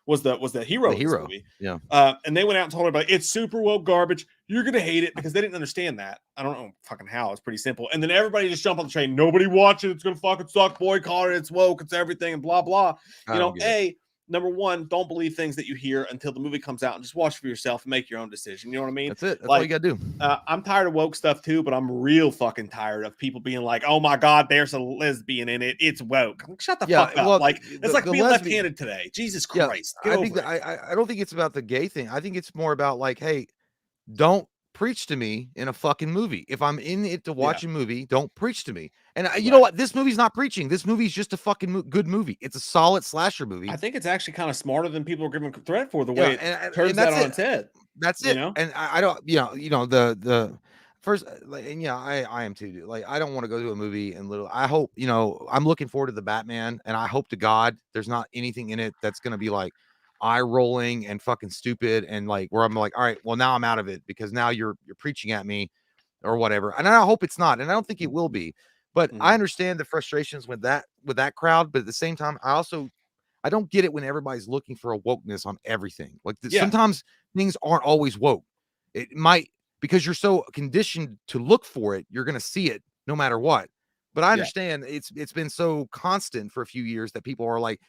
Was the hero of this movie. Yeah. And they went out and told everybody it's super woke garbage. You're gonna hate it, because they didn't understand that. I don't know fucking how. It's pretty simple. And then everybody just jumped on the train. Nobody watch it. It's gonna fucking suck. Boycott it. It's woke. It's everything and blah blah. Number one, don't believe things that you hear until the movie comes out, and just watch for yourself and make your own decision. You know what I mean? That's it. That's all you gotta do. I'm tired of woke stuff too, but I'm real fucking tired of people being like, "Oh my god, there's a lesbian in it. It's woke." Shut the fuck up. Like, it's like being left-handed today. Jesus Christ. I don't think it's about the gay thing. I think it's more about like, hey, don't preach to me in a fucking movie. If I'm in it to watch a movie, don't preach to me. And you know what? This movie's not preaching. This movie's just a fucking good movie. It's a solid slasher movie. I think it's actually kind of smarter than people are giving credit for, the way it turns that on its head. That's it. And I don't, the first, and I am too. Like, I don't want to go to a movie and I hope, I'm looking forward to the Batman, and I hope to God there's not anything in it that's going to be like eye rolling and fucking stupid, and like where I'm like, all right, well, now I'm out of it because now you're preaching at me or whatever. And I hope it's not, and I don't think it will be. But I understand the frustrations with that crowd. But at the same time, I don't get it when everybody's looking for a wokeness on everything. Like, sometimes things aren't always woke. It might, because you're so conditioned to look for it, you're going to see it no matter what. But I understand it's been so constant for a few years that people are like,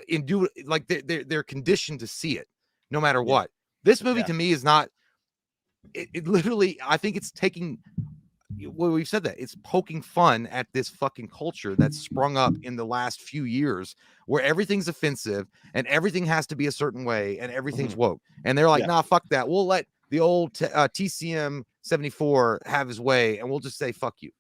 they're conditioned to see it no matter what. This movie to me is not. It literally, I think it's taking. Well, we've said that it's poking fun at this fucking culture that's sprung up in the last few years, where everything's offensive and everything has to be a certain way and everything's woke. And they're like, nah, fuck that. We'll let the old TCM 74 have his way, and we'll just say fuck you.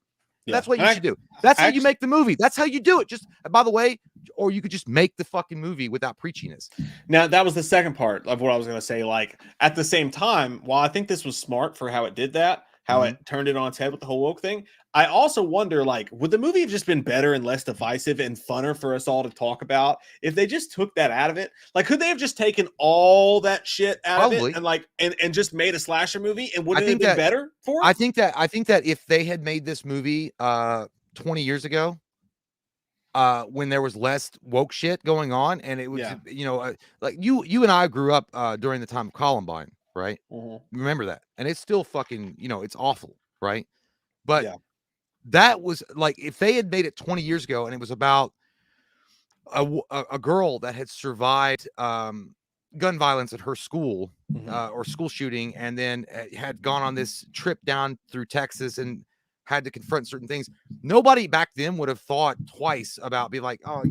That's what you should do. That's how you make the movie. That's how you do it. Just, by the way, or you could just make the fucking movie without preachiness. Now, that was the second part of what I was going to say. Like, at the same time, while I think this was smart for how it did that, how it turned it on its head with the whole woke thing, I also wonder, like, would the movie have just been better and less divisive and funner for us all to talk about if they just took that out of it? Like, could they have just taken all that shit out of it and like and just made a slasher movie, and wouldn't it have been better for us? I think that if they had made this movie 20 years ago, when there was less woke shit going on, and it was like you and I grew up during the time of Columbine, right? Remember that, and it's still fucking, it's awful, right? But that was like, if they had made it 20 years ago and it was about a girl that had survived gun violence at her school or school shooting, and then had gone on this trip down through Texas and had to confront certain things, nobody back then would have thought twice about being like, oh,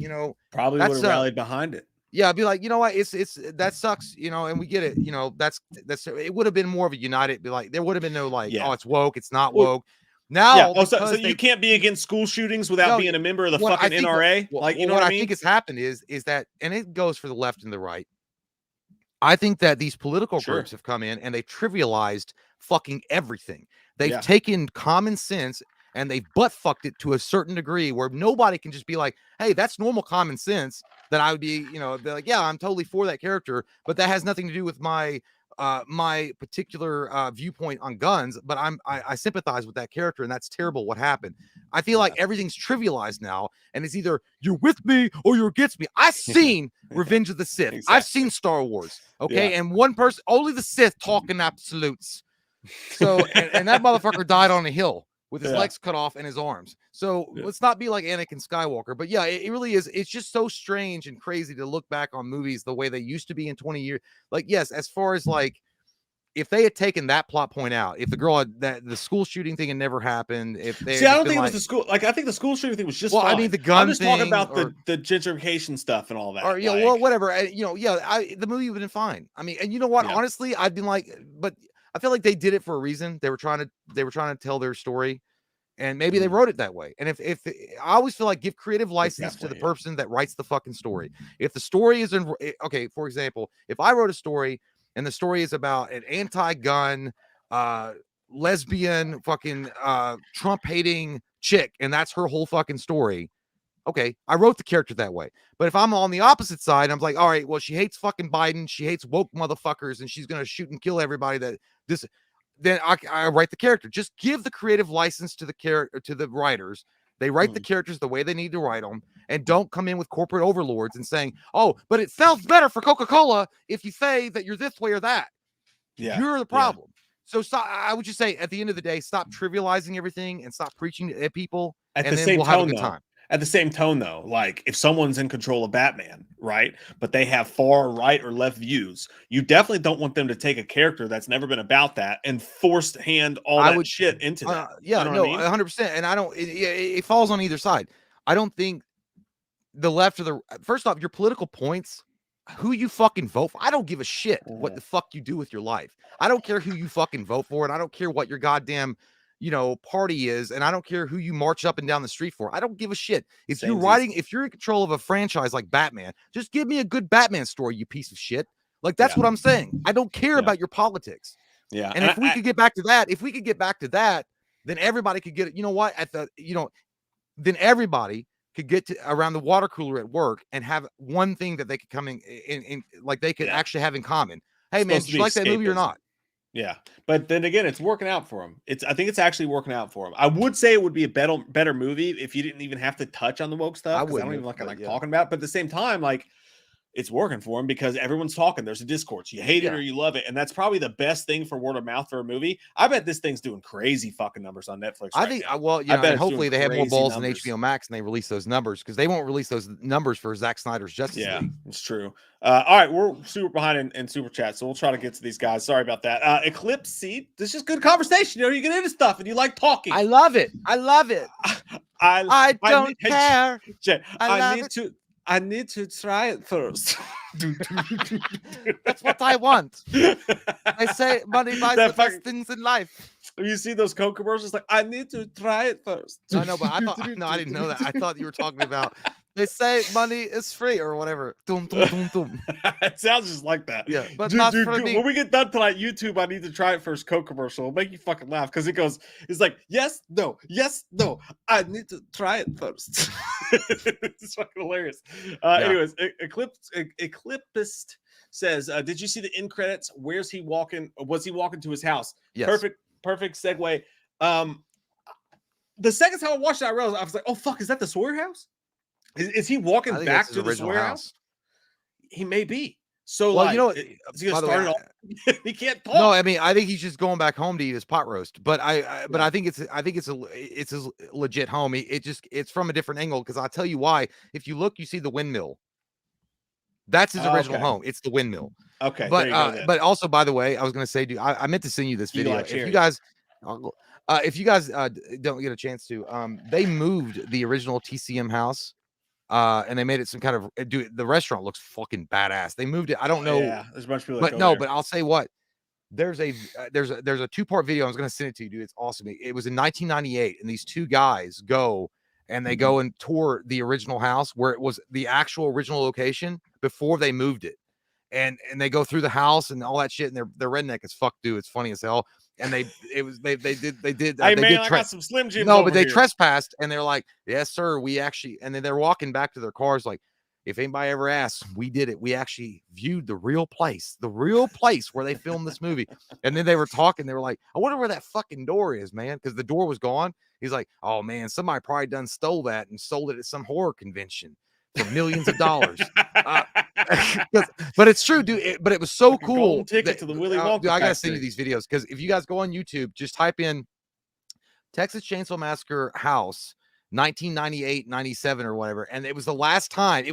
probably would have rallied behind it. Yeah, I'd be like, you know what, it's that sucks, and we get it, that's it would have been more of a united, be like, there would have been no like, oh, it's woke, it's not woke. Now, so you can't be against school shootings without being a member of the fucking NRA. Like, you know what I mean? I think has happened is that, and it goes for the left and the right. I think that these political groups have come in and they've trivialized fucking everything. They've taken common sense and they've butt fucked it to a certain degree where nobody can just be like, hey, that's normal common sense. That I would be, be like, yeah, I'm totally for that character, but that has nothing to do with my particular viewpoint on guns. But I sympathize with that character, and that's terrible what happened. I feel like everything's trivialized now, and it's either you're with me or you're against me. I've seen Revenge of the Sith. Exactly. I've seen Star Wars. Okay. And one person, only the Sith talking absolutes. So, and that motherfucker died on a hill with his legs cut off and his arms. So let's not be like Anakin Skywalker. But yeah, it really is. It's just so strange and crazy to look back on movies the way they used to be in 20 years. Like, yes, as far as like, if they had taken that plot point out, if the girl had the school shooting thing had never happened, if they I don't think it was the school. Like, I think the school shooting thing was just. Well, fine. I mean, the gun. I'm just talking about the gentrification stuff and all that. Or well, whatever. The movie would have been fine. I mean, and you know what? Honestly, I'd been like, but I feel like they did it for a reason. They were trying to tell their story. And maybe they wrote it that way. And if I always feel like give creative license to the person that writes the fucking story. If the story is in, okay, for example, if I wrote a story and the story is about an anti-gun, lesbian, fucking Trump hating chick, and that's her whole fucking story. Okay, I wrote the character that way. But if I'm on the opposite side, I'm like, all right, well, she hates fucking Biden, she hates woke motherfuckers, and she's gonna shoot and kill everybody that this. Then I write the character. Just give the creative license to the character, to the writers. They write the characters the way they need to write them, and don't come in with corporate overlords and saying, "Oh, but it sounds better for Coca-Cola if you say that you're this way or that." Yeah, you're the problem. So stop. I would just say, at the end of the day, stop trivializing everything and stop preaching at people. At the same time, though. At the same tone, though, like if someone's in control of Batman, right, but they have far right or left views, you definitely don't want them to take a character that's never been about that and force hand all that shit into that. Yeah, no, 100%. And I don't. It falls on either side. I don't think the left or the first off, your political points, who you fucking vote for. I don't give a shit what the fuck you do with your life. I don't care who you fucking vote for, and I don't care what your goddamn party is, and I don't care who you march up and down the street for. I don't give a shit. If you're in control of a franchise like Batman, just give me a good Batman story, you piece of shit. Like, that's what I'm saying. I don't care about your politics. Yeah. And if we could get back to that, then everybody could get it. You know what? Then everybody could get to around the water cooler at work and have one thing that they could come in like they could actually have in common. Hey, man, did you like that movie or not? Yeah, but then again, it's working out for him. I think it's actually working out for him. I would say it would be a better movie if you didn't even have to touch on the woke stuff. I don't even like talking about it. But at the same time, like, it's working for him because everyone's talking. There's a discourse. You hate it or you love it. And that's probably the best thing for word of mouth for a movie. I bet this thing's doing crazy fucking numbers on Netflix. I think, well, I bet hopefully they have more balls than HBO Max and they release those numbers, because they won't release those numbers for Zack Snyder's Justice League. Yeah, it's true. All right, we're super behind in super chat, so we'll try to get to these guys. Sorry about that. Eclipse Seed, this is just good conversation. You get into stuff and you like talking. I love it. I don't care. I need to try it first. That's what I want. I say money buys the best things in life. You see those Coke commercials? Like, I need to try it first. I know, but I didn't know that. I thought you were talking about, they say money is free or whatever. Dum, dum, dum, dum. It sounds just like that. Yeah, but not for me. When we get done tonight, YouTube, I need to try it first. Coke commercial. It'll make you fucking laugh because it's like, yes, no, I need to try it first. It's fucking hilarious. Anyways, Eclipsist says, did you see the end credits? Where's he walking? Was he walking to his house? Yes. Perfect segue. The second time I watched it, I realized, I was like, oh fuck, is that the Sawyer house? Is he walking back to the Sawyer house? He may be. So, well, is he gonna start it off? He can't talk. No, I mean, I think he's just going back home to eat his pot roast. But I think it's his legit home. It's from a different angle, because I'll tell you why. If you look, you see the windmill. That's his original home. It's the windmill. Okay, but also, by the way, I was gonna say, dude, I meant to send you this video. If you guys don't get a chance to, they moved the original TCM house. And they made it some kind of, dude, the restaurant looks fucking badass. They moved it. I don't know. Yeah, there's a bunch of people. But I'll say what. There's a 2-part video. I was gonna send it to you, dude. It's awesome. It was in 1998, and these two guys go and tour the original house where it was the actual original location before they moved it. And they go through the house and all that shit, and they're redneck as fuck, dude. It's funny as hell. And they did. Hey, man, I got some Slim Jims. No, but they trespassed, and they're like, yes, sir. We actually, and then they're walking back to their cars. Like, if anybody ever asks, we did it. We actually viewed the real place where they filmed this movie. And then they were talking. They were like, I wonder where that fucking door is, man. Because the door was gone. He's like, oh man, somebody probably done stole that and sold it at some horror convention for millions of dollars. But it's true, dude. But it was so cool. Ticket to the Willy Wonka. Dude, I gotta send you these videos, because if you guys go on YouTube, just type in Texas Chainsaw Massacre house 1998, 97 or whatever, and it was the last time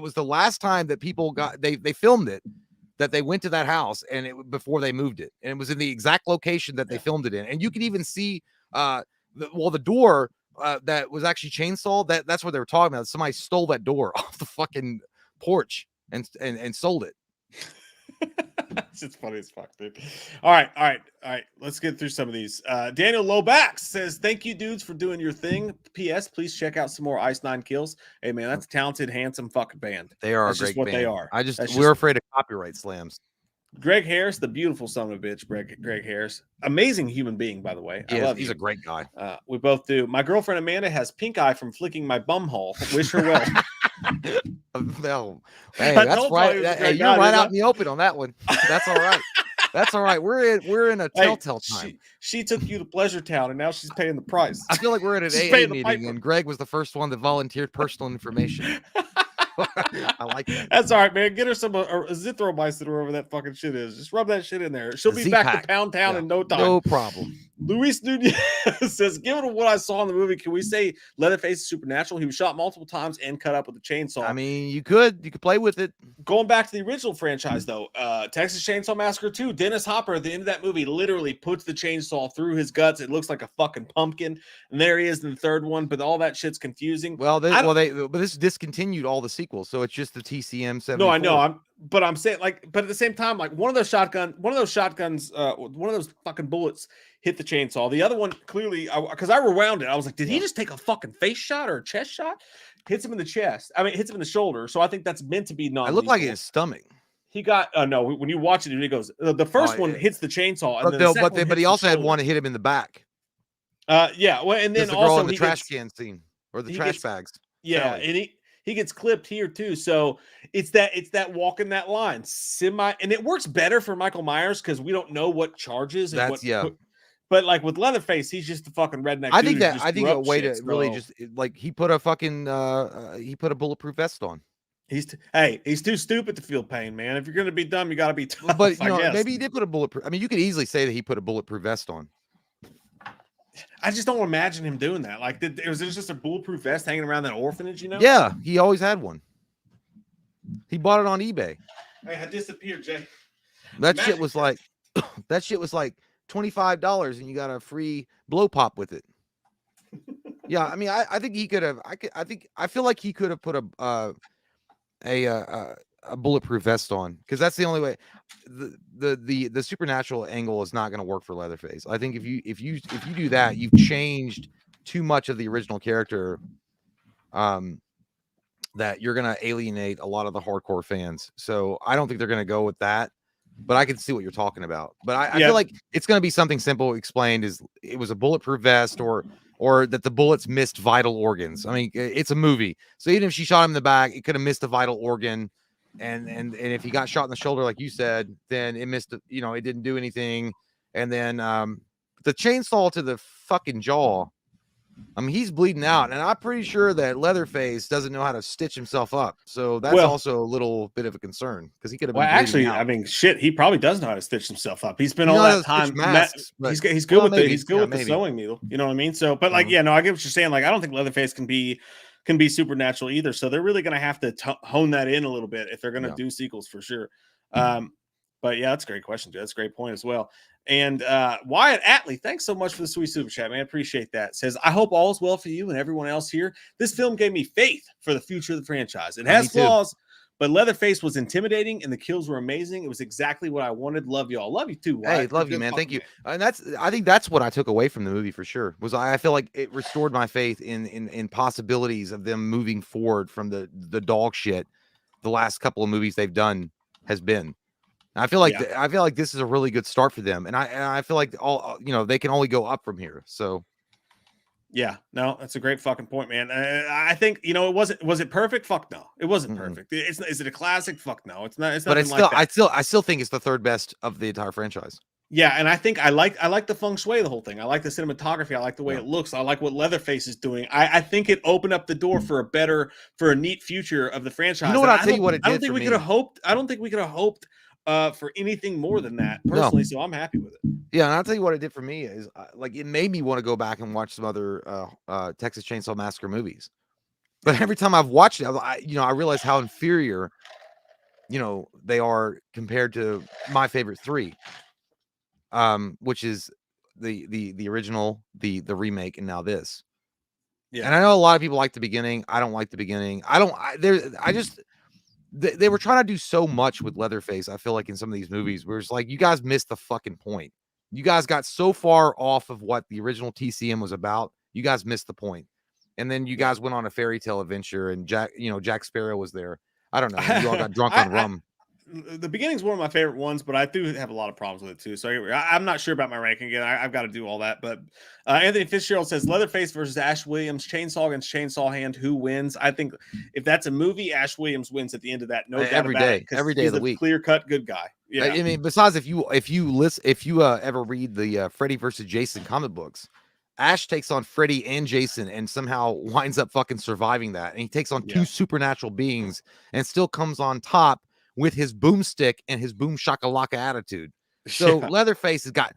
that people got they filmed it, that they went to that house, and before they moved it, and it was in the exact location that they filmed it in. And you can even see the door that was actually chainsawed. That's what they were talking about. Somebody stole that door off the fucking porch and sold it. It's just funny as fuck, dude. All right. Let's get through some of these. Daniel Lobax says, "Thank you, dudes, for doing your thing. P.S. Please check out some more Ice Nine Kills. Hey, man, that's a talented, handsome fucking band. They are that's a great just what band. they are. We're afraid of copyright slams. Greg Harris, the beautiful son of a bitch. Greg Harris, amazing human being, by the way. He's a great guy. We both do. My girlfriend Amanda has pink eye from flicking my bum hole. Wish her well." No, hey, that's right. Hey, you're right out in the open on that one. That's all right. That's all right. We're in a telltale time. She took you to Pleasure Town, and now she's paying the price. I feel like we're at an AA meeting, and Greg was the first one that volunteered personal information. I like that. That's all right, man. Get her some azithromycin or whatever that fucking shit is. Just rub that shit in there. She'll be back to Pound Town in no time. No problem. Luis Nunez says, "Given what I saw in the movie, can we say Leatherface is supernatural? He was shot multiple times and cut up with a chainsaw." I mean, you could play with it. Going back to the original franchise, though, Texas Chainsaw Massacre 2, Dennis Hopper at the end of that movie literally puts the chainsaw through his guts. It looks like a fucking pumpkin, and there he is in the third one. But all that shit's confusing. Well, this discontinued all the sequels, so it's just the TCM 74. No, I know. I'm saying, like, but at the same time, like one of those shotguns, one of those fucking bullets hit the chainsaw. The other one clearly, because I rewound it, I was like, did he just take a fucking face shot or a chest shot? Hits him in the chest. I mean, hits him in the shoulder. So I think that's meant to be non. It looked like his stomach. He got no. When you watch it, he goes. The first one hits the chainsaw, and but he also had one to hit him in the back. Yeah. Well, and then the also girl in the trash can scene or the trash bags. Yeah, and he gets clipped here too. So it's that walking that line and it works better for Michael Myers because we don't know what charges. But like with Leatherface, he's just a fucking redneck. I think a way to really just like he put a fucking bulletproof vest on. He's too stupid to feel pain, man. If you're gonna be dumb, you gotta be tough. But maybe he did put a bulletproof. I mean, you could easily say that he put a bulletproof vest on. I just don't imagine him doing that. Like, was there just a bulletproof vest hanging around that orphanage? You know? Yeah, he always had one. He bought it on eBay. Hey, I disappeared, Jay. That shit was like $25, and you got a free blow pop with it. Yeah, I mean, I think he could have. I feel like he could have put a bulletproof vest on because that's the only way. The supernatural angle is not going to work for Leatherface. I think if you do that, you've changed too much of the original character. That you're going to alienate a lot of the hardcore fans. So I don't think they're going to go with that. But I can see what you're talking about. But I feel like it's going to be something simple explained as it was a bulletproof vest or that the bullets missed vital organs. I mean, it's a movie. So even if she shot him in the back, it could have missed a vital organ. And if he got shot in the shoulder, like you said, then it missed, it didn't do anything. And then the chainsaw to the fucking jaw, I mean, he's bleeding out, and I'm pretty sure that Leatherface doesn't know how to stitch himself up. So that's also a little bit of a concern because he could have been. Well, actually, out. I mean, shit, he probably does know how to stitch himself up. He's been all that time. Masks, he's good with the sewing needle. You know what I mean? So, but like, I get what you're saying. Like, I don't think Leatherface can be supernatural either. So they're really going to have to hone that in a little bit if they're going to do sequels for sure. But yeah, that's a great question, dude. That's a great point as well. And Wyatt Atley, thanks so much for the sweet super chat, man. Appreciate that. Says, I hope all is well for you and everyone else here. This film gave me faith for the future of the franchise. It has flaws, but Leatherface was intimidating and the kills were amazing. It was exactly what I wanted. Love y'all. Love you too, Wyatt. Hey, love you, man. Thank you. And I think that's what I took away from the movie for sure. I feel like it restored my faith in possibilities of them moving forward from the dog shit the last couple of movies they've done has been. I feel like this is a really good start for them, and I feel like they can only go up from here. So, yeah, no, that's a great fucking point, man. I think was it perfect? Fuck no, it wasn't perfect. Is it a classic? Fuck no, it's not. It's not. But it's still, I still think it's the third best of the entire franchise. Yeah, and I think I like the feng shui of the whole thing. I like the cinematography. I like the way it looks. I like what Leatherface is doing. I think it opened up the door for a neat future of the franchise. You know what? I'll tell you what it did. I don't think we could have hoped. I don't think we could have hoped for anything more than that personally. So I'm happy with it. Yeah, and I'll tell you what it did for me is like it made me want to go back and watch some other Texas Chainsaw Massacre movies. But every time I've watched it, I realize how inferior, they are compared to my favorite three, which is the original, the remake, and now this. Yeah, and I know a lot of people like the beginning. I don't like the beginning. they were trying to do so much with Leatherface. I feel like in some of these movies, where it's like, you guys missed the fucking point. You guys got so far off of what the original TCM was about. You guys missed the point. And then you guys went on a fairy tale adventure, and Jack Sparrow was there. I don't know. And you all got drunk on rum. The beginning's one of my favorite ones, but I do have a lot of problems with it too. So I'm not sure about my ranking again. I've got to do all that. But Anthony Fitzgerald says Leatherface versus Ash Williams, chainsaw against chainsaw hand. Who wins? I think if that's a movie, Ash Williams wins at the end of that. No doubt every about day, it, every day he's of the week. Clear-cut good guy. Yeah. I mean, besides, if you ever read the Freddy versus Jason comic books, Ash takes on Freddy and Jason and somehow winds up fucking surviving that. And he takes on two supernatural beings and still comes on top with his boomstick and his boom shakalaka attitude. So Leatherface has got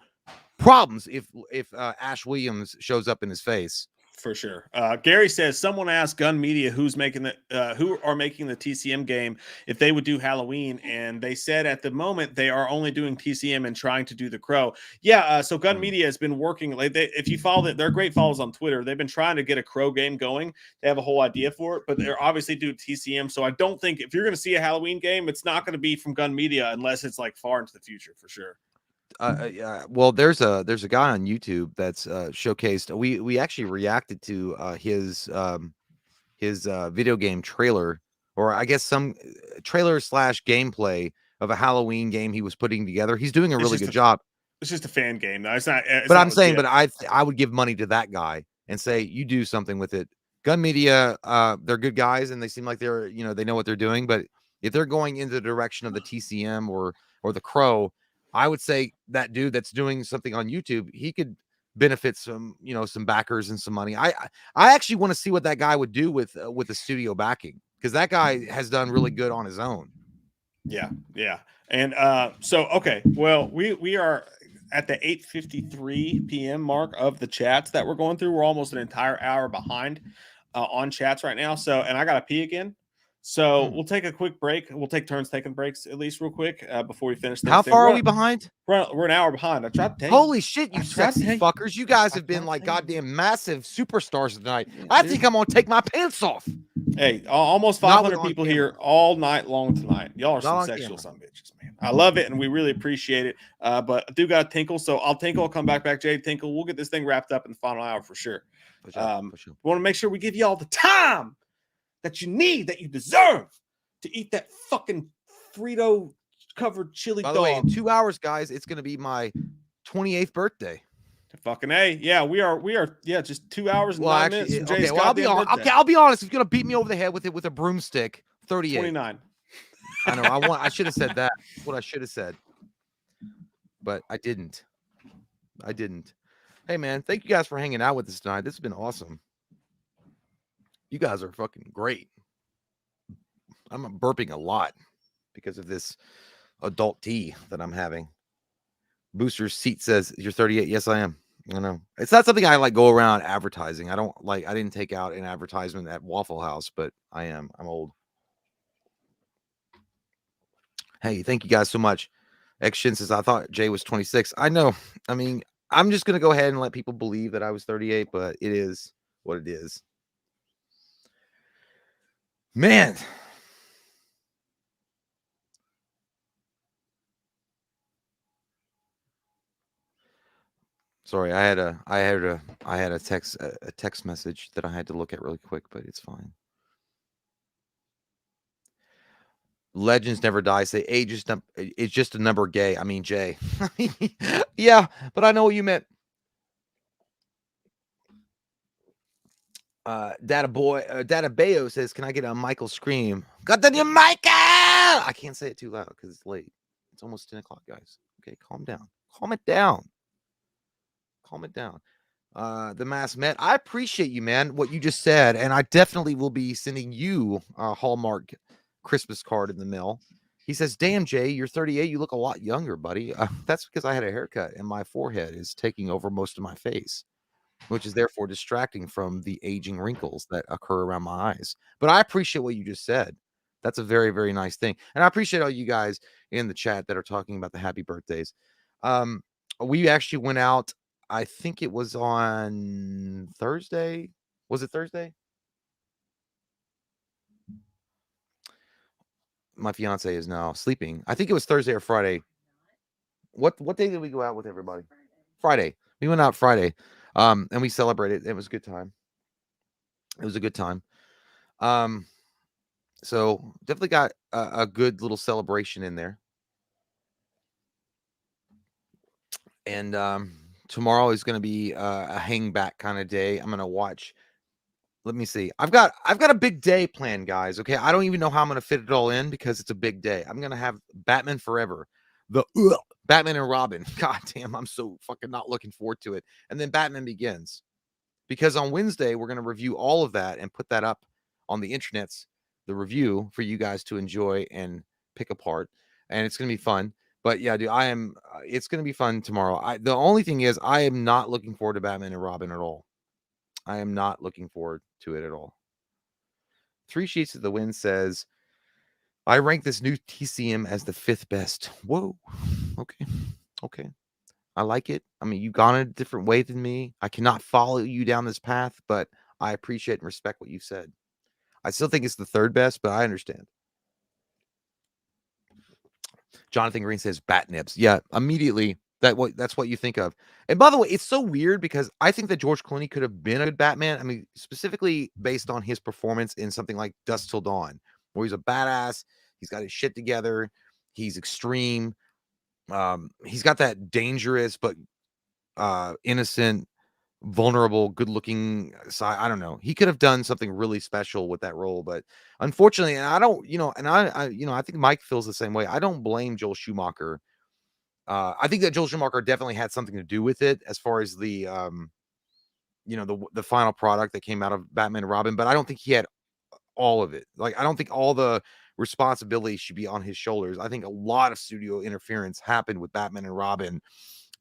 problems if Ash Williams shows up in his face. For sure. Gary says someone asked Gun Media who are making the TCM game if they would do Halloween, and they said at the moment they are only doing TCM and trying to do the Crow. So Gun Media has been working. If you follow it, they're great follows on Twitter. They've been trying to get a Crow game going. They have a whole idea for it, but they're obviously doing TCM. So I don't think if you're going to see a Halloween game, it's not going to be from Gun Media unless it's like far into the future for sure. Well, there's a guy on YouTube that's showcased. We actually reacted to his video game trailer, or I guess some trailer / gameplay of a Halloween game he was putting together. He's doing a really good job. It's just a fan game, though. It's not. But I'm saying, but I would give money to that guy and say, you do something with it. Gun Media, they're good guys, and they seem like they're, they know what they're doing. But if they're going into the direction of the TCM or the Crow, I would say that dude that's doing something on YouTube, he could benefit some, some backers and some money. I actually want to see what that guy would do with the studio backing, because that guy has done really good on his own. Yeah. And okay, well, we are at the 8:53 p.m. mark of the chats that we're going through. We're almost an entire hour behind on chats right now. So, and I got to pee again. So we'll take a quick break. We'll take turns taking breaks at least real quick before we finish. How far are we behind? We're an hour behind. I tried to tell you. Holy shit, you sexy fuckers. You guys have been like goddamn massive superstars tonight. I think I'm going to take my pants off. Hey, almost 500 people here all night long tonight. Y'all are some sexual son of bitches, man. I love it, and we really appreciate it. But I do got to tinkle, so I'll tinkle. I'll come back, Jade. Tinkle. We'll get this thing wrapped up in the final hour for sure. We want to make sure we give you all the time that you need, that you deserve to eat that fucking Frito covered chili dog. By the way, in 2 hours, guys, it's going to be my 28th birthday. Fucking A. Yeah, we are. Yeah, just 2 hours and 9 minutes. Okay, well, I'll be honest. He's going to beat me over the head with a broomstick. 38. 29. I know. I should have said that. That's what I should have said. But I didn't. Hey, man, thank you guys for hanging out with us tonight. This has been awesome. You guys are fucking great. I'm burping a lot because of this adult tea that I'm having. Booster's Seat says, you're 38. Yes, I am. I know. It's not something I like go around advertising. I didn't take out an advertisement at Waffle House, but I am. I'm old. Hey, thank you guys so much. X-Shin says, I thought Jay was 26. I know. I mean, I'm just going to go ahead and let people believe that I was 38, but it is what it is. Man. Sorry, I had a text message that I had to look at really quick, but it's fine. Legends never die. Say age it's just a number gay. I mean Jay. Yeah, but I know what you meant. Data Bayo says, can I get a Michael scream? Got the new Michael! I can't say it too loud because it's late. It's almost 10 o'clock, guys. Okay, calm down. Calm it down. The Mass Met. I appreciate you, man, what you just said. And I definitely will be sending you a Hallmark Christmas card in the mail. He says, damn, Jay, you're 38. You look a lot younger, buddy. That's because I had a haircut and my forehead is taking over most of my face, which is therefore distracting from the aging wrinkles that occur around my eyes. But I appreciate what you just said. That's a very, very nice thing. And I appreciate all you guys in the chat that are talking about the happy birthdays. We actually went out, I think it was on Thursday. Was it Thursday? my fiance is now sleeping. I think it was Thursday or Friday. What day did we go out with everybody? Friday. We went out Friday, and we celebrated. It was a good time. It was a good time. So definitely got a good little celebration in there. And tomorrow is going to be a hang back kind of day. I'm going to watch. Let me see. I've got a big day planned, guys. Okay, I don't even know how I'm going to fit it all in because it's a big day. I'm going to have Batman Forever, the Batman and Robin. God damn, I'm so fucking not looking forward to it. And then Batman Begins, because on Wednesday we're going to review all of that and put that up on the internets, the review for you guys to enjoy and pick apart, and it's going to be fun. But yeah, dude, I am. It's going to be fun tomorrow. The only thing is, I am not looking forward to Batman and Robin at all. I am not looking forward to it at all. 3 Sheets of the Wind says, I rank this new TCM as the 5th best. Whoa. Okay. I like it. I mean, you've gone a different way than me. I cannot follow you down this path, but I appreciate and respect what you said. I still think it's the 3rd best, but I understand. Jonathan Green says bat nibs. Yeah, immediately that's what you think of. And by the way, it's so weird because I think that George Clooney could have been a good Batman. I mean, specifically based on his performance in something like Dusk Till Dawn, where he's a badass. He's got his shit together. He's extreme. He's got that dangerous but innocent, vulnerable, good-looking side. I don't know. He could have done something really special with that role, but unfortunately, and I don't, and I think Mike feels the same way. I don't blame Joel Schumacher. I think that Joel Schumacher definitely had something to do with it as far as the final product that came out of Batman and Robin, but I don't think he had all of it. Like, I don't think all the responsibility should be on his shoulders. I think a lot of studio interference happened with Batman and Robin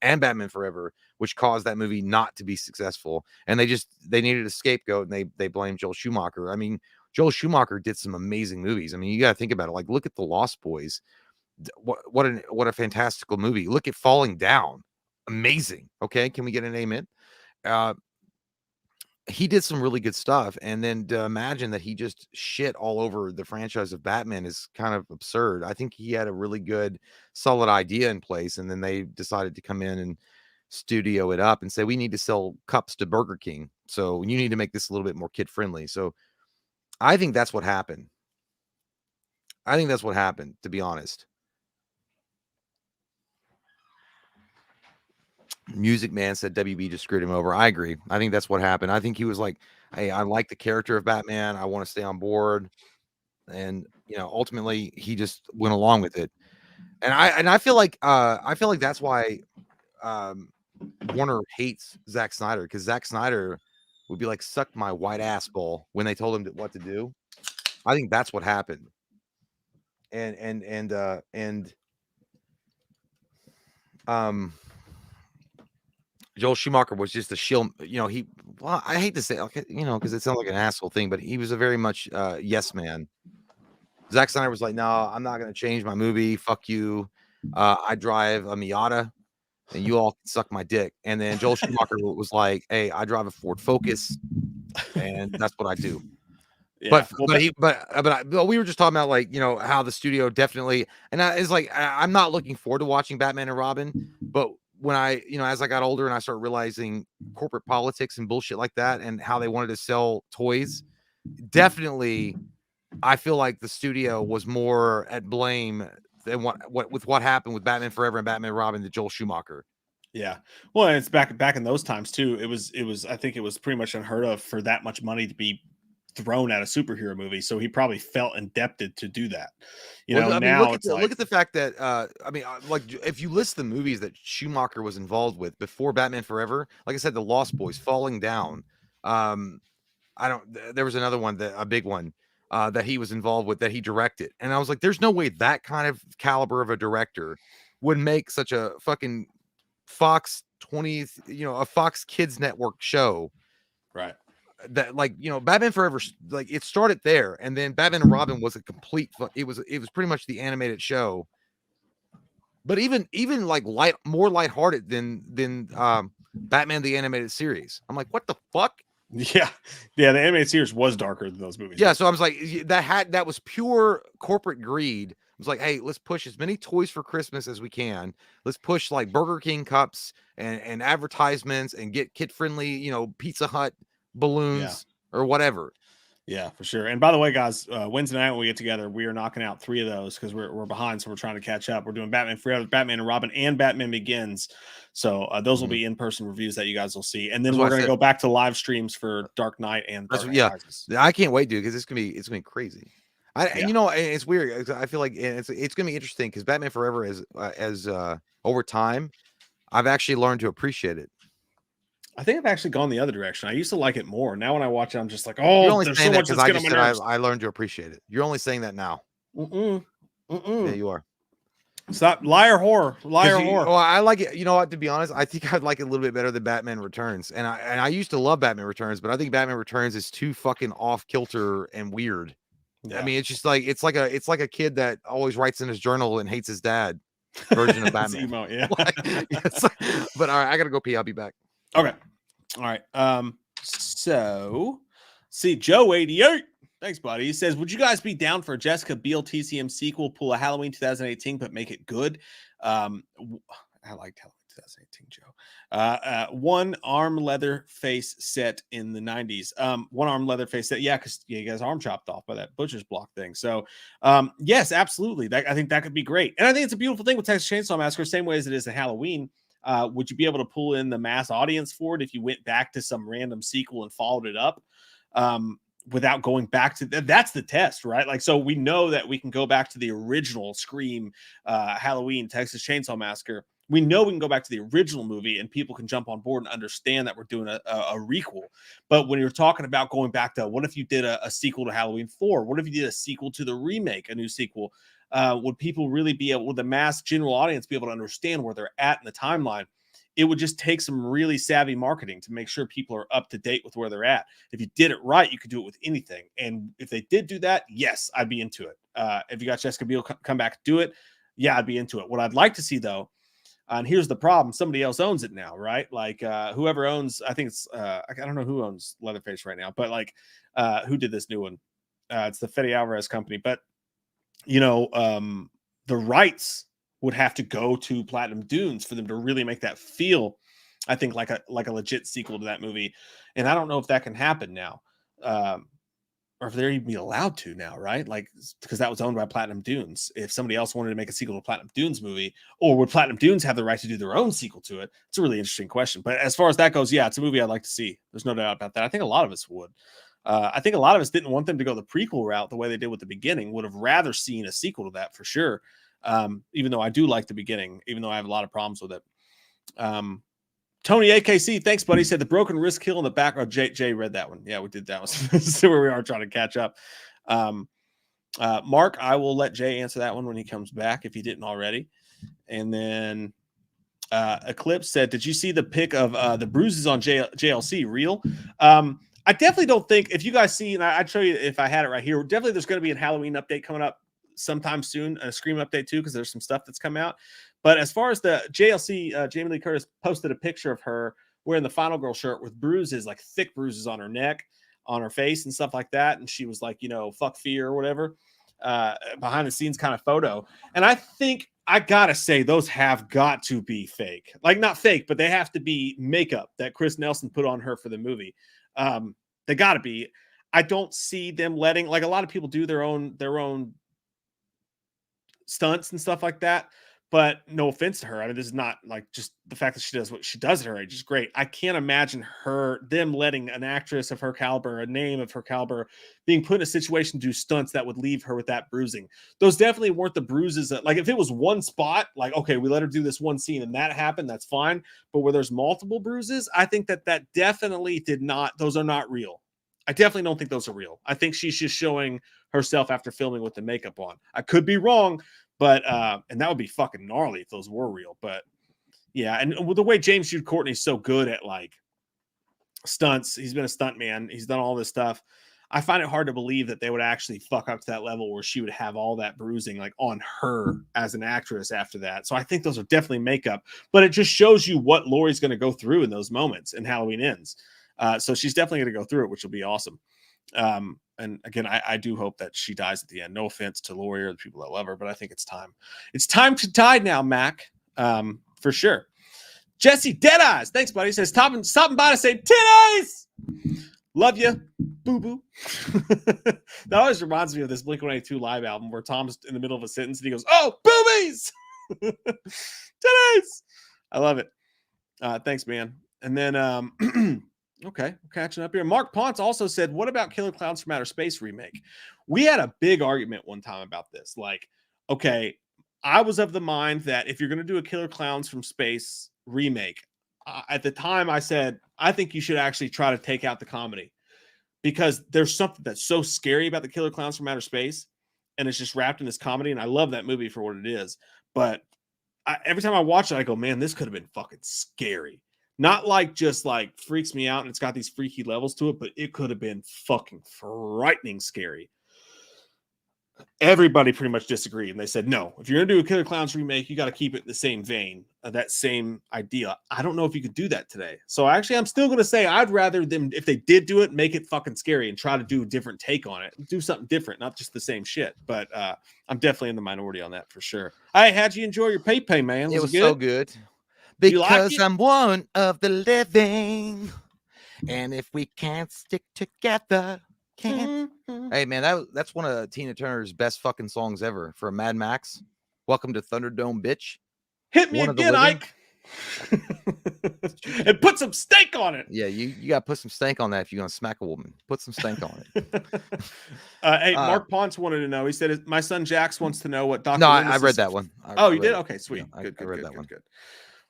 and Batman Forever, which caused that movie not to be successful. And they needed a scapegoat, and they blamed Joel Schumacher. I mean, Joel Schumacher did some amazing movies. I mean, you got to think about it. Like, look at The Lost Boys. What a fantastical movie. Look at Falling Down. Amazing. Okay, can we get an amen? He did some really good stuff, and then to imagine that he just shit all over the franchise of Batman is kind of absurd. I think he had a really good, solid idea in place, and then they decided to come in and studio it up and say, we need to sell cups to Burger King, so you need to make this a little bit more kid friendly. So I think that's what happened. To be honest. Music Man said WB just screwed him over. I agree. I think that's what happened. I think he was like, hey, I like the character of Batman. I want to stay on board. And ultimately he just went along with it. And I feel like that's why Warner hates Zack Snyder, because Zack Snyder would be like, suck my white ass ball when they told him what to do. I think that's what happened. And Joel Schumacher was just a shill. I hate to say, okay, because it sounds like an asshole thing, but he was a very much yes man. Zack Snyder was like, no, I'm not going to change my movie. Fuck you. I drive a Miata, and you all suck my dick. And then Joel Schumacher was like, hey, I drive a Ford Focus, and that's what I do. Yeah, but we were just talking about, like, how the studio definitely, and it's like, I'm not looking forward to watching Batman and Robin, but when I, as I got older and I started realizing corporate politics and bullshit like that and how they wanted to sell toys, definitely I feel like the studio was more at blame than what happened with Batman Forever and Batman and Robin to Joel Schumacher. Yeah. Well, and it's back in those times too. It was I think it was pretty much unheard of for that much money to be thrown at a superhero movie, so he probably felt indebted to do that. Now look at the fact that like, if you list the movies that Schumacher was involved with before Batman Forever, like I said, The Lost Boys, Falling Down, there was another one, a big one that he was involved with, that he directed, and I was like, there's no way that kind of caliber of a director would make such a fucking Fox 20th, a Fox Kids Network show, right? That, like, Batman Forever, like, it started there, and then Batman and Robin was a complete, it was pretty much the animated show, but even like more lighthearted than Batman the Animated Series. I'm like, what the fuck? Yeah, yeah. The animated series was darker than those movies. Yeah, so I was like, that was pure corporate greed. It was like, hey, let's push as many toys for Christmas as we can. Let's push like Burger King cups and advertisements and get kid friendly, Pizza Hut balloons or whatever. Yeah, for sure. And by the way, guys, Wednesday night when we get together, we are knocking out 3 of those because we're behind, so we're trying to catch up. We're doing Batman Forever, Batman and Robin, and Batman Begins. So those will be in-person reviews that you guys will see, and then we're going to go back to live streams for Dark Knight and Dark Knight Rises. I can't wait, dude, because it's gonna be crazy. It's weird. I feel like it's gonna be interesting because Batman Forever as over time, I've actually learned to appreciate it. I think I've actually gone the other direction. I used to like it more. Now when I watch it, I'm just like, oh, you're only there's saying so that much that's because I learned to appreciate it. You're only saying that now. Yeah, you are. Stop, liar whore. Oh, I like it. You know what? To be honest, I think I'd like it a little bit better than Batman Returns. And I used to love Batman Returns, but I think Batman Returns is too fucking off kilter and weird. Yeah. I mean, it's just like it's like a kid that always writes in his journal and hates his dad version of Batman. Emo, yeah. But all right, I gotta go pee. I'll be back. Okay. All right. So see, Joe 88. Thanks, buddy. He says, would you guys be down for a Jessica Biel TCM sequel, pull a Halloween 2018, but make it good? I liked Halloween 2018, Joe. One arm Leatherface set in the 90s. One arm Leatherface set. Yeah, because he got his arm chopped off by that butcher's block thing. So yes, absolutely. I think that could be great. And I think it's a beautiful thing with Texas Chainsaw Massacre, same way as it is in Halloween. Would you be able to pull in the mass audience for it if you went back to some random sequel and followed it up without going back to that's the test, right? Like, so we know that we can go back to the original Scream, Halloween, Texas Chainsaw Massacre. We know we can go back to the original movie and people can jump on board and understand that we're doing a requel. But when you're talking about going back to what if you did a sequel to Halloween 4? What if you did a sequel to the remake, a new sequel? Would people really be able, would the mass general audience be able to understand where they're at in the timeline? It would just take some really savvy marketing to make sure people are up to date with where they're at. If you did it right, you could do it with anything. And if they did do that, yes, I'd be into it. If you got Jessica Biel come back, do it. Yeah, I'd be into it. What I'd like to see though, and here's the problem, somebody else owns it now, right? Like whoever owns, I think it's, I don't know who owns Leatherface right now, but like who did this new one? It's the Fede Alvarez company, but the rights would have to go to Platinum Dunes for them to really make that feel, I think, like a legit sequel to that movie. And I don't know if that can happen now, or if they're even be allowed to now, right? Like, because that was owned by Platinum Dunes. If somebody else wanted to make a sequel to Platinum Dunes movie, or would Platinum Dunes have the right to do their own sequel to it? It's a really interesting question. But as far as that goes, yeah, it's a movie I'd like to see. There's no doubt about that. I think a lot of us would. I think a lot of us didn't want them to go the prequel route the way they did with the beginning. Would have rather seen a sequel to that for sure. Even though I do like the beginning, even though I have a lot of problems with it. Tony AKC, thanks, buddy. Said the broken wrist kill in the background. Jay read that one. Yeah, we did that one. So where we are trying to catch up. Mark, I will let Jay answer that one when he comes back if he didn't already. And then Eclipse said, did you see the pic of the bruises on JLC? Real? I definitely don't think, if you guys see, and I'd show you if I had it right here, definitely there's going to be a Halloween update coming up sometime soon, a Scream update too, because there's some stuff that's come out. But as far as the JLC, Jamie Lee Curtis posted a picture of her wearing the Final Girl shirt with bruises, like thick bruises on her neck, on her face and stuff like that. And she was like, fuck fear or whatever, behind the scenes kind of photo. And I think I gotta say those have got to be fake. Like, not fake, but they have to be makeup that Chris Nelson put on her for the movie. They gotta be. I don't see them letting, like, a lot of people do their own stunts and stuff like that, but no offense to her, I mean, this is not like, just the fact that she does what she does at her age is great. I can't imagine them letting an actress of her caliber, a name of her caliber, being put in a situation to do stunts that would leave her with that bruising. Those definitely weren't the bruises that, like, if it was one spot, like, okay, we let her do this one scene and that happened, that's fine. But where there's multiple bruises, I think that definitely those are not real. I definitely don't think those are real. I think she's just showing herself after filming with the makeup on. I could be wrong, but and that would be fucking gnarly if those were real. But yeah, and with the way James Jude Courtney's so good at like stunts, he's been a stunt man, he's done all this stuff. I find it hard to believe that they would actually fuck up to that level where she would have all that bruising like on her as an actress after that. So I think those are definitely makeup, but it just shows you what Laurie's going to go through in those moments and Halloween Ends. So she's definitely going to go through it, which will be awesome. And again, I do hope that she dies at the end. No offense to Lori or the people that love her, but I think it's time. It's time to die now, Mac. For sure. Jesse Deadeyes, thanks, buddy. He says stopping by to say titties. Love you, boo boo. That always reminds me of this Blink-182 live album where Tom's in the middle of a sentence and he goes, "Oh, boobies, titties." I love it. Thanks, man. And then, okay, we're catching up here. Mark Ponce also said, "What about Killer Clowns from Outer Space remake?" We had a big argument one time about this. Like, okay, I was of the mind that if you're going to do a Killer Clowns from Space remake, at the time I said, I think you should actually try to take out the comedy because there's something that's so scary about the Killer Clowns from Outer Space, and it's just wrapped in this comedy. And I love that movie for what it is. But every time I watch it, I go, man, this could have been fucking scary. Not like just like freaks me out and it's got these freaky levels to it, but it could have been fucking frightening scary. Everybody pretty much disagreed, and they said, no, if you're going to do a Killer Clowns remake, you got to keep it in the same vein, that same idea. I don't know if you could do that today. So actually, I'm still going to say I'd rather them, if they did do it, make it fucking scary and try to do a different take on it. Do something different, not just the same shit. But I'm definitely in the minority on that for sure. Hey, how'd you enjoy your pay, man? It was so good. Because I'm one of the living. And if we can't stick together... Hey man, that's one of Tina Turner's best fucking songs ever for Mad Max. Welcome to Thunderdome, bitch. Hit me again, Ike. And put some stank on it. Yeah, you gotta put some stank on that if you're gonna smack a woman. Put some stank on it. Hey, Mark Ponce wanted to know. He said my son Jax wants to know what Dr. No, I read that one. You did? Okay, sweet. Yeah, good. I read that one. Good.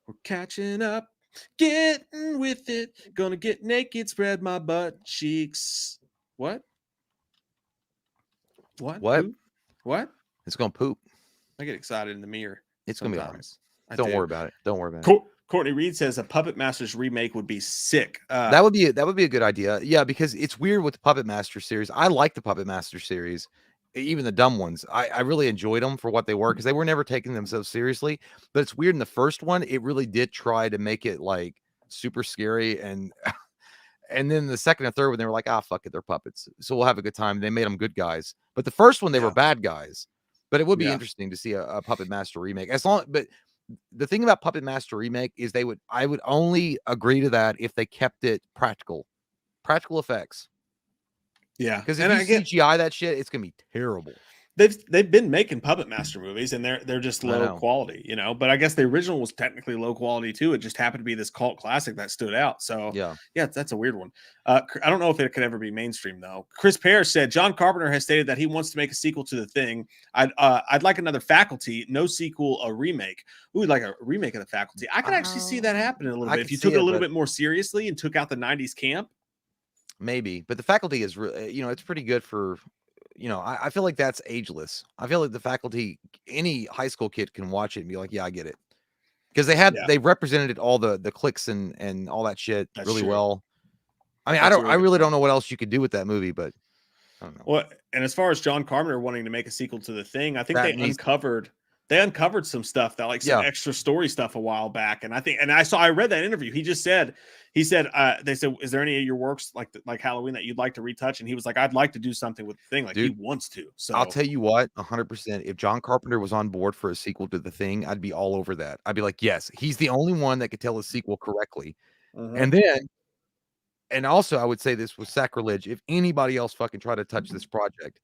We're catching up, getting with it. Gonna get naked, spread my butt cheeks. What? What? It's gonna poop. I get excited in the mirror. It's gonna be all right. Don't worry about it. Don't worry about it. Courtney Reed says a Puppet Masters remake would be sick. That would be a good idea. Yeah, because it's weird with the Puppet Master series. I like the Puppet Master series, even the dumb ones. I really enjoyed them for what they were because they were never taking themselves seriously. But it's weird in the first one, it really did try to make it like super scary and then the second and third one, they were like, fuck it, they're puppets. So we'll have a good time. They made them good guys. But the first one, they were bad guys. But it would be interesting to see a Puppet Master remake. But the thing about Puppet Master remake is I would only agree to that if they kept it practical effects. Yeah. Because if you CGI that shit, it's going to be terrible. They've been making Puppet Master movies and they're just low quality, you know. But I guess the original was technically low quality too. It just happened to be this cult classic that stood out. So yeah, that's a weird one. I don't know if it could ever be mainstream though. Chris Parrish said John Carpenter has stated that he wants to make a sequel to The Thing. I'd like another Faculty, no sequel, a remake. Ooh, like a remake of The Faculty. I could actually see that happening a little bit if you took it a little bit more seriously and took out the 90s camp. Maybe, but The Faculty is it's pretty good for. I feel like that's ageless. I feel like The Faculty, any high school kid can watch it and be like, yeah, I get it. Because they represented all the clicks and all that shit really well. I mean, I really don't know what else you could do with that movie, but I don't know. Well, and as far as John Carpenter wanting to make a sequel to The Thing, I think they uncovered some stuff that some extra story stuff a while back. And I read that interview. He said, they said, is there any of your works like Halloween that you'd like to retouch? And he was like, I'd like to do something with The Thing. Like, dude, he wants to. So I'll tell you what, 100%. If John Carpenter was on board for a sequel to The Thing, I'd be all over that. I'd be like, yes, he's the only one that could tell a sequel correctly. And also I would say this was sacrilege. If anybody else fucking tried to touch this project,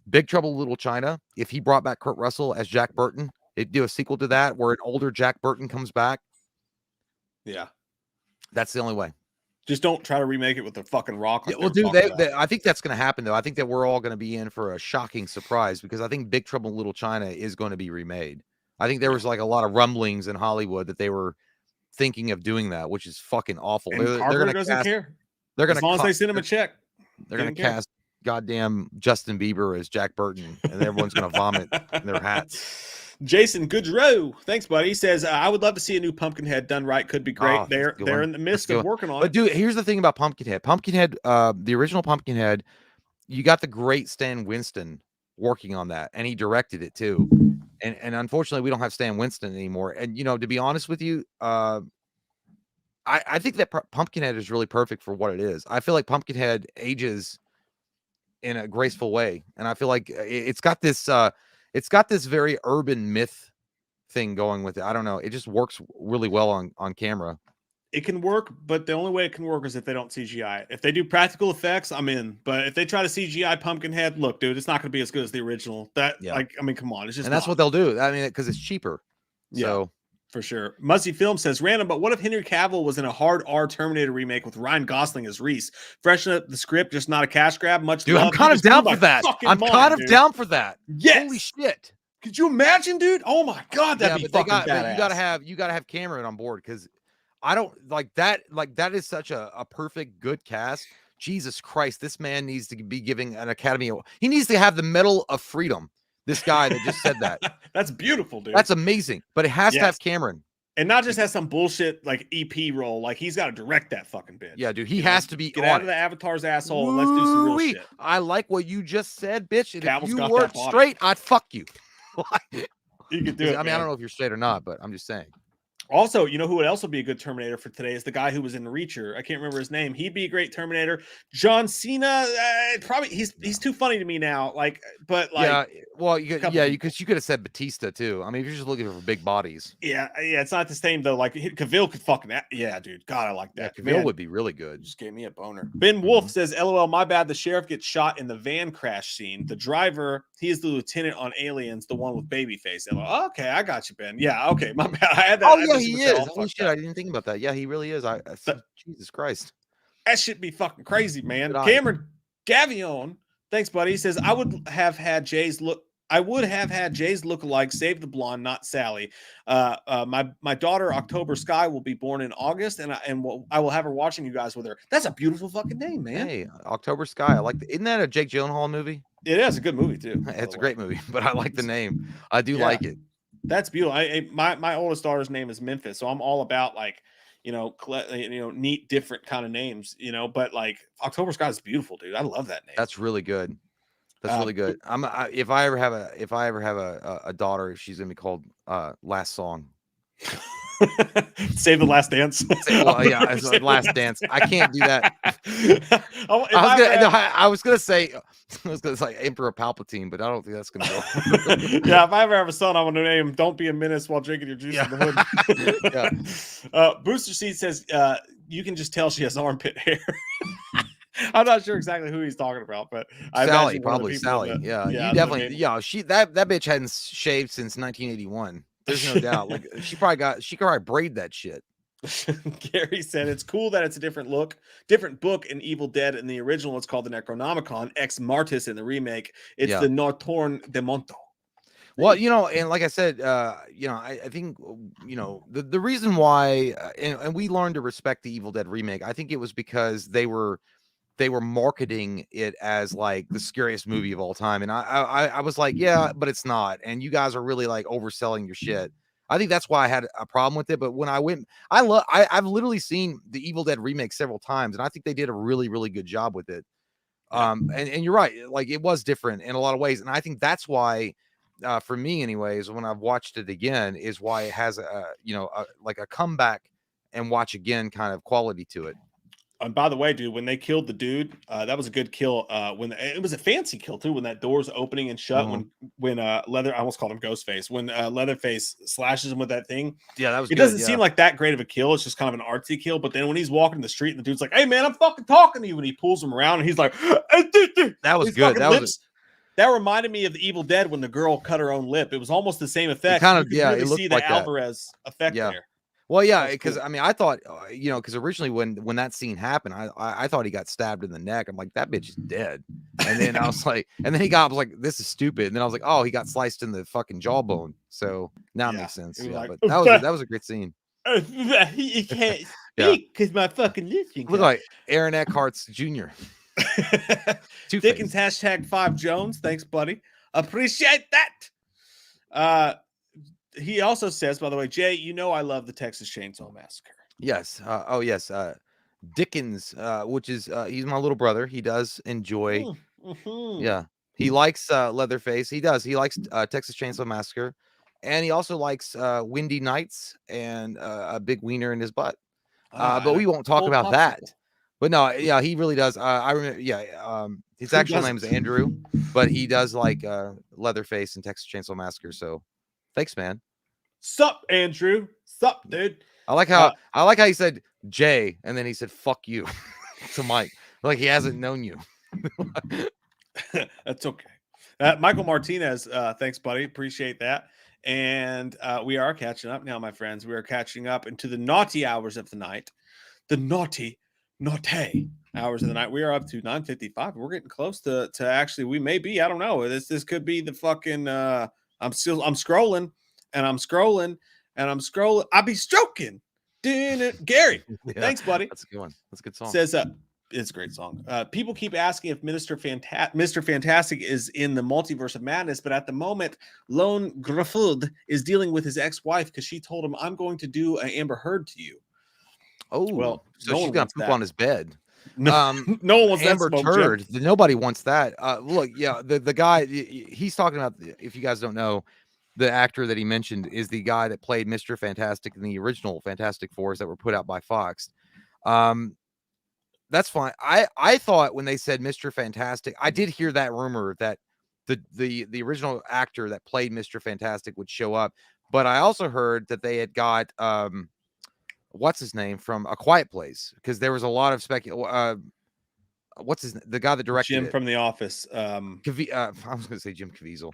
Big Trouble in Little China, if he brought back Kurt Russell as Jack Burton, it'd do a sequel to that where an older Jack Burton comes back. Yeah. That's the only way. Just don't try to remake it with the fucking Rock. Like I think that's going to happen, though. I think that we're all going to be in for a shocking surprise because I think Big Trouble in Little China is going to be remade. I think there was like a lot of rumblings in Hollywood that they were thinking of doing that, which is fucking awful. And Carpenter doesn't care. They're going to, as long as they send him a check, they're going to cast goddamn Justin Bieber as Jack Burton, and everyone's going to vomit in their hats. Jason Goodrow, thanks, buddy. He says, I would love to see a new Pumpkinhead done right. Could be great. They're in the midst of working on it. But dude, here's the thing about Pumpkinhead. The original Pumpkinhead, you got the great Stan Winston working on that, and he directed it too. And unfortunately, we don't have Stan Winston anymore. And to be honest with you, I think that Pumpkinhead is really perfect for what it is. I feel like Pumpkinhead ages in a graceful way, and I feel like it's got this very urban myth thing going with it. I don't know. It just works really well on camera. It can work, but the only way it can work is if they don't CGI it. If they do practical effects, I'm in. But if they try to CGI Pumpkinhead, look, dude, it's not going to be as good as the original. Like, I mean, come on, it's just. And that's what they'll do. I mean, because it's cheaper. Yeah, so for sure. Muzzy Film says random, but what if Henry Cavill was in a hard R Terminator remake with Ryan Gosling as Reese? Freshen up the script, just not a cash grab. Much dude, love. I'm kind of down for that. I'm kind of down for that. Yes. Holy shit. Could you imagine, dude? Oh my god, that'd be fucking badass. But you gotta have Cameron on board, because I don't like that. Like, that is such a perfect good cast. Jesus Christ, this man needs to be giving an Academy Award. He needs to have the Medal of Freedom. This guy that just said that. That's beautiful, dude. That's amazing. But it has to have Cameron. And not just have some bullshit like EP role. Like, he's got to direct that fucking bitch. Yeah, dude. He has to be. Get out of the Avatar's asshole and let's do some real shit. I like what you just said, bitch. And Cavill's if you got weren't that body. straight, I'd fuck you. You could do it. I mean, I don't know if you're straight or not, but I'm just saying. Also, you know who else would be a good Terminator for today is the guy who was in Reacher. I can't remember his name. He'd be a great Terminator. John Cena, probably he's too funny to me now. Like, but like, yeah, well, you could have said Batista too. I mean, if you're just looking for big bodies. Yeah, it's not the same though. Like, Cavill could fucking, yeah, dude. God, I like that. Yeah, Cavill would be really good. Just gave me a boner. Ben Wolf says, "LOL, my bad. The sheriff gets shot in the van crash scene. The driver, he is the lieutenant on Aliens, the one with Babyface." LOL. Okay, I got you, Ben. Yeah, okay, my bad. I had that. Oh yeah, he is. Holy shit, I didn't think about that. Yeah, he really is. Jesus Christ, that should be fucking crazy, man. Cameron Gavion, thanks, buddy. He says, I would have had Jay's look-alike save the blonde, not Sally. My daughter October Sky will be born in August, and I will have her watching you guys with her. That's a beautiful fucking name, man. Hey, October Sky. I like. Isn't that a Jake Gyllenhaal movie? It is a good movie too. It's a great movie, but I like the name. I do like it. That's beautiful. My oldest daughter's name is Memphis, so I'm all about like, neat, different kind of names, but like October Sky is beautiful, dude. I love that name. That's really good. That's really good. If I ever have a daughter, she's gonna be called Last Song. Save the Last Dance. Well, yeah, it's Last Dance. I can't do that. I was gonna say Emperor Palpatine, but I don't think that's gonna go. Yeah, if I ever have a son, I want to name him "Don't Be a Menace While Drinking Your Juice in the Hood." Booster Seed says you can just tell she has armpit hair. I'm not sure exactly who he's talking about, but Sally, probably Sally. Yeah, you definitely. Yeah, that bitch hadn't shaved since 1981. There's no doubt. Like, she could probably braid that shit. Gary said it's cool that it's a different book in Evil Dead. In the original, it's called the Necronomicon. Ex Martis in the remake, it's the Nortorn de Monto. Well, and like I said, I think, the reason why, and we learned to respect the Evil Dead remake, I think it was because they were marketing it as like the scariest movie of all time. And I was like, yeah, but it's not. And you guys are really like overselling your shit. I think that's why I had a problem with it. But when I went, I've literally seen the Evil Dead remake several times, and I think they did a really, really good job with it. And you're right. Like, it was different in a lot of ways. And I think that's why, for me anyways, when I've watched it again, is why it has like a comeback and watch again kind of quality to it. And by the way, dude, when they killed the dude, that was a good kill. When it was a fancy kill too, when that door's opening and shut, when I almost called him Ghostface, when Leatherface slashes him with that thing. Yeah, that was. It doesn't seem like that great of a kill. It's just kind of an artsy kill. But then when he's walking the street and the dude's like, "Hey man, I'm fucking talking to you," and he pulls him around and he's like, "That was good." That reminded me of the Evil Dead when the girl cut her own lip. It was almost the same effect. It looked see like the Alvarez effect there. Well, yeah, because I mean, I thought, because originally when that scene happened, I thought he got stabbed in the neck. I'm like, that bitch is dead. And then I was like, I was like, this is stupid. And then I was like, oh, he got sliced in the fucking jawbone. So now it makes sense. Yeah, like, but that was a great scene. He can't speak because my fucking listening. Look like Aaron Eckhart's Jr. Dickens #5 Jones. Thanks, buddy. Appreciate that. He also says, by the way, Jay, I love the Texas Chainsaw Massacre. Yes. Yes. Dickens, which is he's my little brother. He does enjoy. Yeah. He likes Leatherface. He does. He likes Texas Chainsaw Massacre, and he also likes Windy Nights and a big wiener in his butt. but we won't talk about that. But no, yeah, he really does. I remember, his actual name is Andrew, but he does like Leatherface and Texas Chainsaw Massacre. So thanks, man. Sup, Andrew? Sup, dude? I like how he said Jay and then he said fuck you to Mike. Like he hasn't known you. That's okay. Michael Martinez, thanks, buddy. Appreciate that. And we are catching up now, my friends. We are catching up into the naughty hours of the night. The naughty hours of the night. We are up to 9:55. We're getting close to actually, we may be, I don't know. This could be the fucking I'm scrolling and I'm scrolling and I'm scrolling. I'll be stroking. Gary. Yeah, thanks, buddy. That's a good one. That's a good song. Says it's a great song. People keep asking if Mr. Fantastic is in the multiverse of madness, but at the moment, Lone Grafud is dealing with his ex-wife because she told him, "I'm going to do an Amber Heard to you." Oh, well, so she's gonna poop on his bed. No, no one wants Amber that Turd. Nobody wants that. Look, yeah, the guy he's talking about. If you guys don't know, the actor that he mentioned is the guy that played Mr. Fantastic in the original Fantastic Fours that were put out by Fox. That's fine. I thought when they said Mr. Fantastic, I did hear that rumor that the original actor that played Mr. Fantastic would show up, but I also heard that they had got what's his name from A Quiet Place, because there was a lot of the guy that directed Jim from The Office. I was gonna say Jim Caviezel.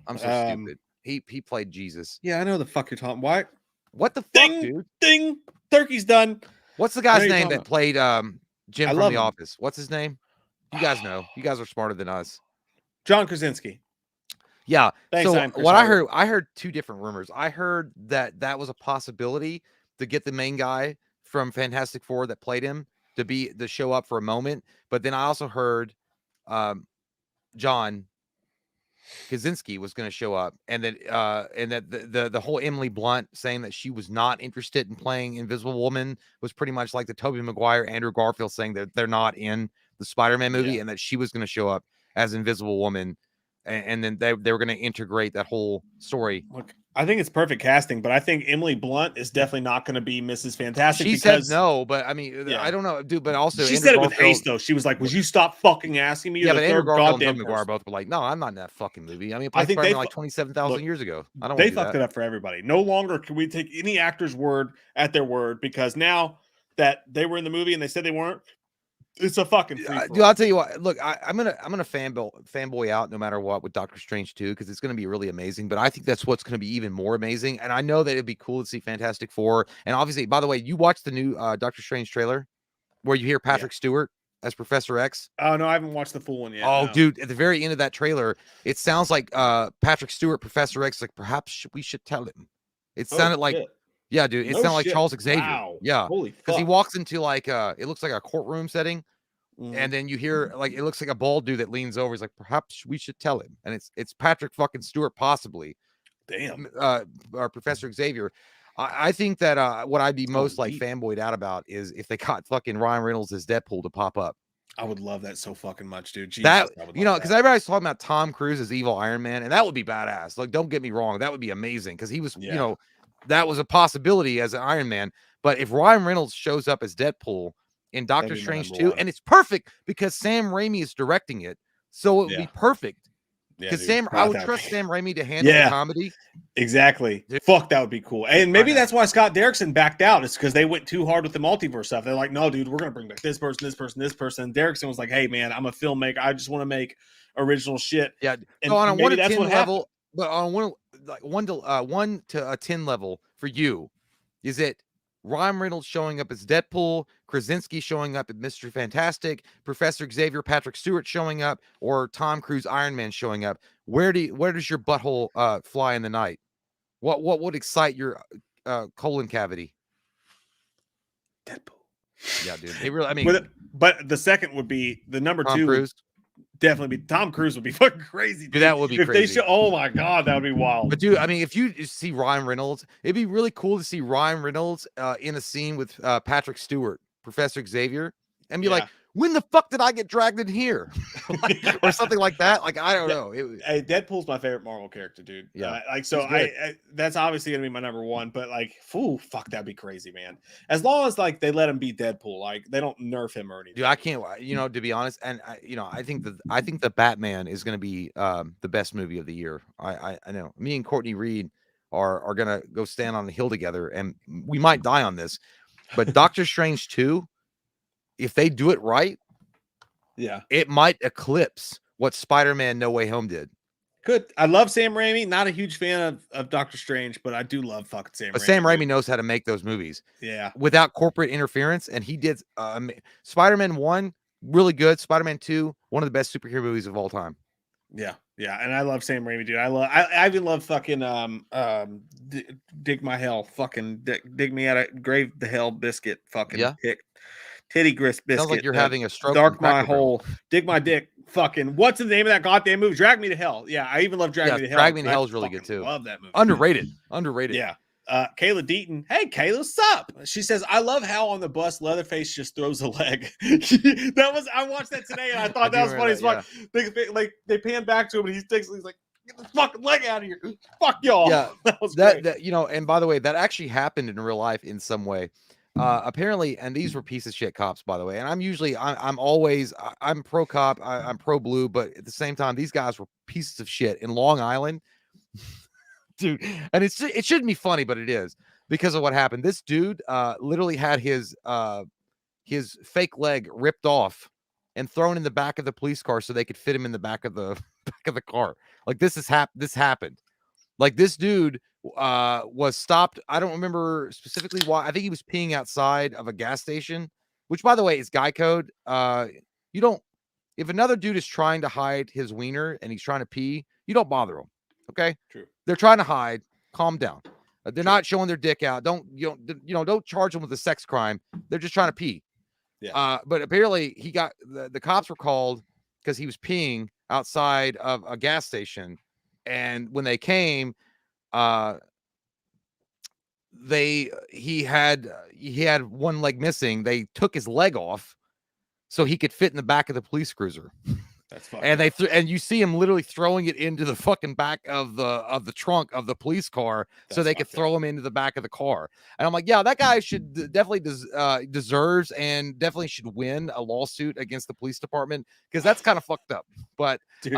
I'm so stupid. He played Jesus. Yeah, I know the fuck you're talking. What the fuck, ding, dude? Ding, turkey's done. What's the guy's name that played Jim from The Office? What's his name? You guys know. You guys are smarter than us. John Krasinski. Yeah. Thanks, so what I heard two different rumors. I heard that was a possibility to get the main guy from Fantastic Four that played him to show up for a moment. But then I also heard John Krasinski was going to show up, and that the whole Emily Blunt saying that she was not interested in playing Invisible Woman was pretty much like the Tobey Maguire, Andrew Garfield saying that they're not in the Spider-Man movie, and that she was going to show up as Invisible Woman, and then they were going to integrate that whole story. Look, I think it's perfect casting, but I think Emily Blunt is definitely not going to be Mrs. Fantastic. She said no, but I mean, I don't know, dude. But also, she said it with haste, though. She was like, "Would you stop fucking asking me?" Yeah, but Andrew Garfield and Tobey Maguire both were like, "No, I'm not in that fucking movie." I mean, I think they like 27,000 years ago. I don't. They fucked it up for everybody. No longer can we take any actor's word at their word, because now that they were in the movie and they said they weren't, it's a fucking free dude. I'll tell you what. Look, I'm gonna fanboy out no matter what with Doctor Strange 2, because it's gonna be really amazing. But I think that's what's gonna be even more amazing. And I know that it'd be cool to see Fantastic Four. And obviously, by the way, you watched the new Doctor Strange trailer where you hear Patrick Stewart as Professor X? Oh no, I haven't watched the full one yet. Oh, no. Dude, at the very end of that trailer, it sounds like Patrick Stewart, Professor X, like perhaps we should tell him. It sounded like. Shit. Yeah, dude, it sounded like Charles Xavier. Wow. Yeah, holy fuck. Because he walks into like it looks like a courtroom setting, and then you hear like it looks like a bald dude that leans over. He's like, perhaps we should tell him, and it's Patrick fucking Stewart, possibly. Damn. Or Professor Xavier. I think that what I'd be most like fanboyed out about is if they got fucking Ryan Reynolds as Deadpool to pop up. I would love that so fucking much, dude. Jesus, that because everybody's talking about Tom Cruise as evil Iron Man, and that would be badass. Like, don't get me wrong, that would be amazing because he was, that was a possibility as an Iron Man. But if Ryan Reynolds shows up as Deadpool in Doctor Strange 2, and it's perfect because Sam Raimi is directing it, so it would be perfect. Because I would trust Sam Raimi to handle the comedy. Exactly. Fuck, that would be cool. And maybe that's why Scott Derrickson backed out. It's because they went too hard with the multiverse stuff. They're like, no, dude, we're gonna bring back this person, this person, this person. And Derrickson was like, hey, man, I'm a filmmaker. I just want to make original shit. Yeah. And so on a 1 to 10 level, but on one to a 10 level for you, is it Ryan Reynolds showing up as Deadpool, Krasinski showing up as Mr. Fantastic, Professor Xavier, Patrick Stewart showing up, or Tom Cruise Iron Man showing up? Where does your butthole fly in the night? What would excite your colon cavity? Deadpool. Yeah, dude. It really, I mean, but the second would be the number Tom 2. Cruise. Definitely be Tom Cruise would be fucking crazy. Dude, that would be crazy. They should, oh my god, that would be wild. But dude, I mean, if you see Ryan Reynolds, it'd be really cool to see Ryan Reynolds in a scene with Patrick Stewart, Professor Xavier, and be like, when the fuck did I get dragged in here? Like, or something like that. Like, I don't know. Hey, Deadpool's my favorite Marvel character, dude. Yeah, like, so that's obviously gonna be my number one, but like, fuck, that'd be crazy, man. As long as like they let him be Deadpool, like they don't nerf him or anything. Dude, I can't, to be honest, and I think the Batman is gonna be the best movie of the year. I know. Me and Courtney Reed are gonna go stand on the hill together, and we might die on this, but Doctor Strange 2, if they do it right, yeah, it might eclipse what Spider-Man No Way Home did. Good. I love Sam Raimi. Not a huge fan of Doctor Strange, but I do love fucking Sam Raimi. But Sam Raimi knows how to make those movies. Yeah. Without corporate interference. And he did Spider-Man 1, really good. Spider-Man 2, one of the best superhero movies of all time. Yeah. Yeah. And I love Sam Raimi, dude. I even love fucking dig my hell. Fucking dig me out of grave the hell biscuit. Fucking titty grist biscuit. Sounds like you're having a stroke. Dark my hole. Dig my dick. Fucking what's the name of that goddamn movie? Drag Me to Hell. Yeah, I even love Drag Me to Hell. Drag Me to Hell is really good too. Love that movie. Underrated. Yeah. Kayla Deaton. Hey, Kayla, what's up? She says, I love how on the bus Leatherface just throws a leg. I watched that today and I thought that was funny as fuck. They pan back to him and he's like, get the fucking leg out of here. Fuck y'all. Yeah. That was great. And by the way, that actually happened in real life in some way. Apparently, and these were piece of shit cops, by the way. And I'm always pro cop, I'm pro blue, but at the same time, these guys were pieces of shit in Long Island, dude. And it shouldn't be funny, but it is because of what happened. This dude literally had his fake leg ripped off and thrown in the back of the police car so they could fit him in the back of the car. Like this happened. Like this dude was stopped. I don't remember specifically why. I think he was peeing outside of a gas station, which by the way is guy code. If another dude is trying to hide his wiener and he's trying to pee, you don't bother him. Okay. True. They're trying to hide. Calm down. They're not showing their dick out. Don't charge them with a sex crime. They're just trying to pee. Yeah. But apparently he got the cops were called because he was peeing outside of a gas station. And when they came, he had one leg missing. They took his leg off so he could fit in the back of the police cruiser. That's fine. And you see him literally throwing it into the fucking back of the trunk of the police car so they could throw him into the back of the car. And I'm like, yeah, that guy should definitely deserves and definitely should win a lawsuit against the police department because that's kind of fucked up. But dude.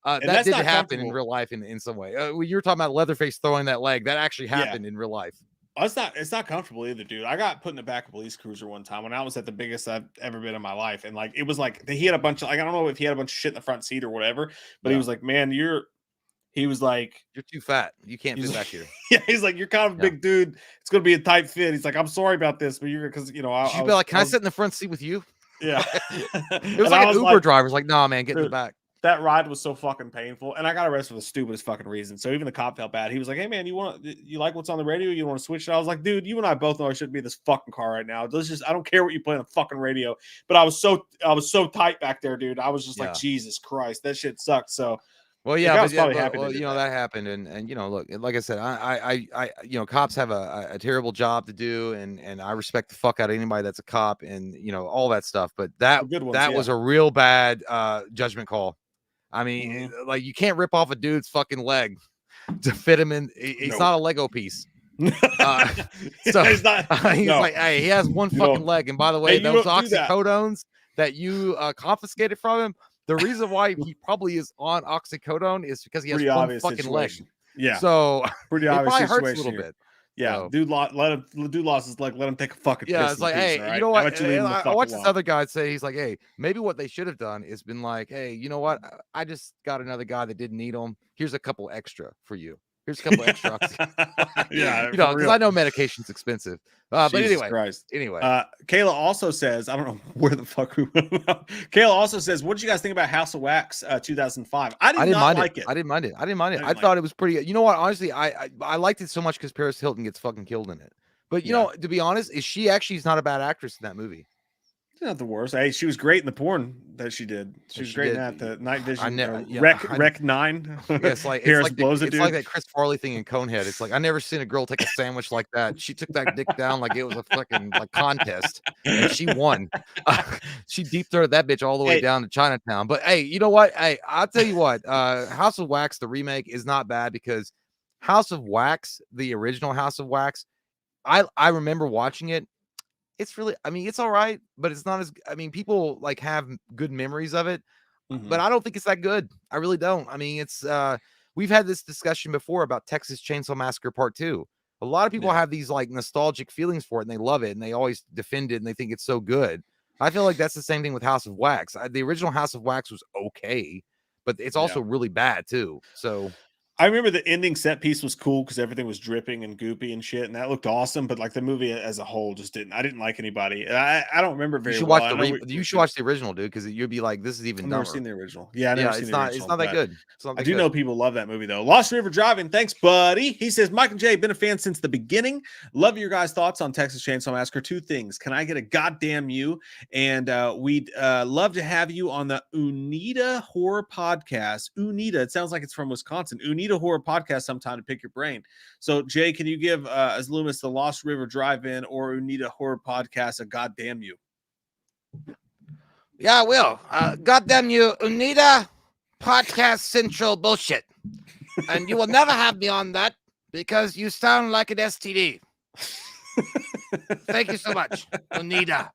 That did happen in real life in some way. When you were talking about Leatherface throwing that leg, that actually happened in real life. It's not comfortable either, dude. I got put in the back of a police cruiser one time when I was at the biggest I've ever been in my life. And like, it was like, he had a bunch of, like, I don't know if he had a bunch of shit in the front seat or whatever, but he was like, man, he was like, you're too fat. You can't fit back here. Yeah. He's like, you're kind of a big dude. It's going to be a tight fit. He's like, I'm sorry about this, but because you'd be like, can I sit in the front seat with you? Yeah. It was like an Uber driver's like, nah, man, get in the back. That ride was so fucking painful, and I got arrested for the stupidest fucking reason. So even the cop felt bad. He was like, "Hey man, you like what's on the radio? You want to switch it?" I was like, "Dude, you and I both know I shouldn't be in this fucking car right now. I don't care what you play on the fucking radio." But I was so tight back there, dude. I was just like, Jesus Christ, that shit sucked. So, well, yeah, that happened, and look, like I said, I cops have a terrible job to do, and I respect the fuck out of anybody that's a cop, and all that stuff. But that was a real bad judgment call. I mean, like you can't rip off a dude's fucking leg to fit him in. It's not a Lego piece. So he's like, hey, he has one fucking leg. And by the way, those oxycodones that you confiscated from him, the reason why he probably is on oxycodone is because he has one fucking leg. Yeah. So pretty it obvious probably hurts situation a little bit. Yeah, so. Dude lost his leg. Let him take a fucking piss. Yeah, it's like, hey, right? you know what? I watched this other guy say, he's like, hey, maybe what they should have done is been like, hey, you know what? I just got another guy that didn't need them. Here's a couple extra for you. Here's a couple extra. Yeah, because I know medication's expensive. But anyway, Kayla also says, I don't know where the fuck we went. Kayla also says, what did you guys think about House of Wax 2005? I didn't like it. I didn't mind it. I thought it was pretty good. You know what? Honestly, I liked it so much because Paris Hilton gets fucking killed in it. But you know, to be honest, she's not a bad actress in that movie. Not the worst. Hey, she was great in the porn that she did. She was great in that. The Night Vision, Rec 9. Yeah, it's like that Chris Farley thing in Conehead. It's like I never seen a girl take a sandwich like that. She took that dick down like it was a fucking contest, and she won. She deep throated that bitch all the way down to Chinatown. But hey, you know what? Hey, I'll tell you what. House of Wax, the remake, is not bad because House of Wax, the original House of Wax, I remember watching it. It's really, I mean, it's all right, but it's not as, I mean, people like have good memories of it, but I don't think it's that good. I really don't. I mean, it's, we've had this discussion before about Texas Chainsaw Massacre Part 2. A lot of people have these like nostalgic feelings for it and they love it and they always defend it and they think it's so good. I feel like that's the same thing with House of Wax. The original House of Wax was okay, but it's also really bad too. So I remember the ending set piece was cool because everything was dripping and goopy and shit, and that looked awesome. But like the movie as a whole just didn't. I didn't like anybody. I don't remember very you should well. You should watch the original, dude, because you'd be like, "This is even." I've never seen the original. Yeah, I never seen the original. It's not that good. I do know people love that movie though. Lost River Driving. Thanks, buddy. He says, Mike and Jay, been a fan since the beginning. Love your guys' thoughts on Texas Chainsaw Massacre. Two things. Can I get a goddamn you? And we'd love to have you on the Unida Horror Podcast. Unida. It sounds like it's from Wisconsin. Unida Horror Podcast. Sometime to pick your brain. So Jay, can you give as Loomis the Lost River Drive-In or Unida Horror Podcast a goddamn you? Yeah, I will. Goddamn you, Unida Podcast Central bullshit. And you will never have me on that because you sound like an STD. Thank you so much, Unida.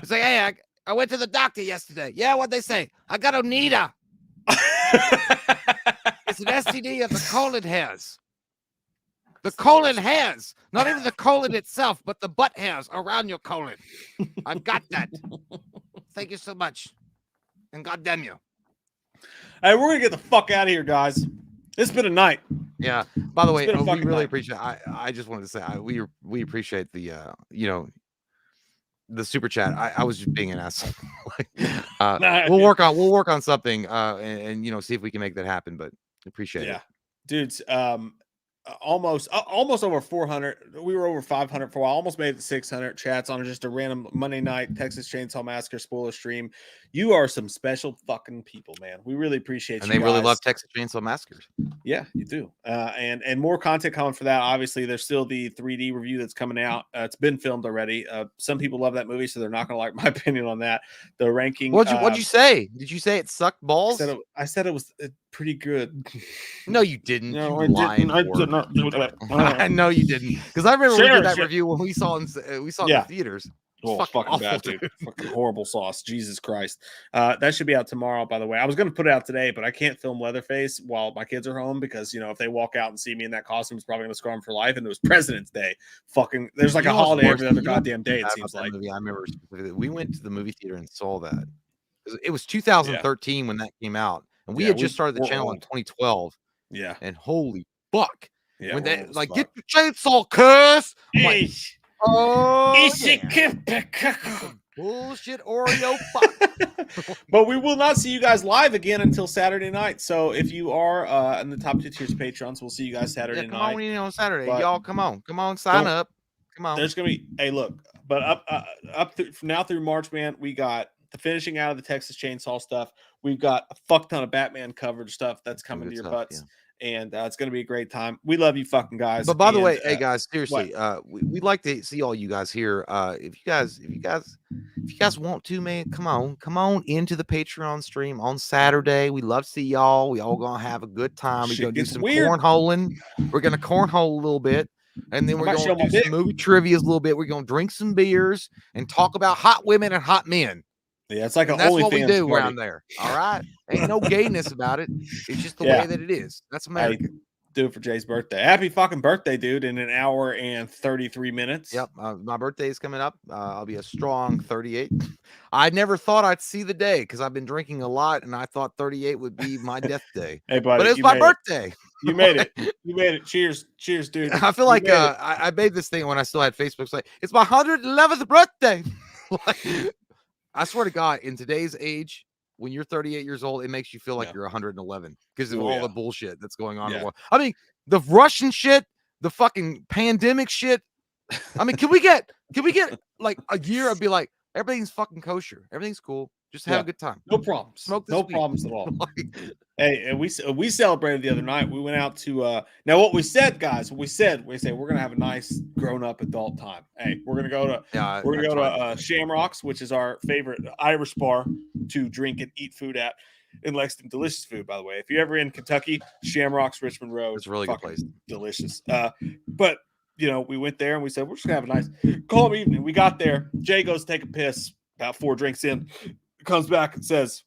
Say, hey, I went to the doctor yesterday. Yeah, what'd they say? I got Unida. It's an STD of the colon hairs. The colon hairs. Not even the colon itself, but the butt hairs around your colon. I've got that. Thank you so much. And goddamn you. Hey, we're going to get the fuck out of here, guys. It's been a night. Yeah. By the way, we really appreciate I just wanted to say we appreciate the the super chat. I was just being an asshole. We'll work on something and you know, see if we can make that happen, but appreciate it. Dudes, almost over 400. We were over 500 for a while, almost made it to 600 chats on just a random Monday night Texas Chainsaw Massacre spoiler stream. You are some special fucking people, man. We really appreciate you. And they really love Texas Chainsaw Massacre. Yeah, you do. And more content coming for that. Obviously, there's still the 3D review that's coming out. It's been filmed already. Some people love that movie, so they're not going to like my opinion on that. The ranking. What'd you say? Did you say it sucked balls? I said it was pretty good. No, you didn't. No, I didn't. I did not do that. I know you didn't, because I remember we did that review when we saw in the theaters. Oh, fucking bad, dude. Fucking horrible sauce. Jesus Christ. That should be out tomorrow, by the way. I was going to put it out today, but I can't film Leatherface while my kids are home because, you know, if they walk out and see me in that costume, it's probably going to scar them for life. And it was President's Day. Fucking, there's like a holiday every other goddamn day, it seems like. I remember specifically, we went to the movie theater and saw that. It was 2013 when that came out. And we had just started the channel in 2012. Yeah. And holy fuck. Yeah, when they like, get the chainsaw, cuss. Like, oh, bullshit Oreo fuck. But we will not see you guys live again until Saturday night. So if you are in the top 2 tiers of Patrons, we'll see you guys Saturday night. Come on Saturday, y'all. Come on, sign up. Come on. There's gonna be look, but up now through March, man, we got the finishing out of the Texas Chainsaw stuff. We've got a fuck ton of Batman coverage stuff that's coming to your butts. Yeah. And it's going to be a great time. We love you fucking guys. But by the way, hey guys, seriously, we'd like to see all you guys here. If you guys want to, man, come on into the Patreon stream on Saturday. We love to see y'all. We all gonna have a good time. We're gonna do some cornholing. We're gonna cornhole a little bit. And then we're going to do some movie trivia a little bit. We're going to drink some beers and talk about hot women and hot men. Yeah, it's like that's what we do around there. All right. Ain't no gayness about it. It's just the way that it is. That's America. Do it for Jay's birthday. Happy fucking birthday, dude, in an hour and 33 minutes. Yep. My birthday is coming up. I'll be a strong 38. I never thought I'd see the day because I've been drinking a lot and I thought 38 would be my death day. Hey, buddy, but it's my birthday. You made it. You made it. Cheers, dude. I feel like I made this thing when I still had Facebook. It's like, it's my 111th birthday. Like, I swear to God, in today's age, when you're 38 years old, it makes you feel like you're 111 because of all the bullshit that's going on in the world. I mean, the Russian shit, the fucking pandemic shit. I mean, can we get like a year of be like, Everything's fucking kosher. Everything's cool. Just have a good time. No problems. Smoke this No weed. problems at all. Hey, and we celebrated the other night. We went out to now what we said, guys, we said we're gonna have a nice grown-up adult time. Hey, we're gonna go to Shamrocks, which is our favorite Irish bar to drink and eat food at in Lexington. Delicious food, by the way. If you're ever in Kentucky, Shamrocks, Richmond Road. It's a really good place. Delicious. But we went there and we said we're just gonna have a nice calm evening. We got there. Jay goes to take a piss about 4 drinks in, comes back and says,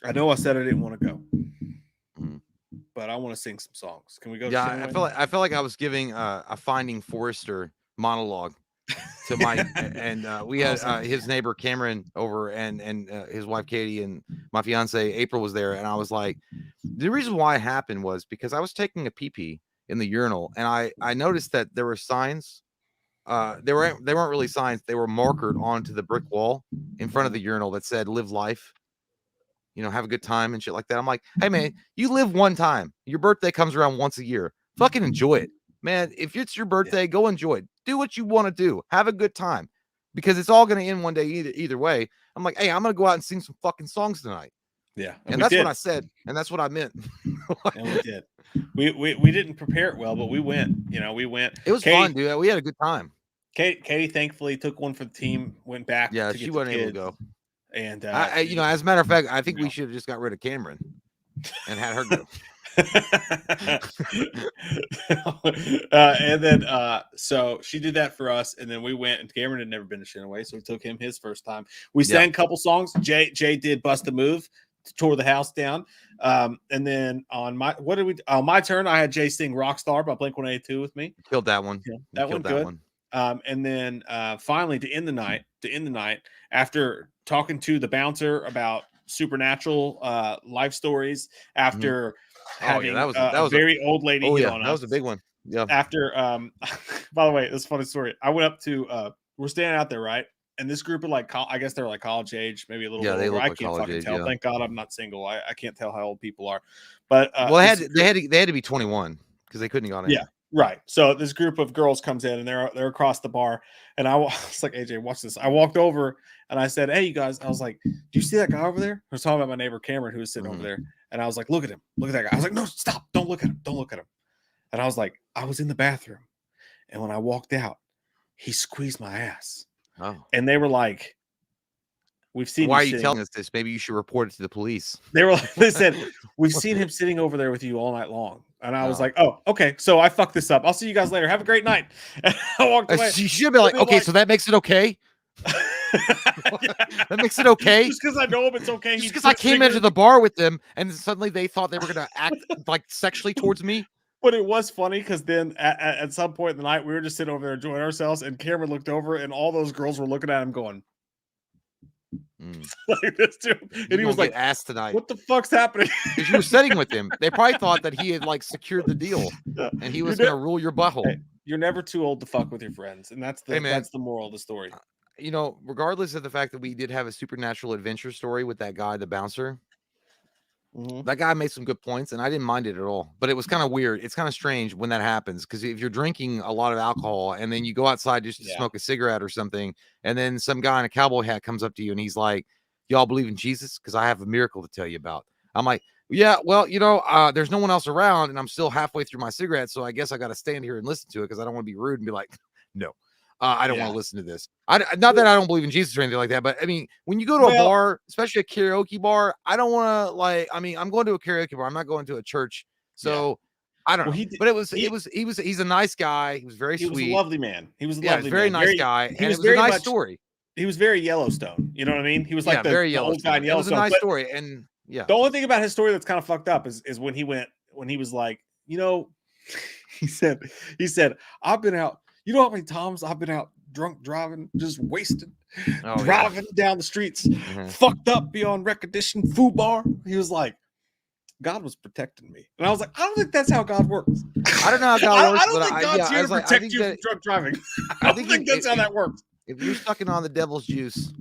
I know I said I didn't want to go, but I want to sing some songs. Can we go? Yeah, I felt like I was giving a Finding Forrester monologue to Mike, and we had his neighbor Cameron over, and his wife Katie, and my fiance April was there, and I was like, the reason why it happened was because I was taking a pee in the urinal, and I noticed that there were signs. They weren't really signs. They were markered onto the brick wall in front of the urinal that said "Live life." Have a good time and shit like that. I'm like, hey man, you live one time. Your birthday comes around once a year. Fucking enjoy it, man. If it's your birthday, go enjoy it. Do what you want to do. Have a good time, because it's all going to end one day either way. I'm like, hey, I'm going to go out and sing some fucking songs tonight. Yeah, and that's what I said, and that's what I meant. And we did. We didn't prepare it well, but we went. We went. It was fun, dude. We had a good time. Katie thankfully took one for the team. Went back. Yeah, she wasn't able to go. And as a matter of fact, I think we should have just got rid of Cameron and had her go. And then so she did that for us, and then we went, and Cameron had never been to Shinaway, so we took him his first time. We sang a couple songs. Jay did Bust a Move, tore the house down. And then on my turn, I had Jay sing Rockstar by Blink-182 with me. Killed that one. Yeah, that one good. And then finally to end the night, after talking to the bouncer about supernatural life stories, after having that was very old lady hit on us. That was a big one. Yeah. After by the way, this is a funny story. I went up to we're standing out there, right? And this group of I guess they're like college age, maybe a little bit older. I can't fucking tell. Thank God I'm not single. I can't tell how old people are. But they had to be 21 because they couldn't have gone in. Yeah. Right. So this group of girls comes in, and they're across the bar, and I was like, AJ, watch this. I walked over and I said, hey, you guys, I was like, do you see that guy over there? I was talking about my neighbor Cameron, who was sitting over there. And I was like, look at him. Look at that guy. I was like, no, stop. Don't look at him. Don't look at him. And I was like, I was in the bathroom. And when I walked out, he squeezed my ass. Oh. And they were like, we've seen. Why are you telling us this? Maybe you should report it to the police. They said, we've seen him sitting over there with you all night long. And I was like, oh, okay. So I fucked this up. I'll see you guys later. Have a great night. And I walked away. She should be like, okay, so that makes it okay. That makes it okay. Just because I know him, it's okay. Just because I came into the bar with them and suddenly they thought they were going to act like sexually towards me. But it was funny because then at some point in the night, we were just sitting over there enjoying ourselves, and Cameron looked over, and all those girls were looking at him going, like this dude. And he was like, ass tonight. What the fuck's happening? Because you were sitting with him. They probably thought that he had secured the deal and he was going to rule your butthole. Hey, you're never too old to fuck with your friends. And that's the moral of the story. Regardless of the fact that we did have a supernatural adventure story with that guy, the bouncer, that guy made some good points and I didn't mind it at all. But it was kind of weird. It's kind of strange when that happens, because if you're drinking a lot of alcohol and then you go outside just to smoke a cigarette or something, and then some guy in a cowboy hat comes up to you and he's like, y'all believe in Jesus? Because I have a miracle to tell you about. I'm like, yeah, well, there's no one else around and I'm still halfway through my cigarette, so I guess I got to stand here and listen to it because I don't want to be rude and be like, no. I don't want to listen to this. Not that I don't believe in Jesus or anything like that, but I mean, when you go to a bar, especially a karaoke bar, I don't want to I'm going to a karaoke bar. I'm not going to a church. So I don't know. But he's a nice guy. He was very sweet. He was a lovely man. He was a lovely very man. Nice guy. And it was a nice story. He was very Yellowstone. You know what I mean? He was like the old guy in Yellowstone. It was a nice story. And the only thing about his story that's kind of fucked up is when he was like, he said, I've been out. You know how many times I've been out drunk driving, just wasted, driving down the streets, fucked up beyond recognition, food bar. He was like, God was protecting me. And I was like, I don't think that's how God works. I don't know how God works. I don't think God's here to protect you from drunk driving. I don't think that's how that works. If you're sucking on the devil's juice,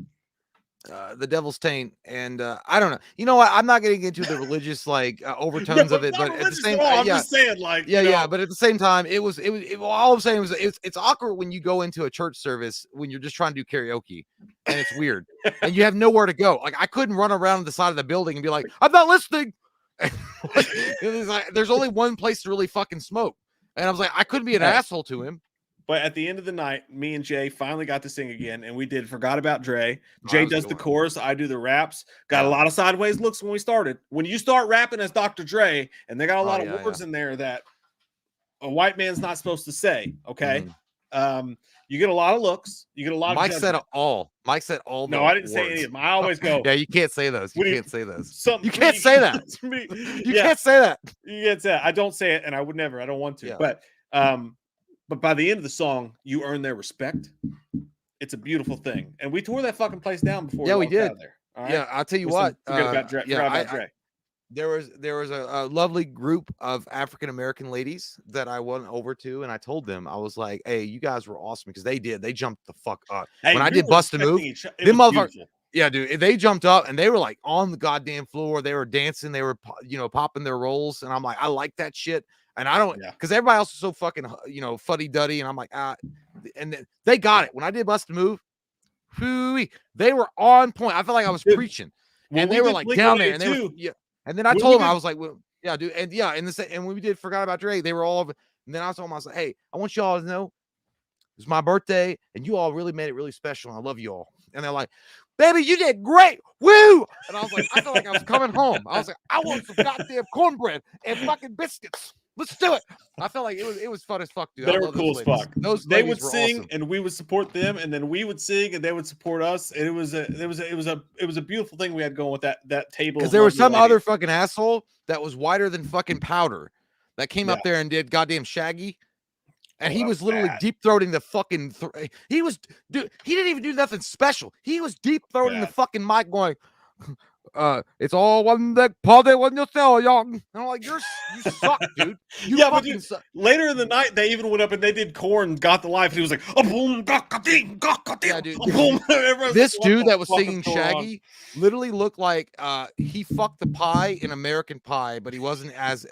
the Devil's Taint, and I don't know. You know what? I'm not getting into the religious like overtones of it, but at the same I'm yeah, just saying, like, yeah. But at the same time, all I'm saying was it's awkward when you go into a church service when you're just trying to do karaoke, and it's weird, and you have nowhere to go. Like I couldn't run around the side of the building and be like, I'm not listening. There's only one place to really fucking smoke, and I was like, I couldn't be an asshole to him. But at the end of the night, me and Jay finally got to sing again, and we did Forgot About Dre. Jay does the chorus, I do the raps. Got a lot of sideways looks when we started. When you start rapping as Dr. Dre, and they got a lot of words in there that a white man's not supposed to say, okay? You get a lot of looks. You get a lot of Mike said all. Mike said all. No, I didn't say any of them. I always go. Yeah, you can't say those. You can't say those. You can't say that. You can't say that. You can't say that. I don't say it, and I would never. I don't want to. But by the end of the song, you earn their respect. It's a beautiful thing. And we tore that fucking place down before we did. Out of there. All right? Yeah, I'll tell you what. Forget about Dre. There was a lovely group of African American ladies that I went over to, and I told them, I was like, hey, you guys were awesome, because they jumped the fuck up. Hey, when I did Bust a Move, them motherfuckers. Yeah, dude, they jumped up and they were like on the goddamn floor. They were dancing. They were, popping their rolls. And I'm like, I like that shit. And I don't, because everybody else is so fucking, fuddy duddy. And I'm like, and they got it. When I did Bust a Move, they were on point. I felt like I was preaching. And they were like down there. And they were, And then I told them, I was like, well, yeah, dude. And and when we did Forgot About Dre, they were all over. And then I told them, I was like, hey, I want you all to know it's my birthday and you all really made it really special. And I love you all. And they're like, baby, you did great. Woo. And I was like, I felt like I was coming home. I was like, I want some goddamn cornbread and fucking biscuits. Let's do it. I felt like it was fun as fuck, dude. They were cool as fuck. They would sing awesome. And we would support them, and then we would sing and they would support us. And it was a beautiful thing we had going with that table. Because there was some other fucking asshole that was whiter than fucking powder that came up there and did goddamn Shaggy. And he was literally deep throating the fucking. He didn't even do nothing special. He was deep throating the fucking mic, going, "It's all one that party when you sell young." And I'm like, you suck, dude. But dude, suck. Later in the night, they even went up and they did Korn, Got the Life. And he was like, boom, yeah, dude. This dude that was singing Shaggy literally looked like he fucked the pie in American Pie, but he wasn't as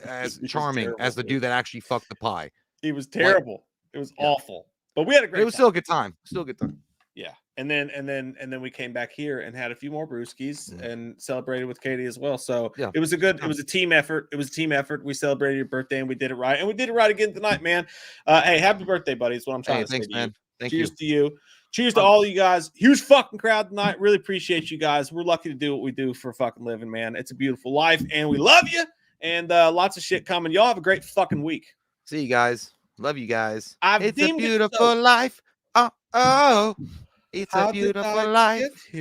charming as the dude that actually fucked the pie. He was terrible. It was awful. But we had a great time. It was still a good time. Still a good time. Yeah. And then we came back here and had a few more brewskis and celebrated with Katie as well. So it was a team effort. It was a team effort. We celebrated your birthday and we did it right. And we did it right again tonight, man. Hey, happy birthday, buddy. Is what I'm trying to say. Thanks, man. Cheers to you. Cheers to all of you guys. Huge fucking crowd tonight. Really appreciate you guys. We're lucky to do what we do for a fucking living, man. It's a beautiful life and we love you. And lots of shit coming. Y'all have a great fucking week. See you guys. Love you guys. It's a beautiful life. It's a beautiful life.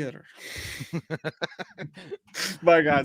Bye, guys.